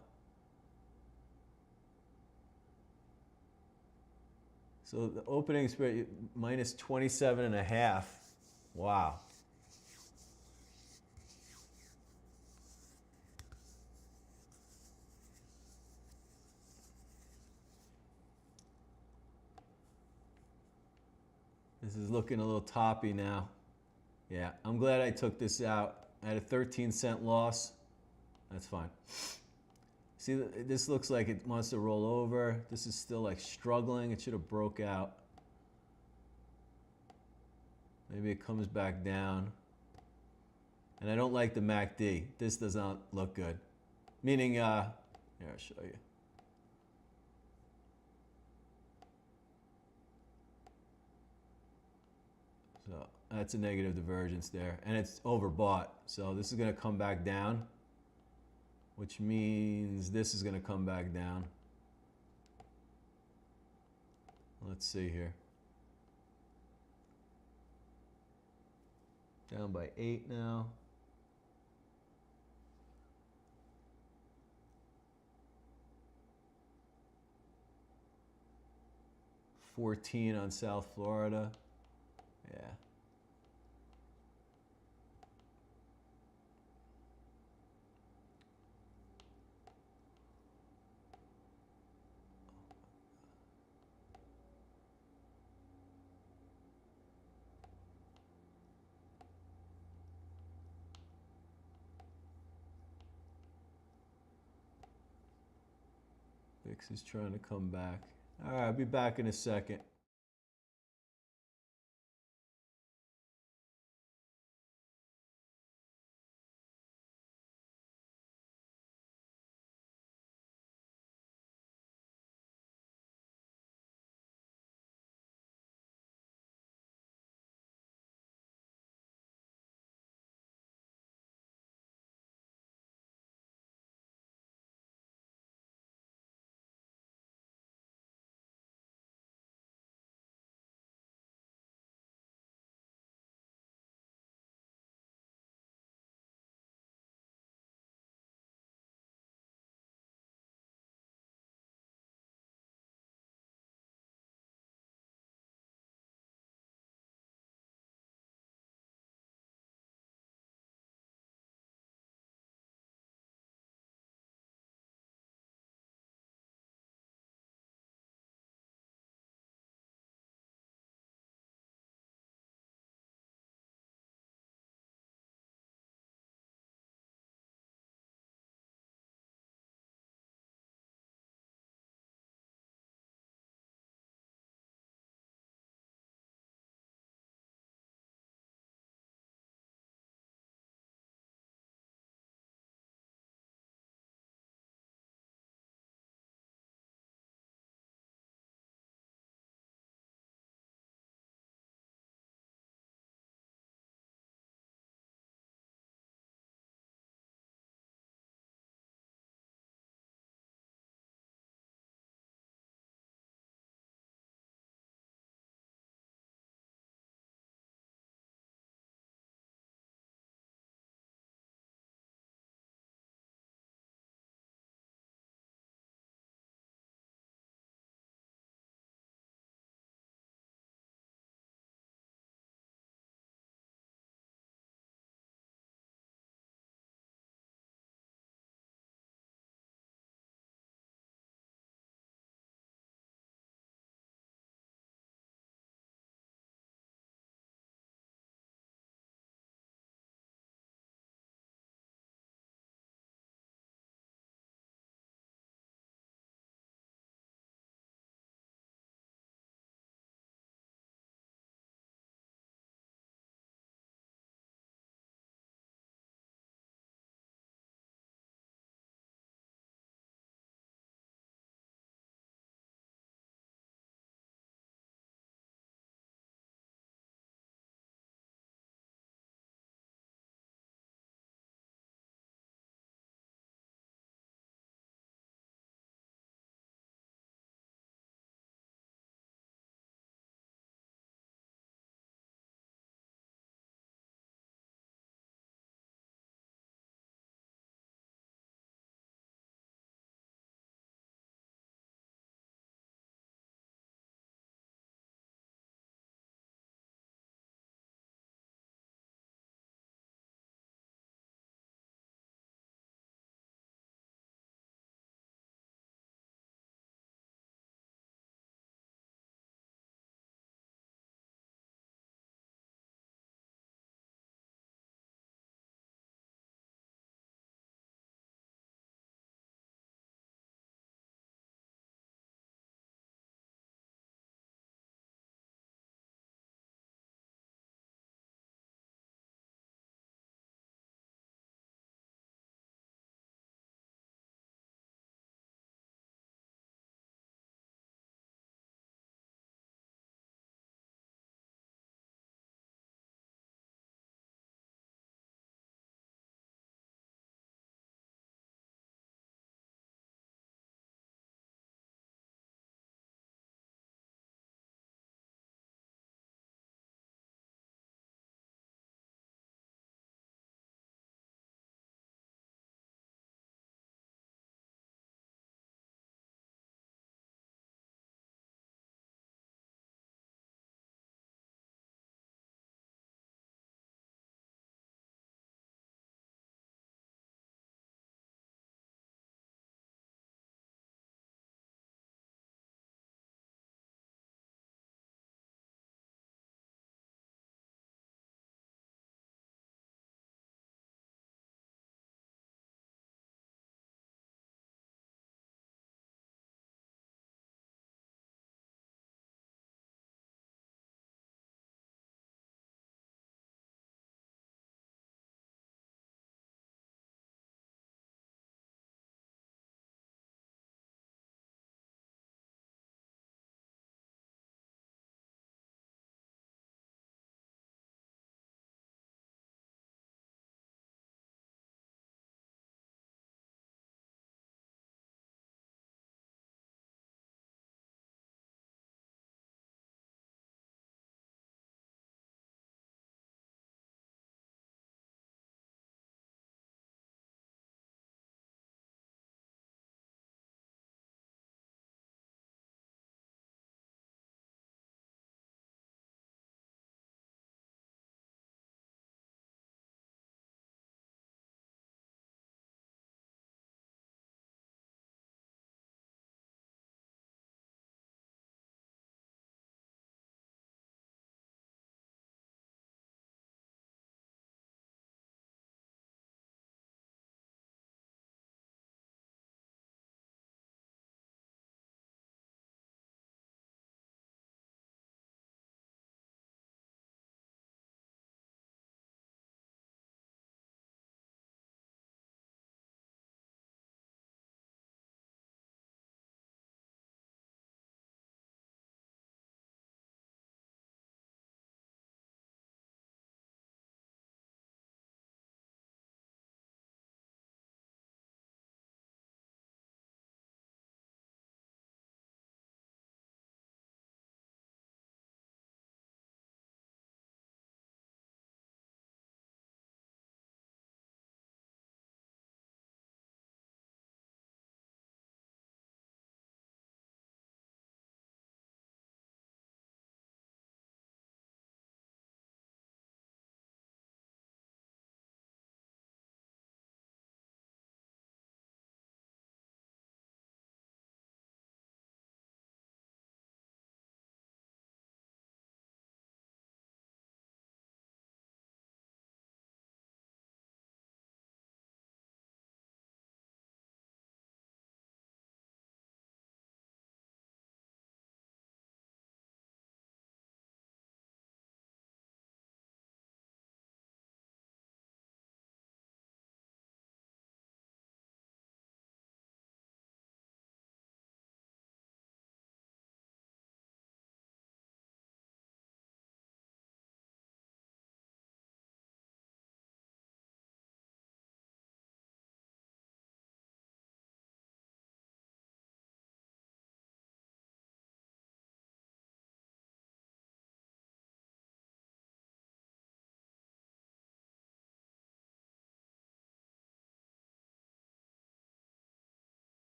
So the opening spread minus 27.5. Wow. This is looking a little toppy now. Yeah, I'm glad I took this out. I had a 13-cent loss. That's fine. See, this looks like it wants to roll over. This is still like struggling. It should have broke out. Maybe it comes back down. And I don't like the MACD. This does not look good. Meaning, here, I'll show you. So that's a negative divergence there. And it's overbought. So this is going to come back down, which means this is going to come back down. Let's see here. Down by 8 now. $14 on South Florida. Yeah. VIX is trying to come back. All right, I'll be back in a second.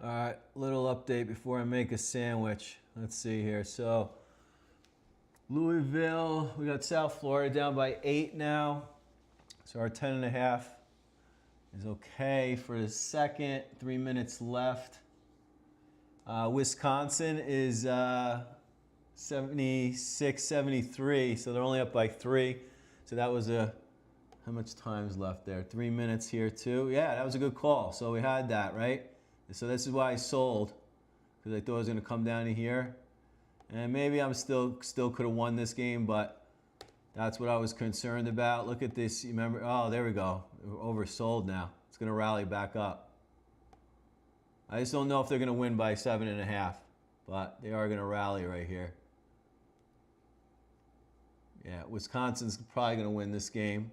All right, little update before I make a sandwich. Let's see here. So, Louisville, we got South Florida down by 8 now. So our 10.5 is okay for the second. 3 minutes left. Wisconsin is 76-73, so they're only up by 3. So that was a, how much time's left there? 3 minutes here too. Yeah, that was a good call. So we had that, right? So this is why I sold, because I thought it was going to come down to here. And maybe I'm still could have won this game, but that's what I was concerned about. Look at this. You remember? Oh, there we go. We're oversold now. It's going to rally back up. I just don't know if they're going to win by 7.5, but they are going to rally right here. Yeah, Wisconsin's probably going to win this game.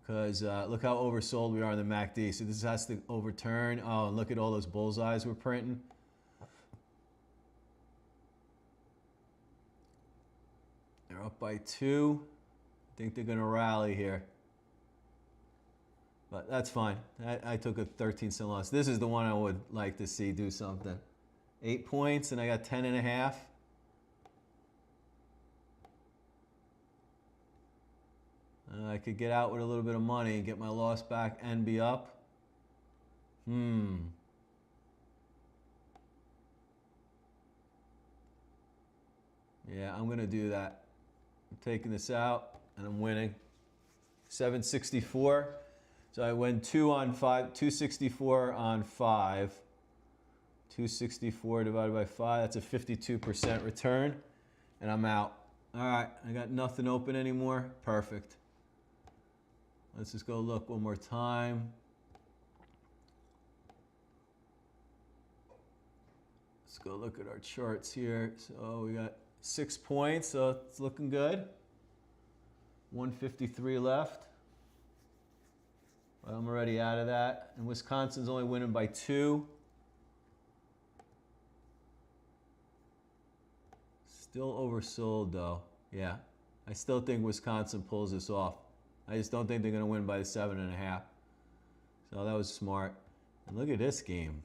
Because look how oversold we are in the MACD. So this has to overturn. Oh, and look at all those bullseyes we're printing. They're up by 2. I think they're going to rally here. But that's fine. I took a 13-cent loss. This is the one I would like to see do something. 8 points, and I got 10.5. I could get out with a little bit of money and get my loss back and be up. Yeah, I'm going to do that. I'm taking this out, and I'm winning. 764. So I win 2 on 5, 264 on 5. 264 divided by 5, that's a 52% return. And I'm out. All right, I got nothing open anymore. Perfect. Let's just go look one more time. Let's go look at our charts here. So we got 6 points, so it's looking good. 153 left. But I'm already out of that. And Wisconsin's only winning by 2. Still oversold though. Yeah. I still think Wisconsin pulls this off. I just don't think they're going to win by 7.5. So that was smart. And look at this game.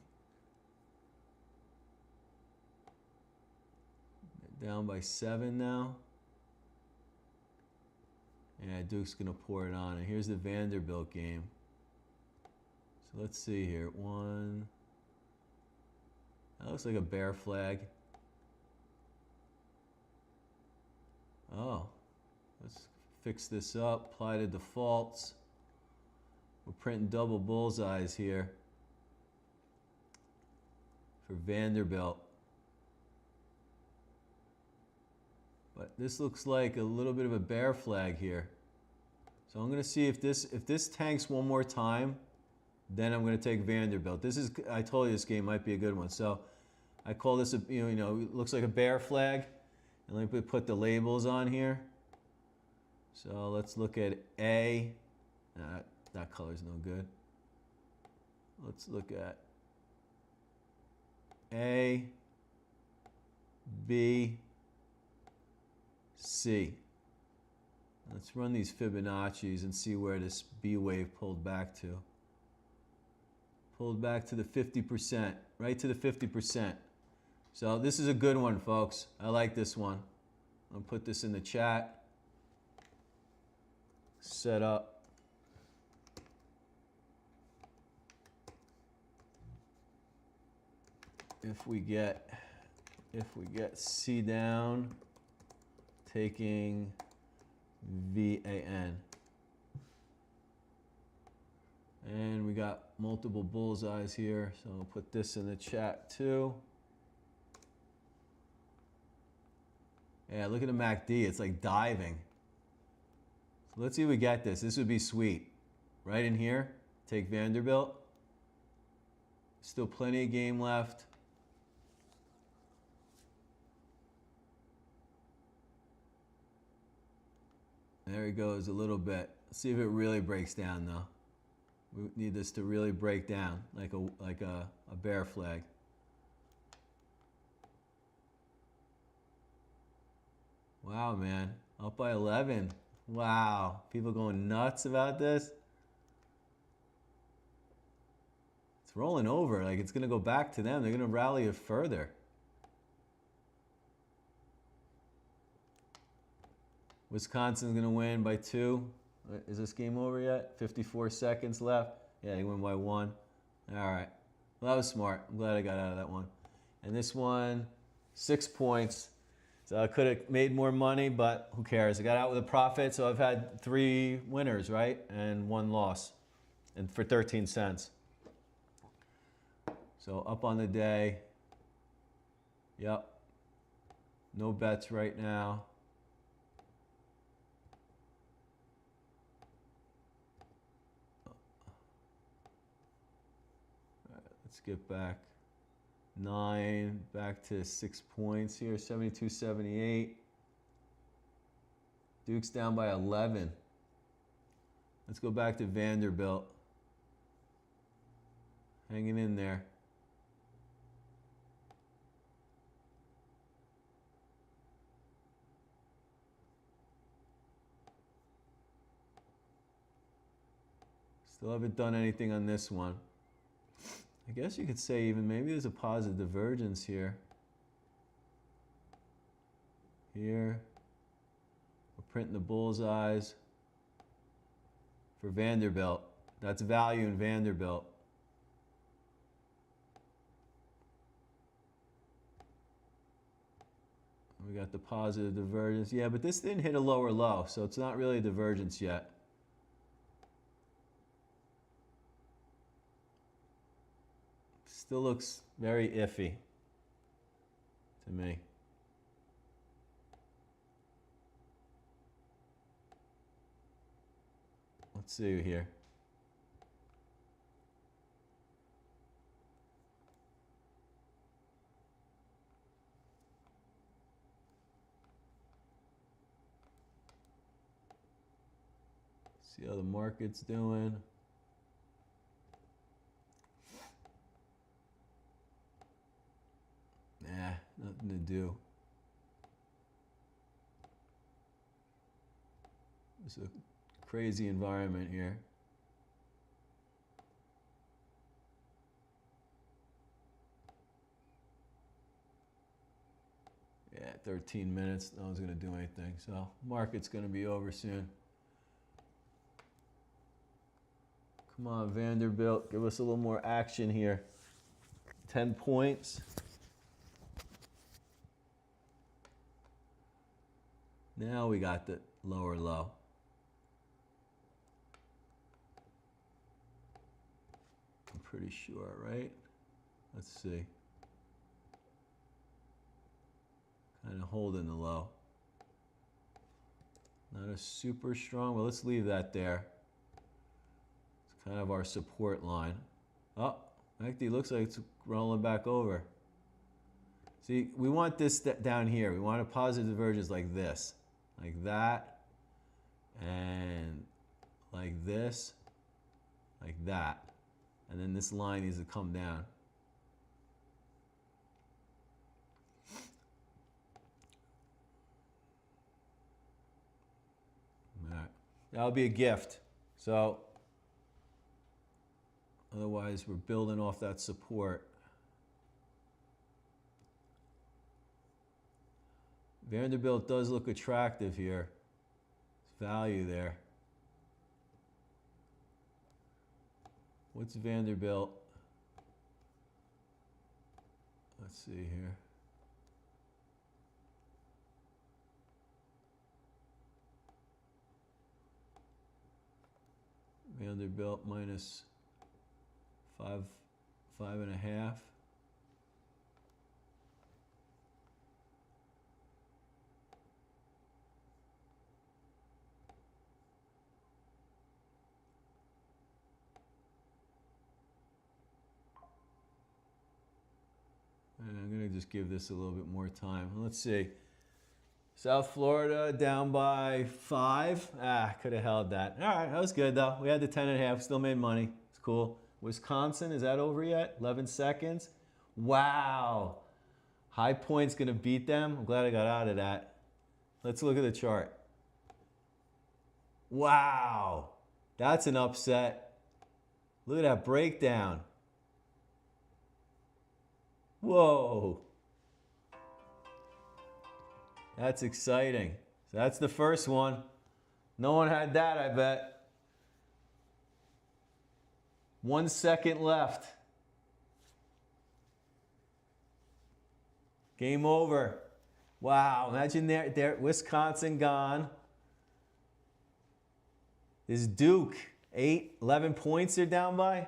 They're down by 7 now. Yeah, Duke's going to pour it on. And here's the Vanderbilt game. So let's see here. 1. That looks like a bear flag. Oh. Let's fix this up. Apply the defaults. We're printing double bullseyes here for Vanderbilt. But this looks like a little bit of a bear flag here. So I'm going to see if this tanks one more time, then I'm going to take Vanderbilt. This is, I told you this game might be a good one. So I call this a, you know, it looks like a bear flag. And let me put the labels on here. So let's look at A. That color's no good. Let's look at A, B, C. Let's run these Fibonacci's and see where this B wave pulled back to. Pulled back to the 50%, right to the 50%. So this is a good one, folks. I like this one. I'll put this in the chat. Set up. If we get C down, taking VAN. And we got multiple bullseyes here, so I'll put this in the chat too. Yeah, look at the MACD, it's like diving. So let's see if we get this. This would be sweet. Right in here, take Vanderbilt. Still plenty of game left. There he goes a little bit. Let's see if it really breaks down though. We need this to really break down like a bear flag. Wow, man. Up by 11. Wow. People going nuts about this. It's rolling over. Like, it's going to go back to them. They're going to rally it further. Wisconsin's going to win by 2. Is this game over yet? 54 seconds left. Yeah, they win by 1. All right. Well, that was smart. I'm glad I got out of that one. And this one, 6 points. So I could have made more money, but who cares? I got out with a profit, so I've had 3 winners, right? And 1 loss, and for 13 cents. So up on the day. Yep. No bets right now. All right, let's get back. 9 back to 6 points here, 72-78. Duke's down by 11. Let's go back to Vanderbilt. Hanging in there. Still haven't done anything on this one. I guess you could say even maybe there's a positive divergence here. Here. We're printing the bullseyes for Vanderbilt. That's value in Vanderbilt. We got the positive divergence. Yeah, but this didn't hit a lower low, so it's not really a divergence yet. Still looks very iffy to me. Let's see here. See how the market's doing. Nah, nothing to do. It's a crazy environment here. Yeah, 13 minutes, no one's gonna do anything. So market's gonna be over soon. Come on, Vanderbilt, give us a little more action here. 10 points. Now we got the lower low. I'm pretty sure, right? Let's see. Kind of holding the low. Not a super strong, but let's leave that there. It's kind of our support line. Oh, actually looks like it's rolling back over. See, we want this down here. We want a positive divergence like this. Like that, and like this, like that. And then this line needs to come down. All right. That'll be a gift. So, otherwise we're building off that support. Vanderbilt does look attractive here. There's value there. What's Vanderbilt? Let's see here. Vanderbilt minus 5.5. And I'm going to just give this a little bit more time. Let's see. South Florida down by 5. Could have held that. All right, that was good though. We had the 10.5, still made money. It's cool. Wisconsin, is that over yet? 11 seconds. Wow. High Point's going to beat them. I'm glad I got out of that. Let's look at the chart. Wow. That's an upset. Look at that breakdown. Whoa. That's exciting. So that's the first one. No one had that, I bet. 1 second left. Game over. Wow, imagine there Wisconsin gone. Is Duke 11 points they're down by?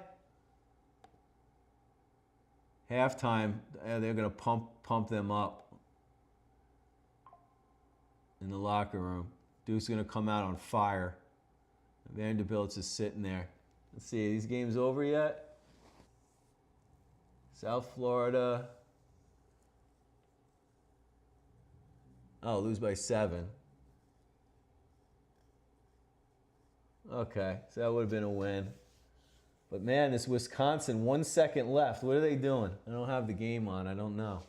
Halftime, they're gonna pump them up in the locker room. Duke's gonna come out on fire. Vanderbilt's just sitting there. Let's see, are these games over yet? South Florida. Oh, lose by 7. Okay, so that would have been a win. But man, this Wisconsin, 1 second left. What are they doing? I don't have the game on. I don't know.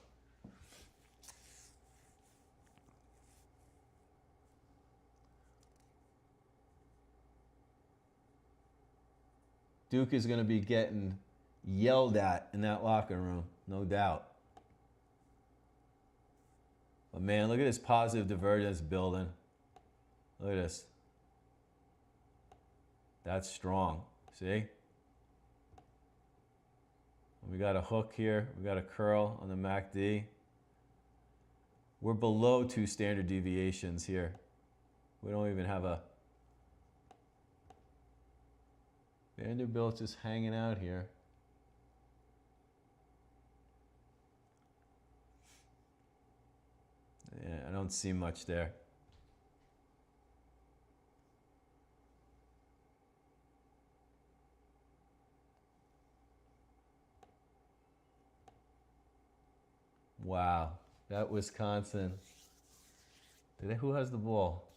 Duke is going to be getting yelled at in that locker room, no doubt. But man, look at this positive divergence building. Look at this. That's strong. See? We got a hook here. We got a curl on the MACD. We're below 2 standard deviations here. We don't even have a... Vanderbilt's just hanging out here. Yeah, I don't see much there. Wow, that Wisconsin. Who has the ball?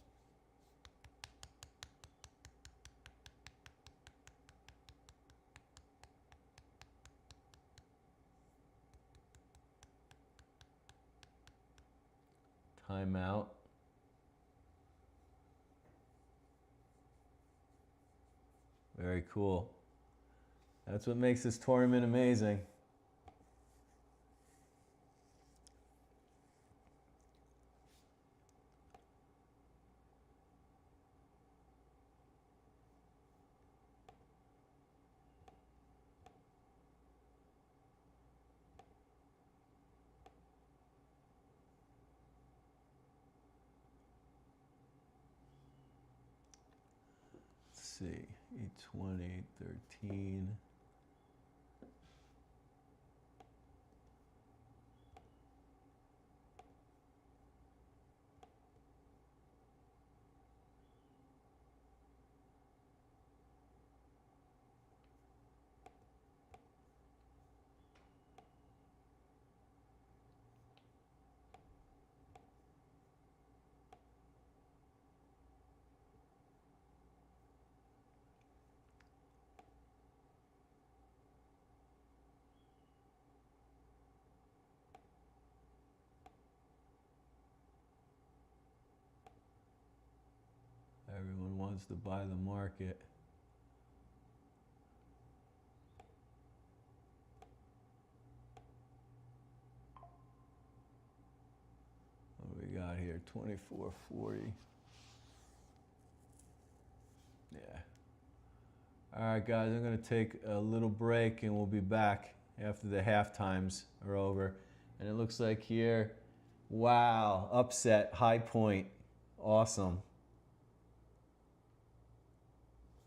Timeout. Very cool. That's what makes this tournament amazing. Let's see, 820, 13. Everyone wants to buy the market. What do we got here? 24.40. Yeah. All right, guys, I'm going to take a little break and we'll be back after the half times are over. And it looks like here, wow, upset, high point. Awesome.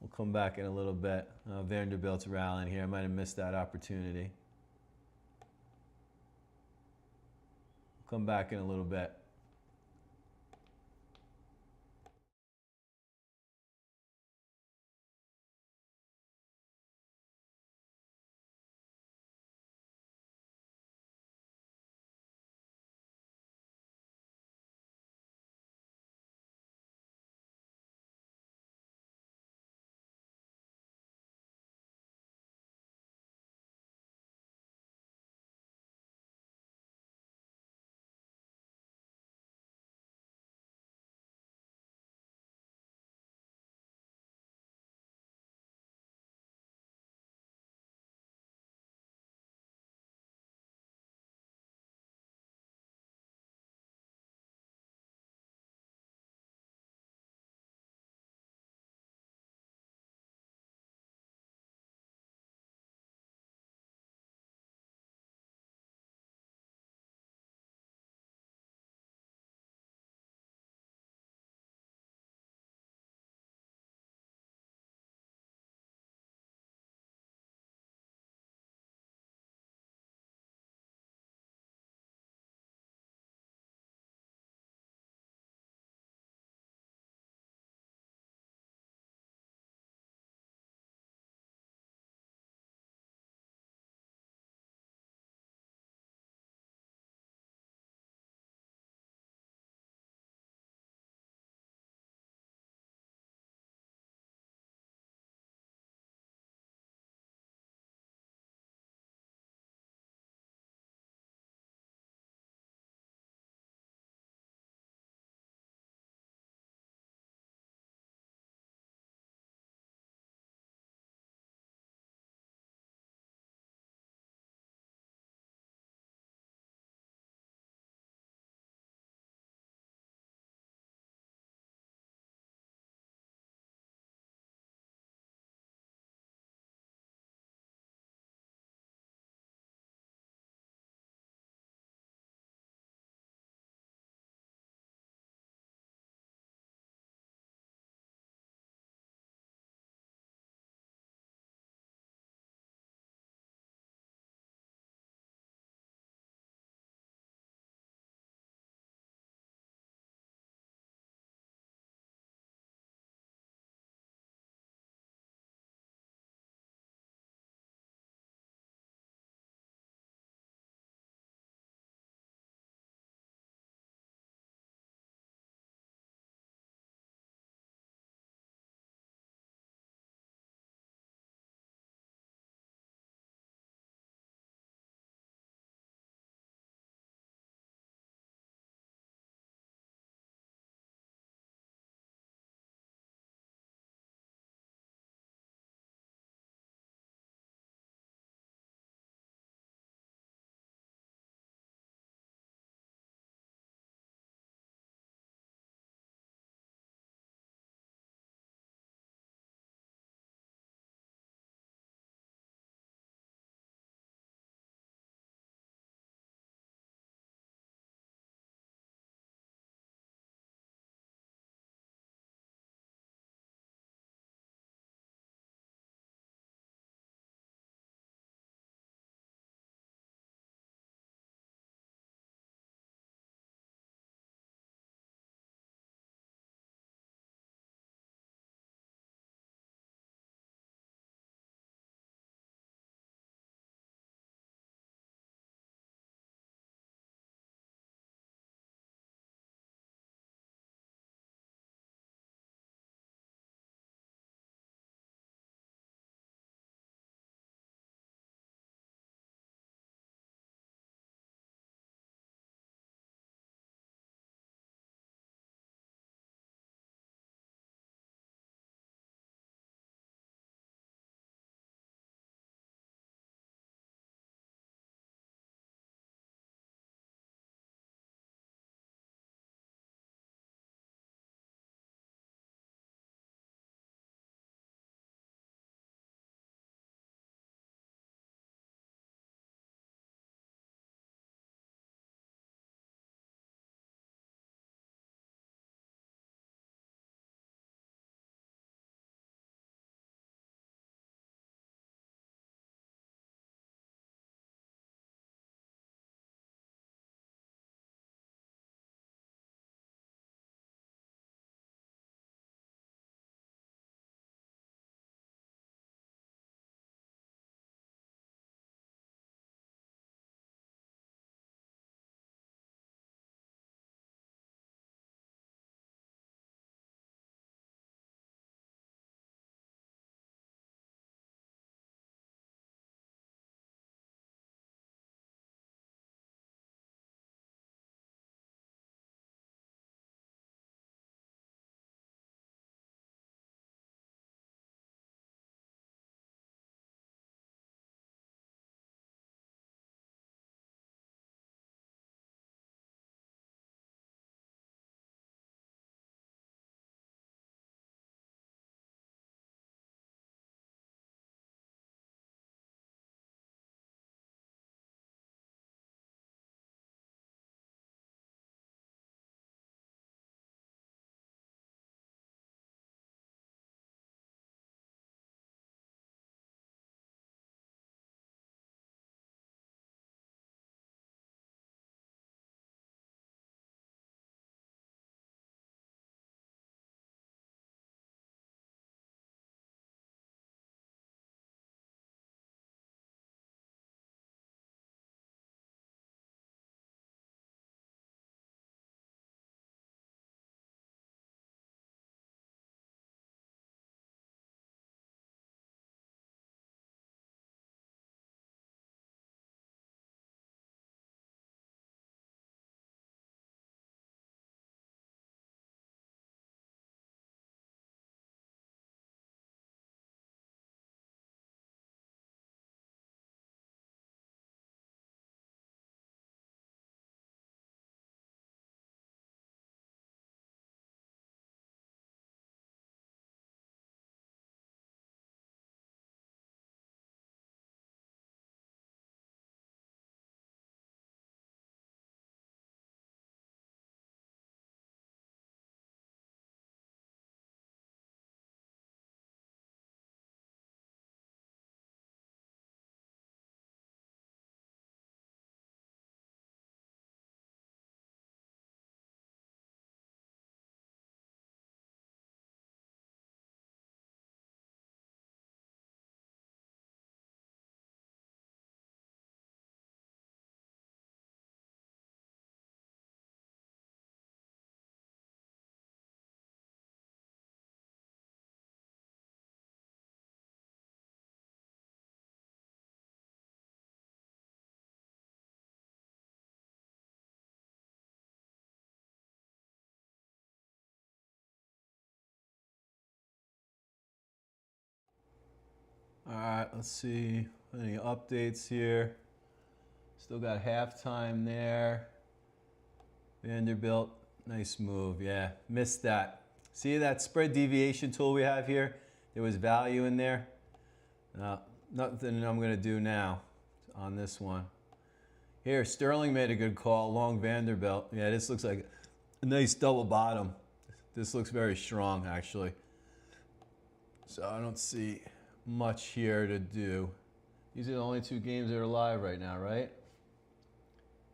We'll come back in a little bit. Vanderbilt's rallying here. I might have missed that opportunity. We'll come back in a little bit. right, let's see. Any updates here? Still got halftime there. Vanderbilt, nice move. Yeah, missed that. See that spread deviation tool we have here? There was value in there. Nothing I'm going to do now on this one. Here, Sterling made a good call, long Vanderbilt. Yeah, this looks like a nice double bottom. This looks very strong, actually. So I don't see much here to do. These are the only two games that are live right now, right?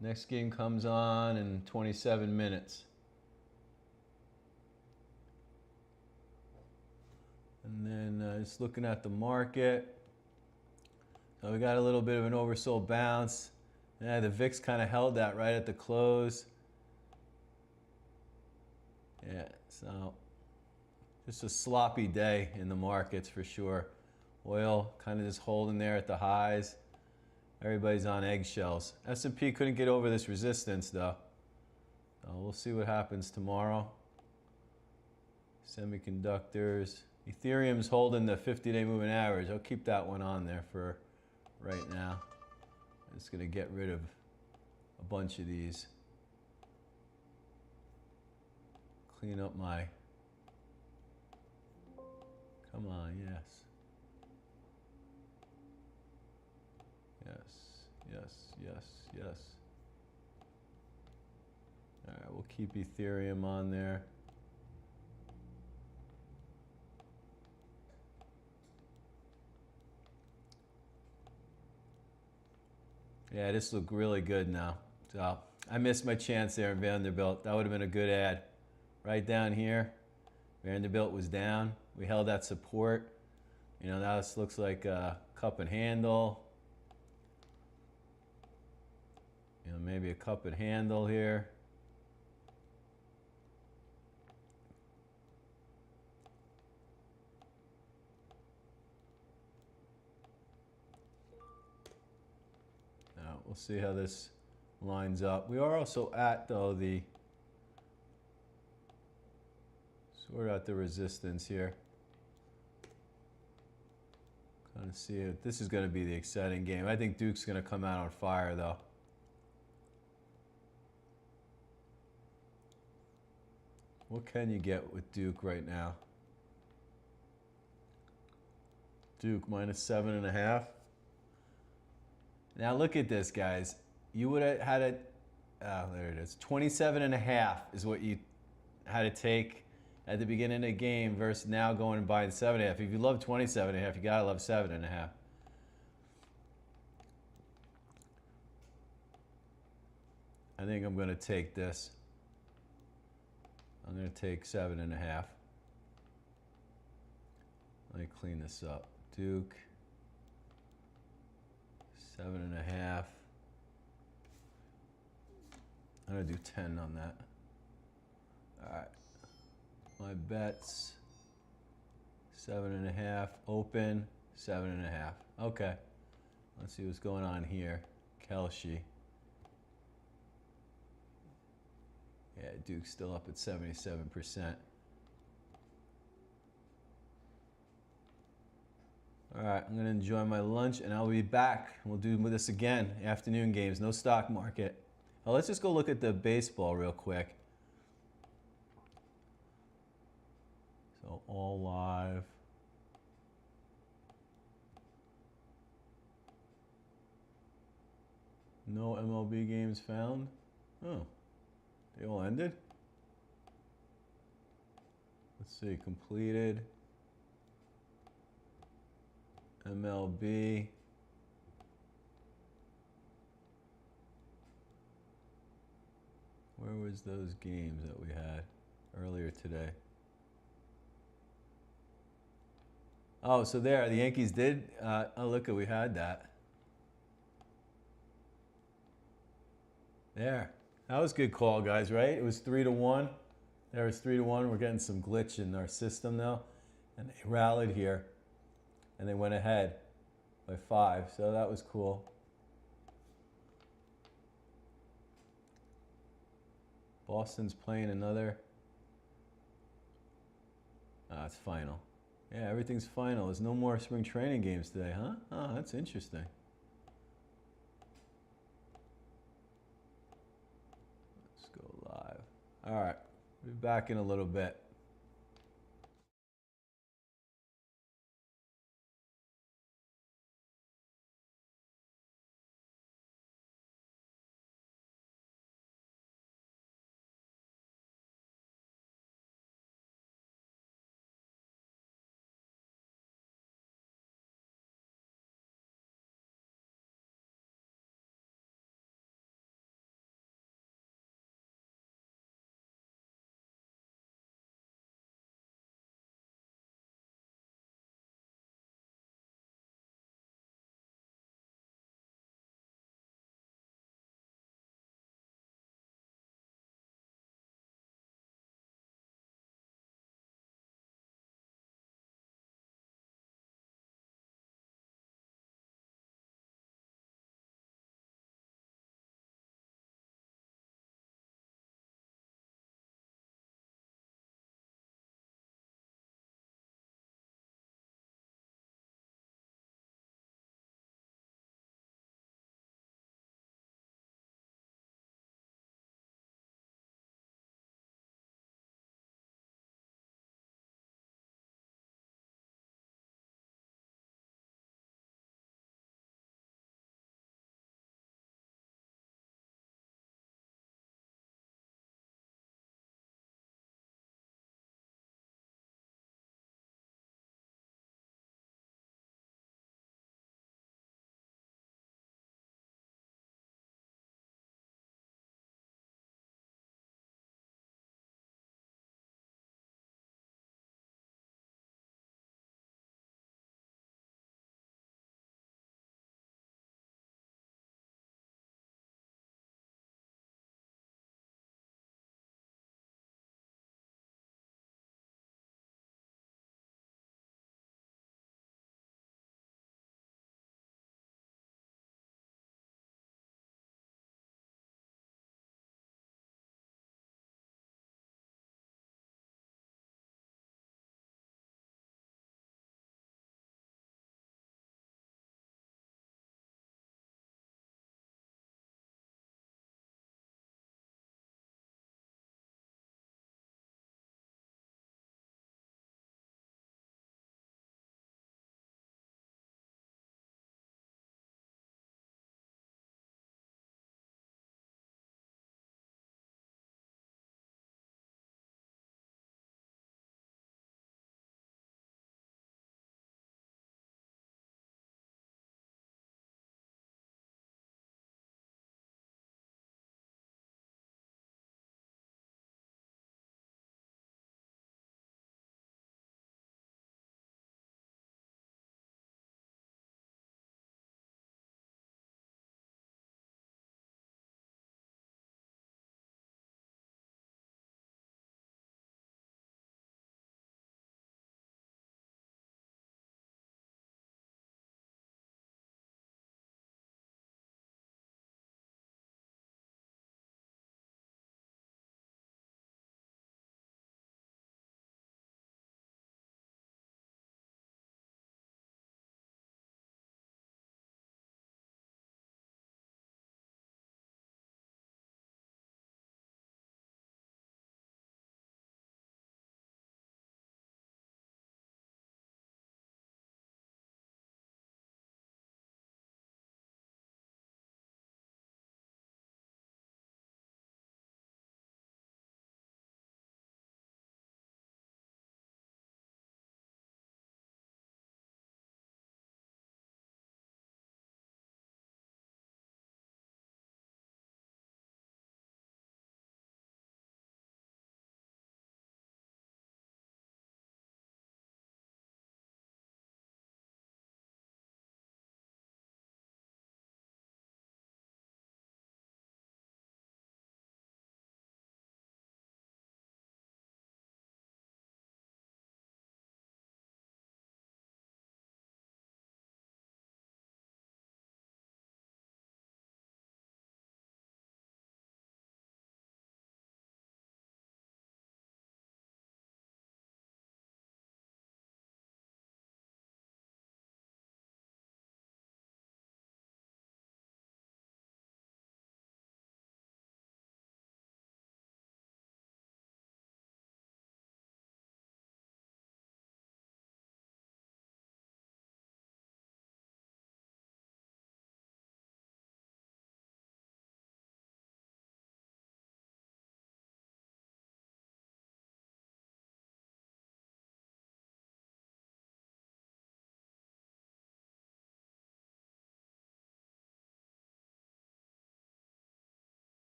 Next game comes on in 27 minutes. And then just looking at the market. So we got a little bit of an oversold bounce. Yeah, the VIX kind of held that right at the close. Yeah, so just a sloppy day in the markets for sure. Oil kind of just holding there at the highs. Everybody's on eggshells. S&P couldn't get over this resistance though. So we'll see what happens tomorrow. Semiconductors. Ethereum's holding the 50-day moving average. I'll keep that one on there for right now. I'm just gonna get rid of a bunch of these. Clean up my, come on, yes. Yes. All right, we'll keep Ethereum on there. Yeah, this looked really good now. So I missed my chance there in Vanderbilt. That would have been a good ad. Right down here, Vanderbilt was down. We held that support. You know, now this looks like a cup and handle. You know, maybe a cup and handle here. Now, we'll see how this lines up. We are also at, though, the sort out the resistance here. Kind of see it. This is going to be the exciting game. I think Duke's going to come out on fire, though. What can you get with Duke right now? Duke minus 7.5. Now look at this, guys. You would have had it. There it is. 27.5 is what you had to take at the beginning of the game versus now going and buying 7.5. If you love 27.5, you gotta love 7.5. I think I'm gonna take this. I'm gonna take 7.5. Let me clean this up. Duke, 7.5. I'm gonna do 10 on that. All right. My bets, 7.5, open, 7.5. Okay, let's see what's going on here. Kelshi. Yeah, Duke's still up at 77%. All right, I'm gonna enjoy my lunch and I'll be back. We'll do this again, afternoon games, no stock market. Now let's just go look at the baseball real quick. So all live. No MLB games found. Oh, they all ended? Let's see, completed. MLB. Where was those games that we had earlier today? Oh, so there, the Yankees did. Oh, look, we had that. There. That was a good call, guys, right? It was 3-1. There was 3-1. We're getting some glitch in our system now. And they rallied here. And they went ahead by 5. So that was cool. Boston's playing another. It's final. Yeah, everything's final. There's no more spring training games today, huh? Oh, that's interesting. Let's go live. All right, we'll be back in a little bit.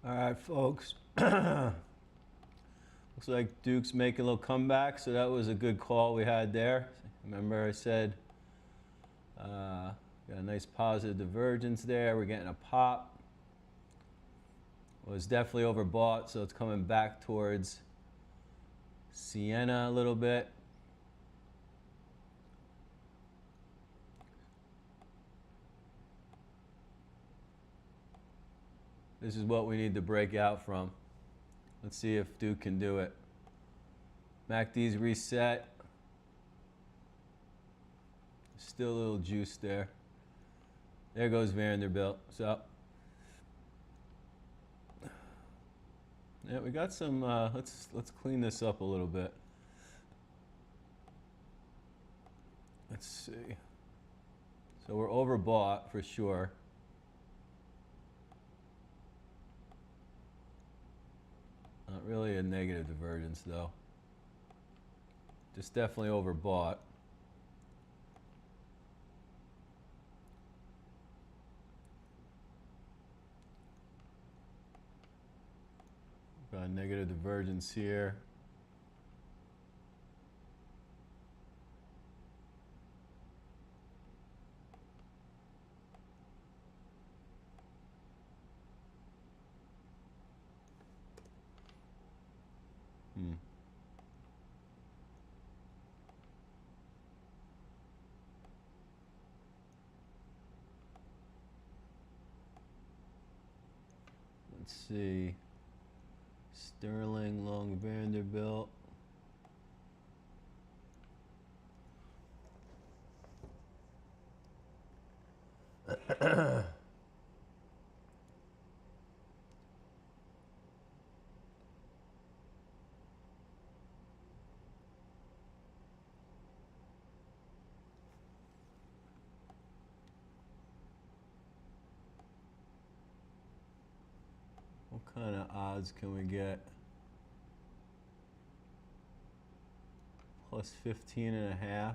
All right, folks. Looks like Duke's making a little comeback, so that was a good call we had there. Remember I said got a nice positive divergence there. We're getting a pop. Was definitely overbought, so it's coming back towards Sienna a little bit. This is what we need to break out from. Let's see if Duke can do it. MACD's reset. Still a little juice there. There goes Vanderbilt. So, yeah, we got some. Let's clean this up a little bit. Let's see. So we're overbought for sure. Not really a negative divergence though. Just definitely overbought. Got a negative divergence here. Let's see. Sterling, long Vanderbilt. What kind of odds can we get? Plus 15.5.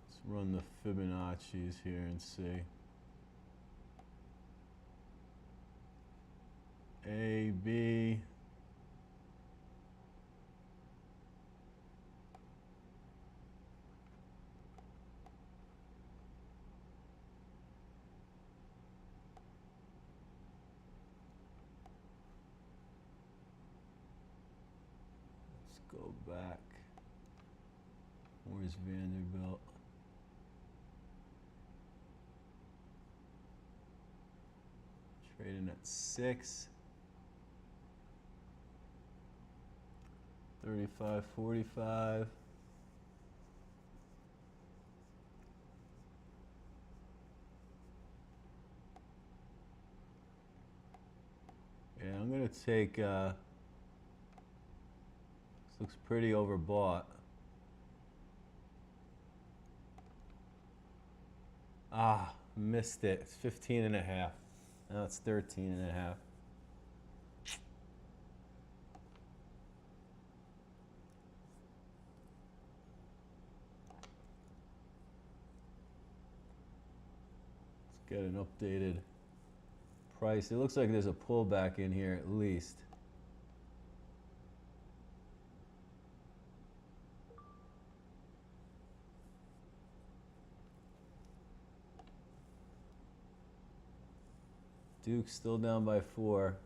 Let's run the Fibonacci's here and see. A, B. Let's go back. Where's Vanderbilt? Trading at 6. 35.45. Yeah, I'm gonna take. This looks pretty overbought. Ah, missed it. It's 15.5. Now it's 13.5. Get an updated price. It looks like there's a pullback in here at least. Duke's still down by 4.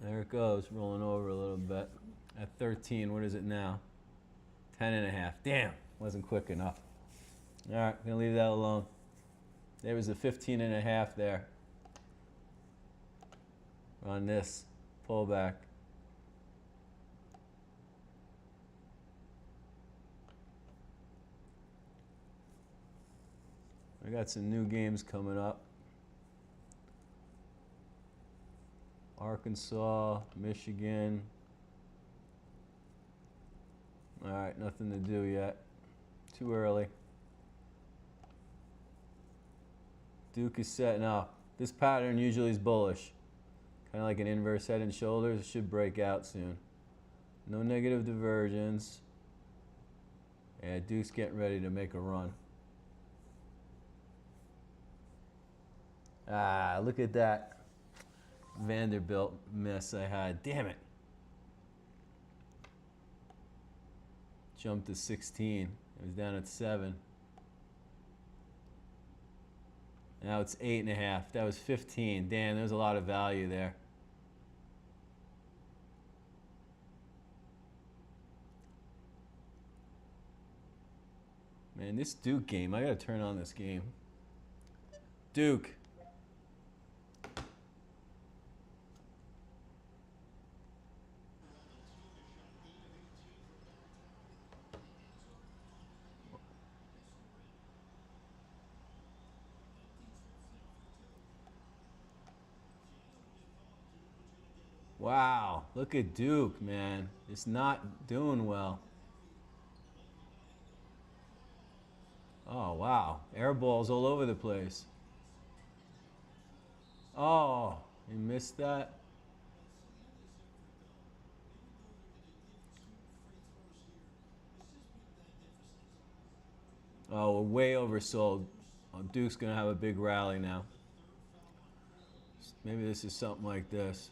There it goes, rolling over a little bit. At 13, what is it now? 10.5. Damn, wasn't quick enough. All right, gonna leave that alone. There was the 15.5 there. on this pullback. I got some new games coming up. Arkansas, Michigan. All right, nothing to do yet. Too early. Duke is setting up. This pattern usually is bullish. Kind of like an inverse head and shoulders. It should break out soon. No negative divergence. Yeah, Duke's getting ready to make a run. Ah, look at that Vanderbilt miss I had. Damn it. Jumped to 16. It was down at 7. Now it's 8.5. That was 15. Damn, there's a lot of value there. Man, this Duke game, I gotta turn on this game. Duke. Wow, look at Duke, man. It's not doing well. Oh, wow. Air balls all over the place. Oh, you missed that? Oh, we're way oversold. Oh, Duke's going to have a big rally now. Maybe this is something like this.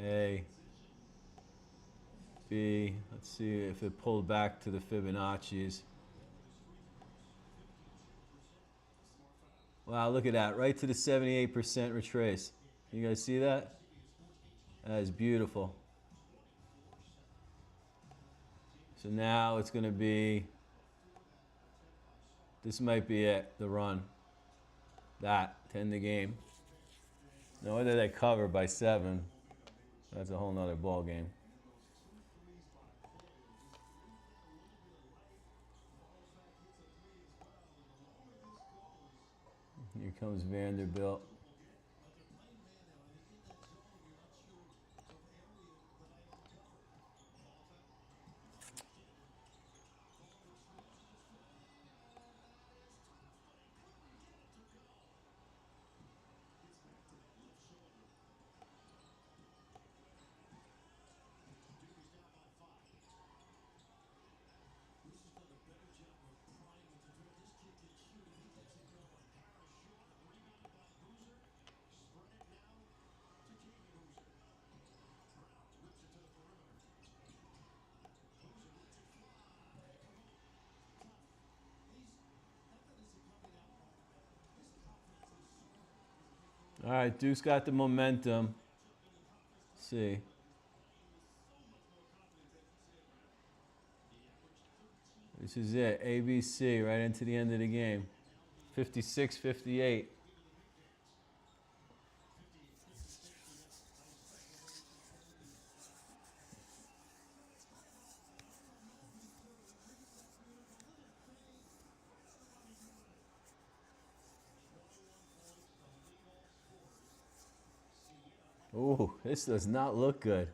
A, B, let's see if it pulled back to the Fibonacci's. Wow, look at that, right to the 78% retrace. You guys see that? That is beautiful. So now it's going to be, this might be it, the run. That, to end the game. Now whether they cover by 7, that's a whole nother ball game. Here comes Vanderbilt. All right, Duke's got the momentum. Let's see. This is it, ABC, right into the end of the game. 56-58. Ooh, this does not look good.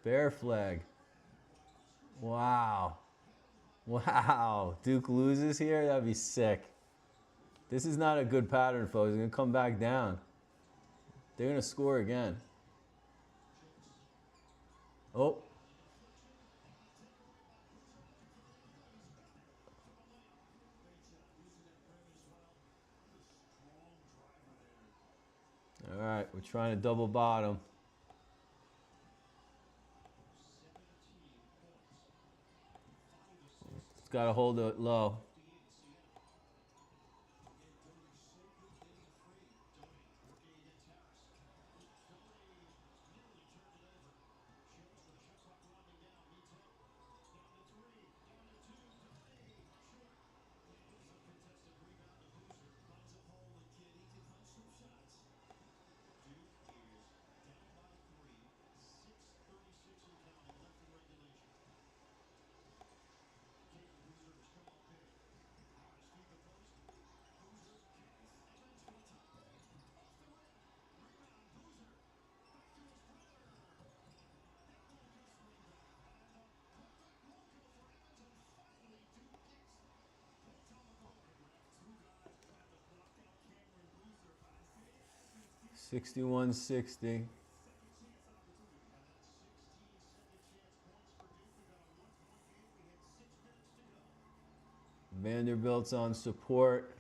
Bear flag. Wow. Wow. Duke loses here? That'd be sick. This is not a good pattern, folks. It's going to come back down. They're going to score again. Oh. All right, we're trying to double bottom. It's got to hold it low. 6160. Vanderbilt's on support.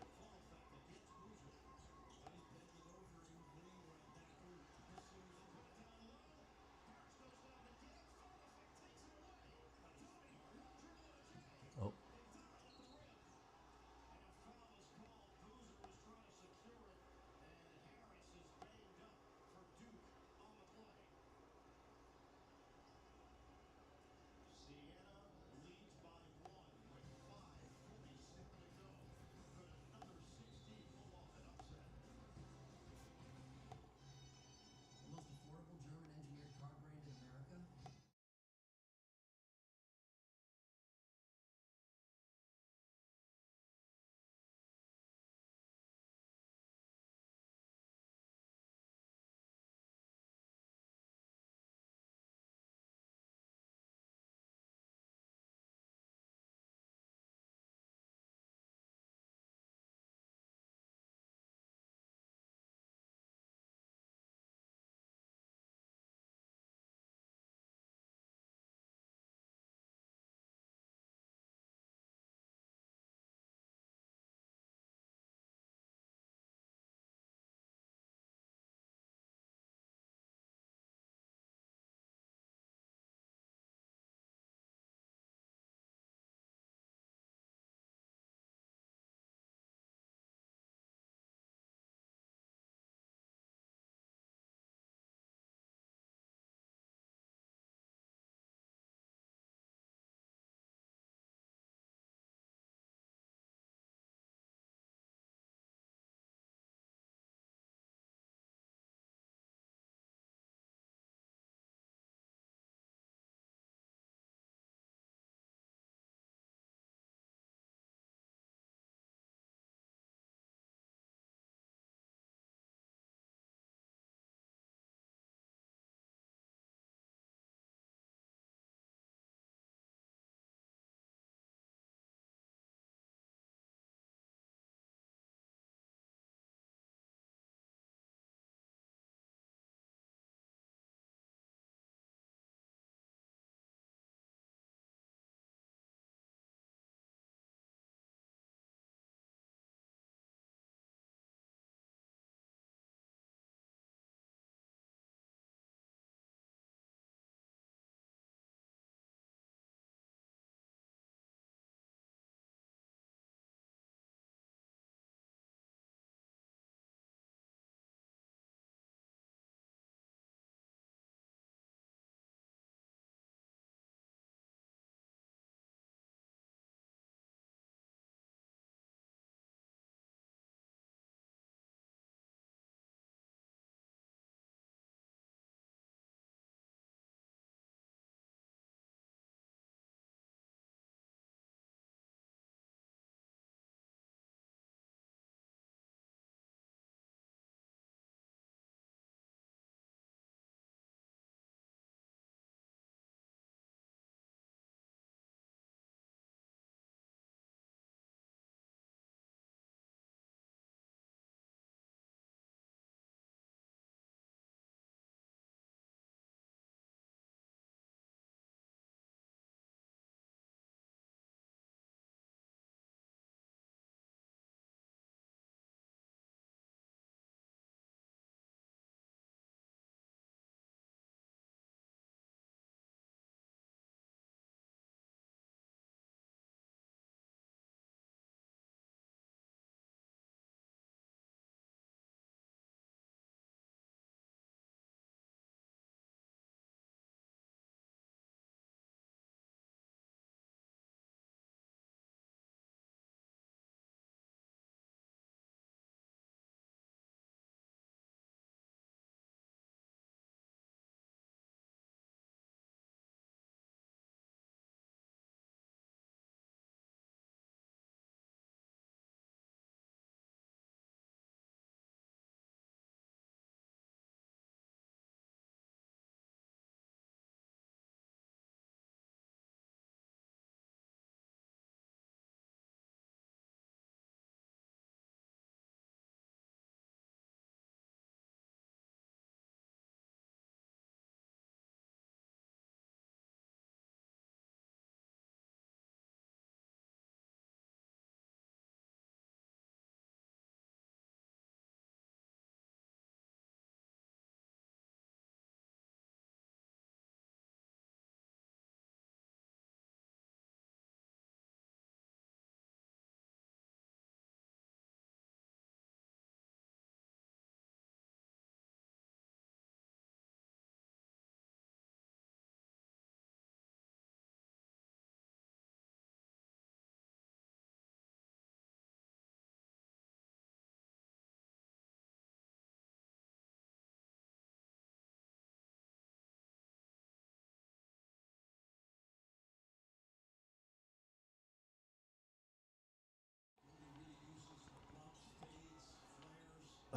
Oh.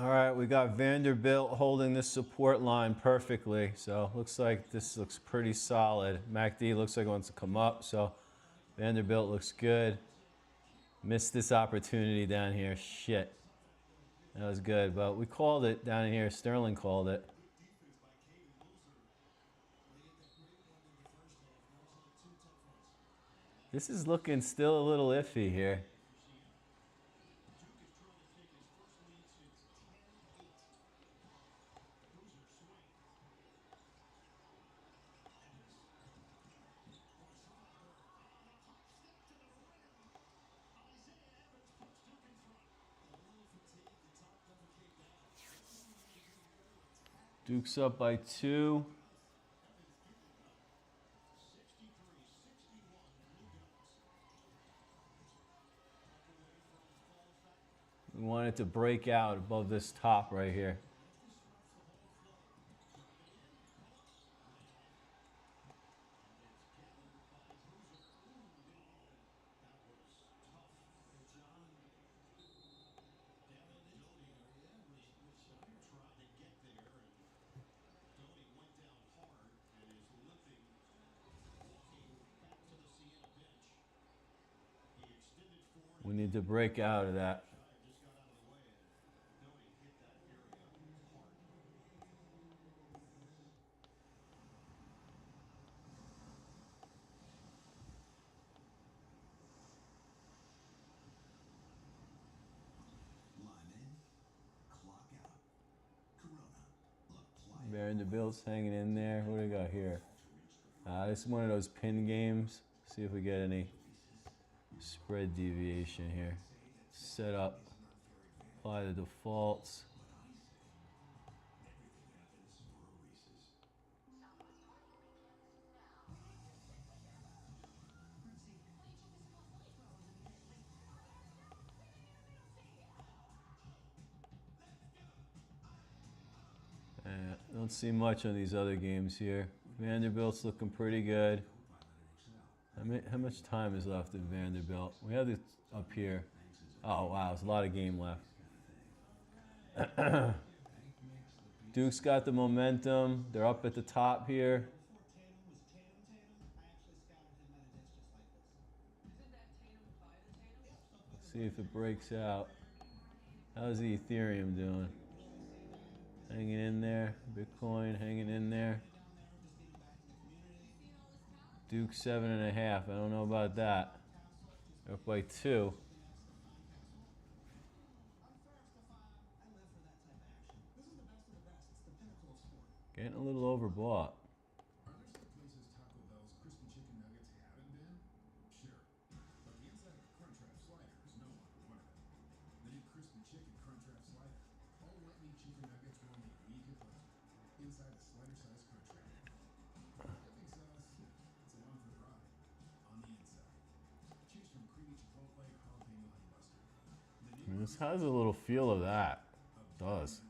All right, we got Vanderbilt holding this support line perfectly. So looks like this looks pretty solid. MACD looks like it wants to come up. So Vanderbilt looks good. Missed this opportunity down here. Shit. That was good, but we called it down here. Sterling called it. This is looking still a little iffy here. Duke's up by 2. We want it to break out above this top right here. We need to break out of that. Vanderbilt's hanging in there. What do we got here? This is one of those pin games. See if we get any spread deviation here. Set up. Apply the defaults. Don't see much on these other games here. Vanderbilt's looking pretty good. How much time is left in Vanderbilt? We have it up here. Oh, wow, there's a lot of game left. Duke's got the momentum. They're up at the top here. Let's see if it breaks out. How's the Ethereum doing? Hanging in there. Bitcoin hanging in there. Duke 7.5. I don't know about that. They're up by 2. Getting a little overbought. This has a little feel of that. It does.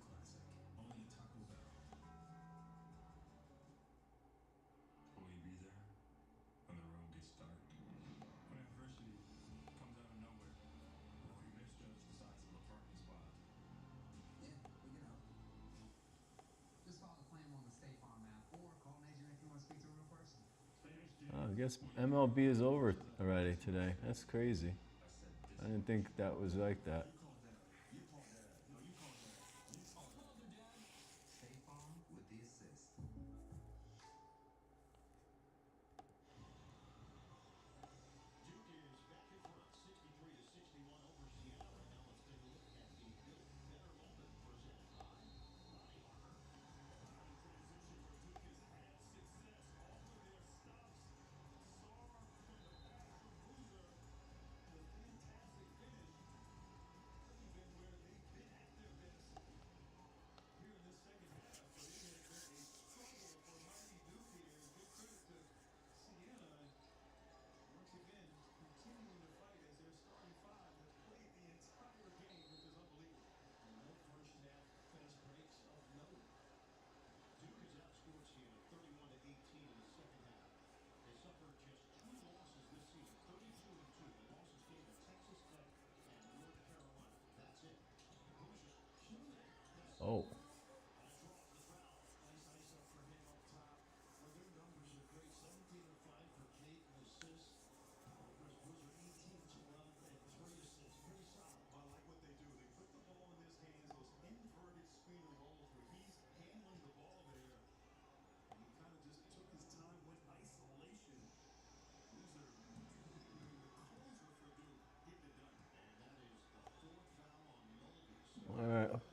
I guess MLB is over already today. That's crazy. I didn't think that was like that.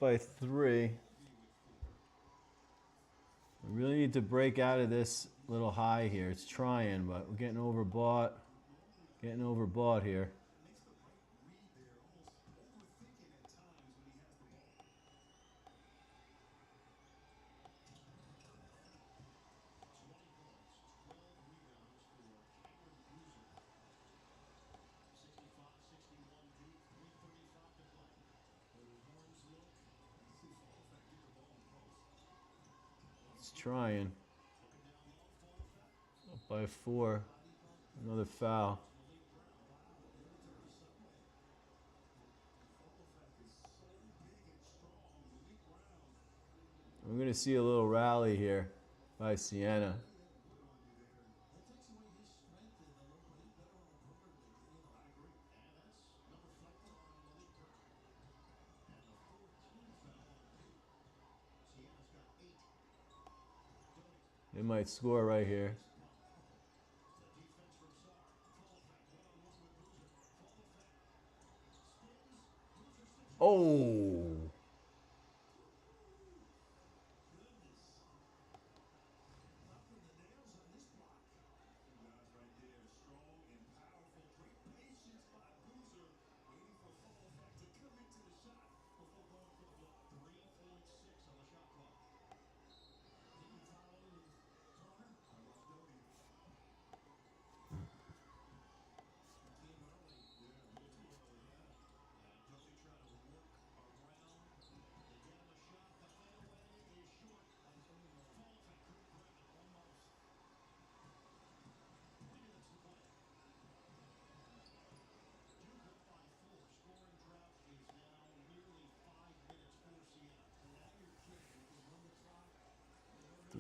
by 3. We really need to break out of this little high here. It's trying, but we're getting overbought. Getting overbought here. It's trying. Up by 4. Another foul. We're going to see a little rally here by Siena. They might score right here. Oh!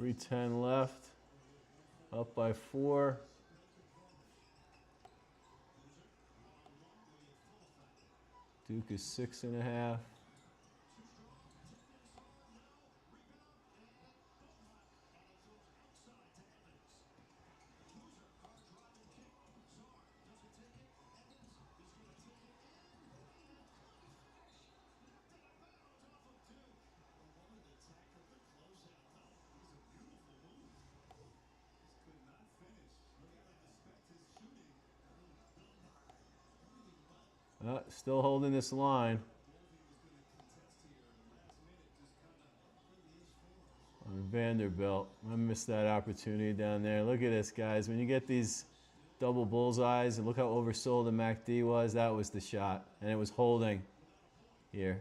.310 left. Up by 4. Duke is 6.5. Still holding this line. On Vanderbilt. I missed that opportunity down there. Look at this, guys. When you get these double bullseyes, and look how oversold the MACD was, that was the shot. And it was holding here.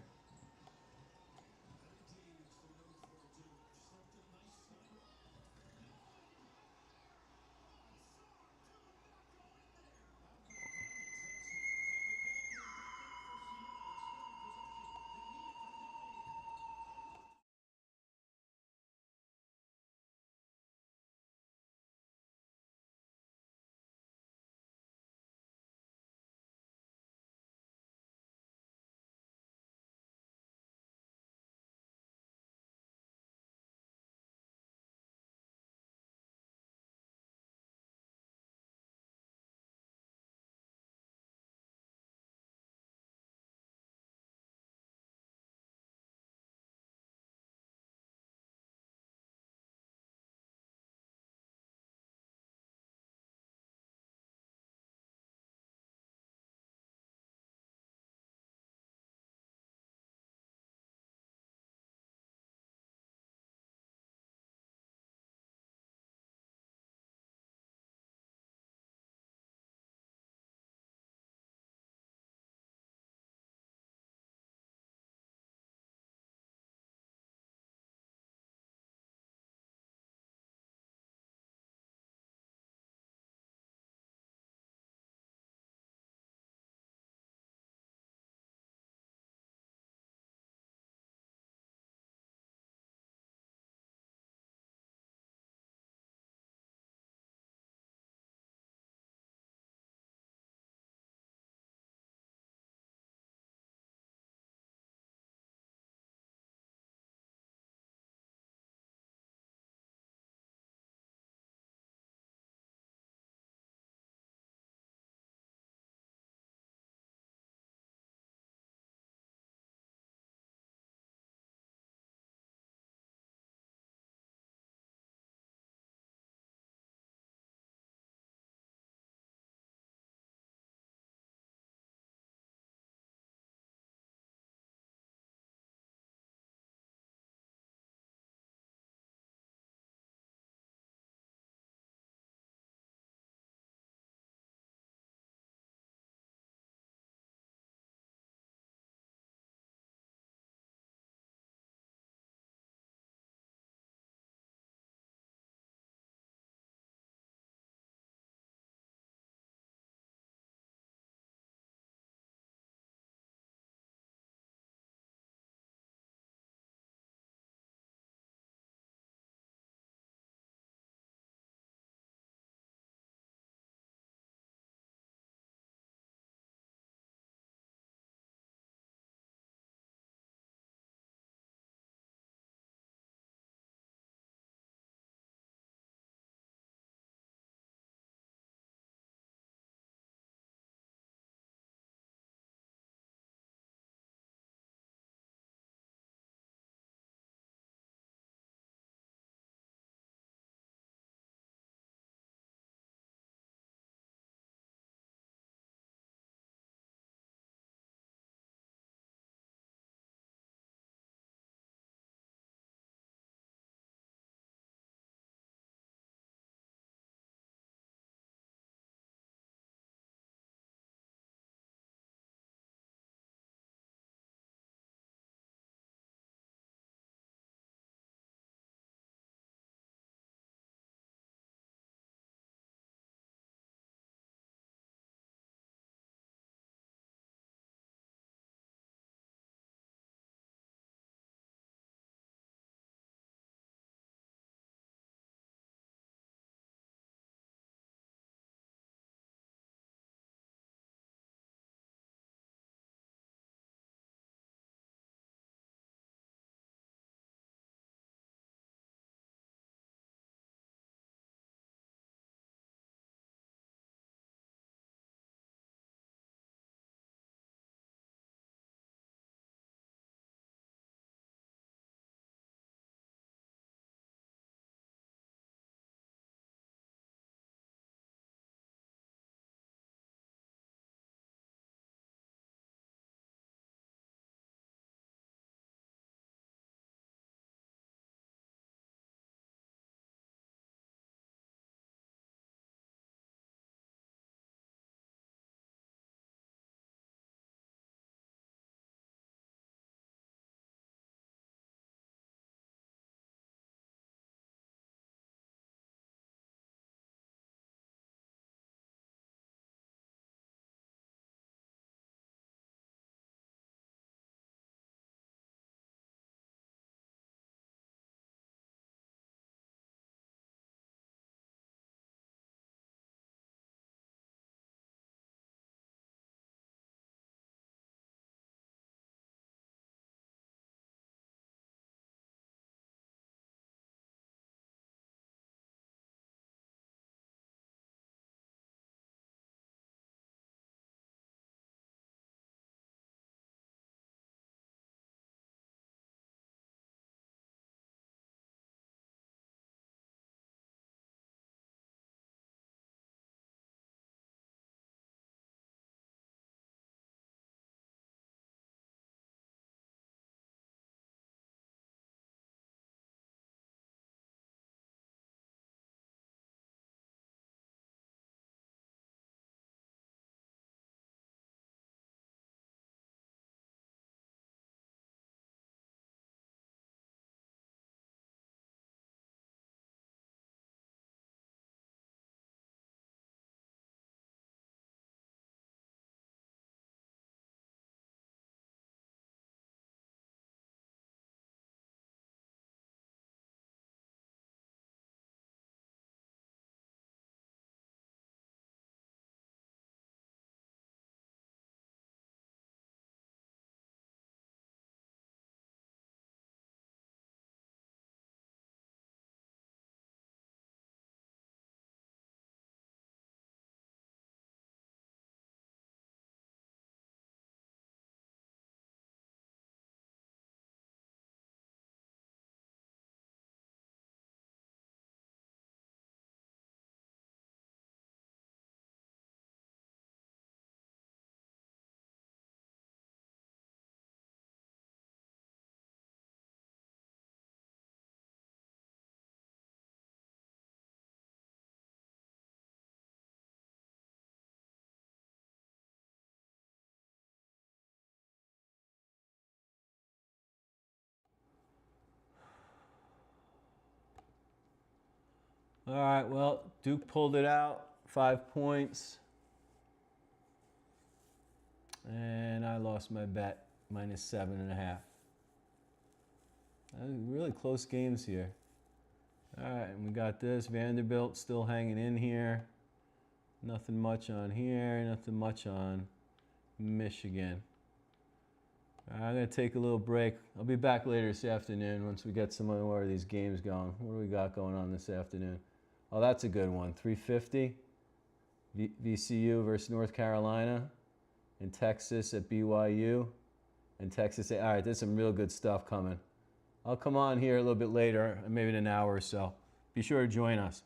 All right, well, Duke pulled it out, 5 points. And I lost my bet, -7.5. Really close games here. All right, and we got this. Vanderbilt still hanging in here. Nothing much on here, nothing much on Michigan. All right, I'm going to take a little break. I'll be back later this afternoon once we get some more of these games going. What do we got going on this afternoon? Oh, that's a good one. 3:50. VCU versus North Carolina. And Texas at BYU. And Texas. All right, there's some real good stuff coming. I'll come on here a little bit later, maybe in an hour or so. Be sure to join us.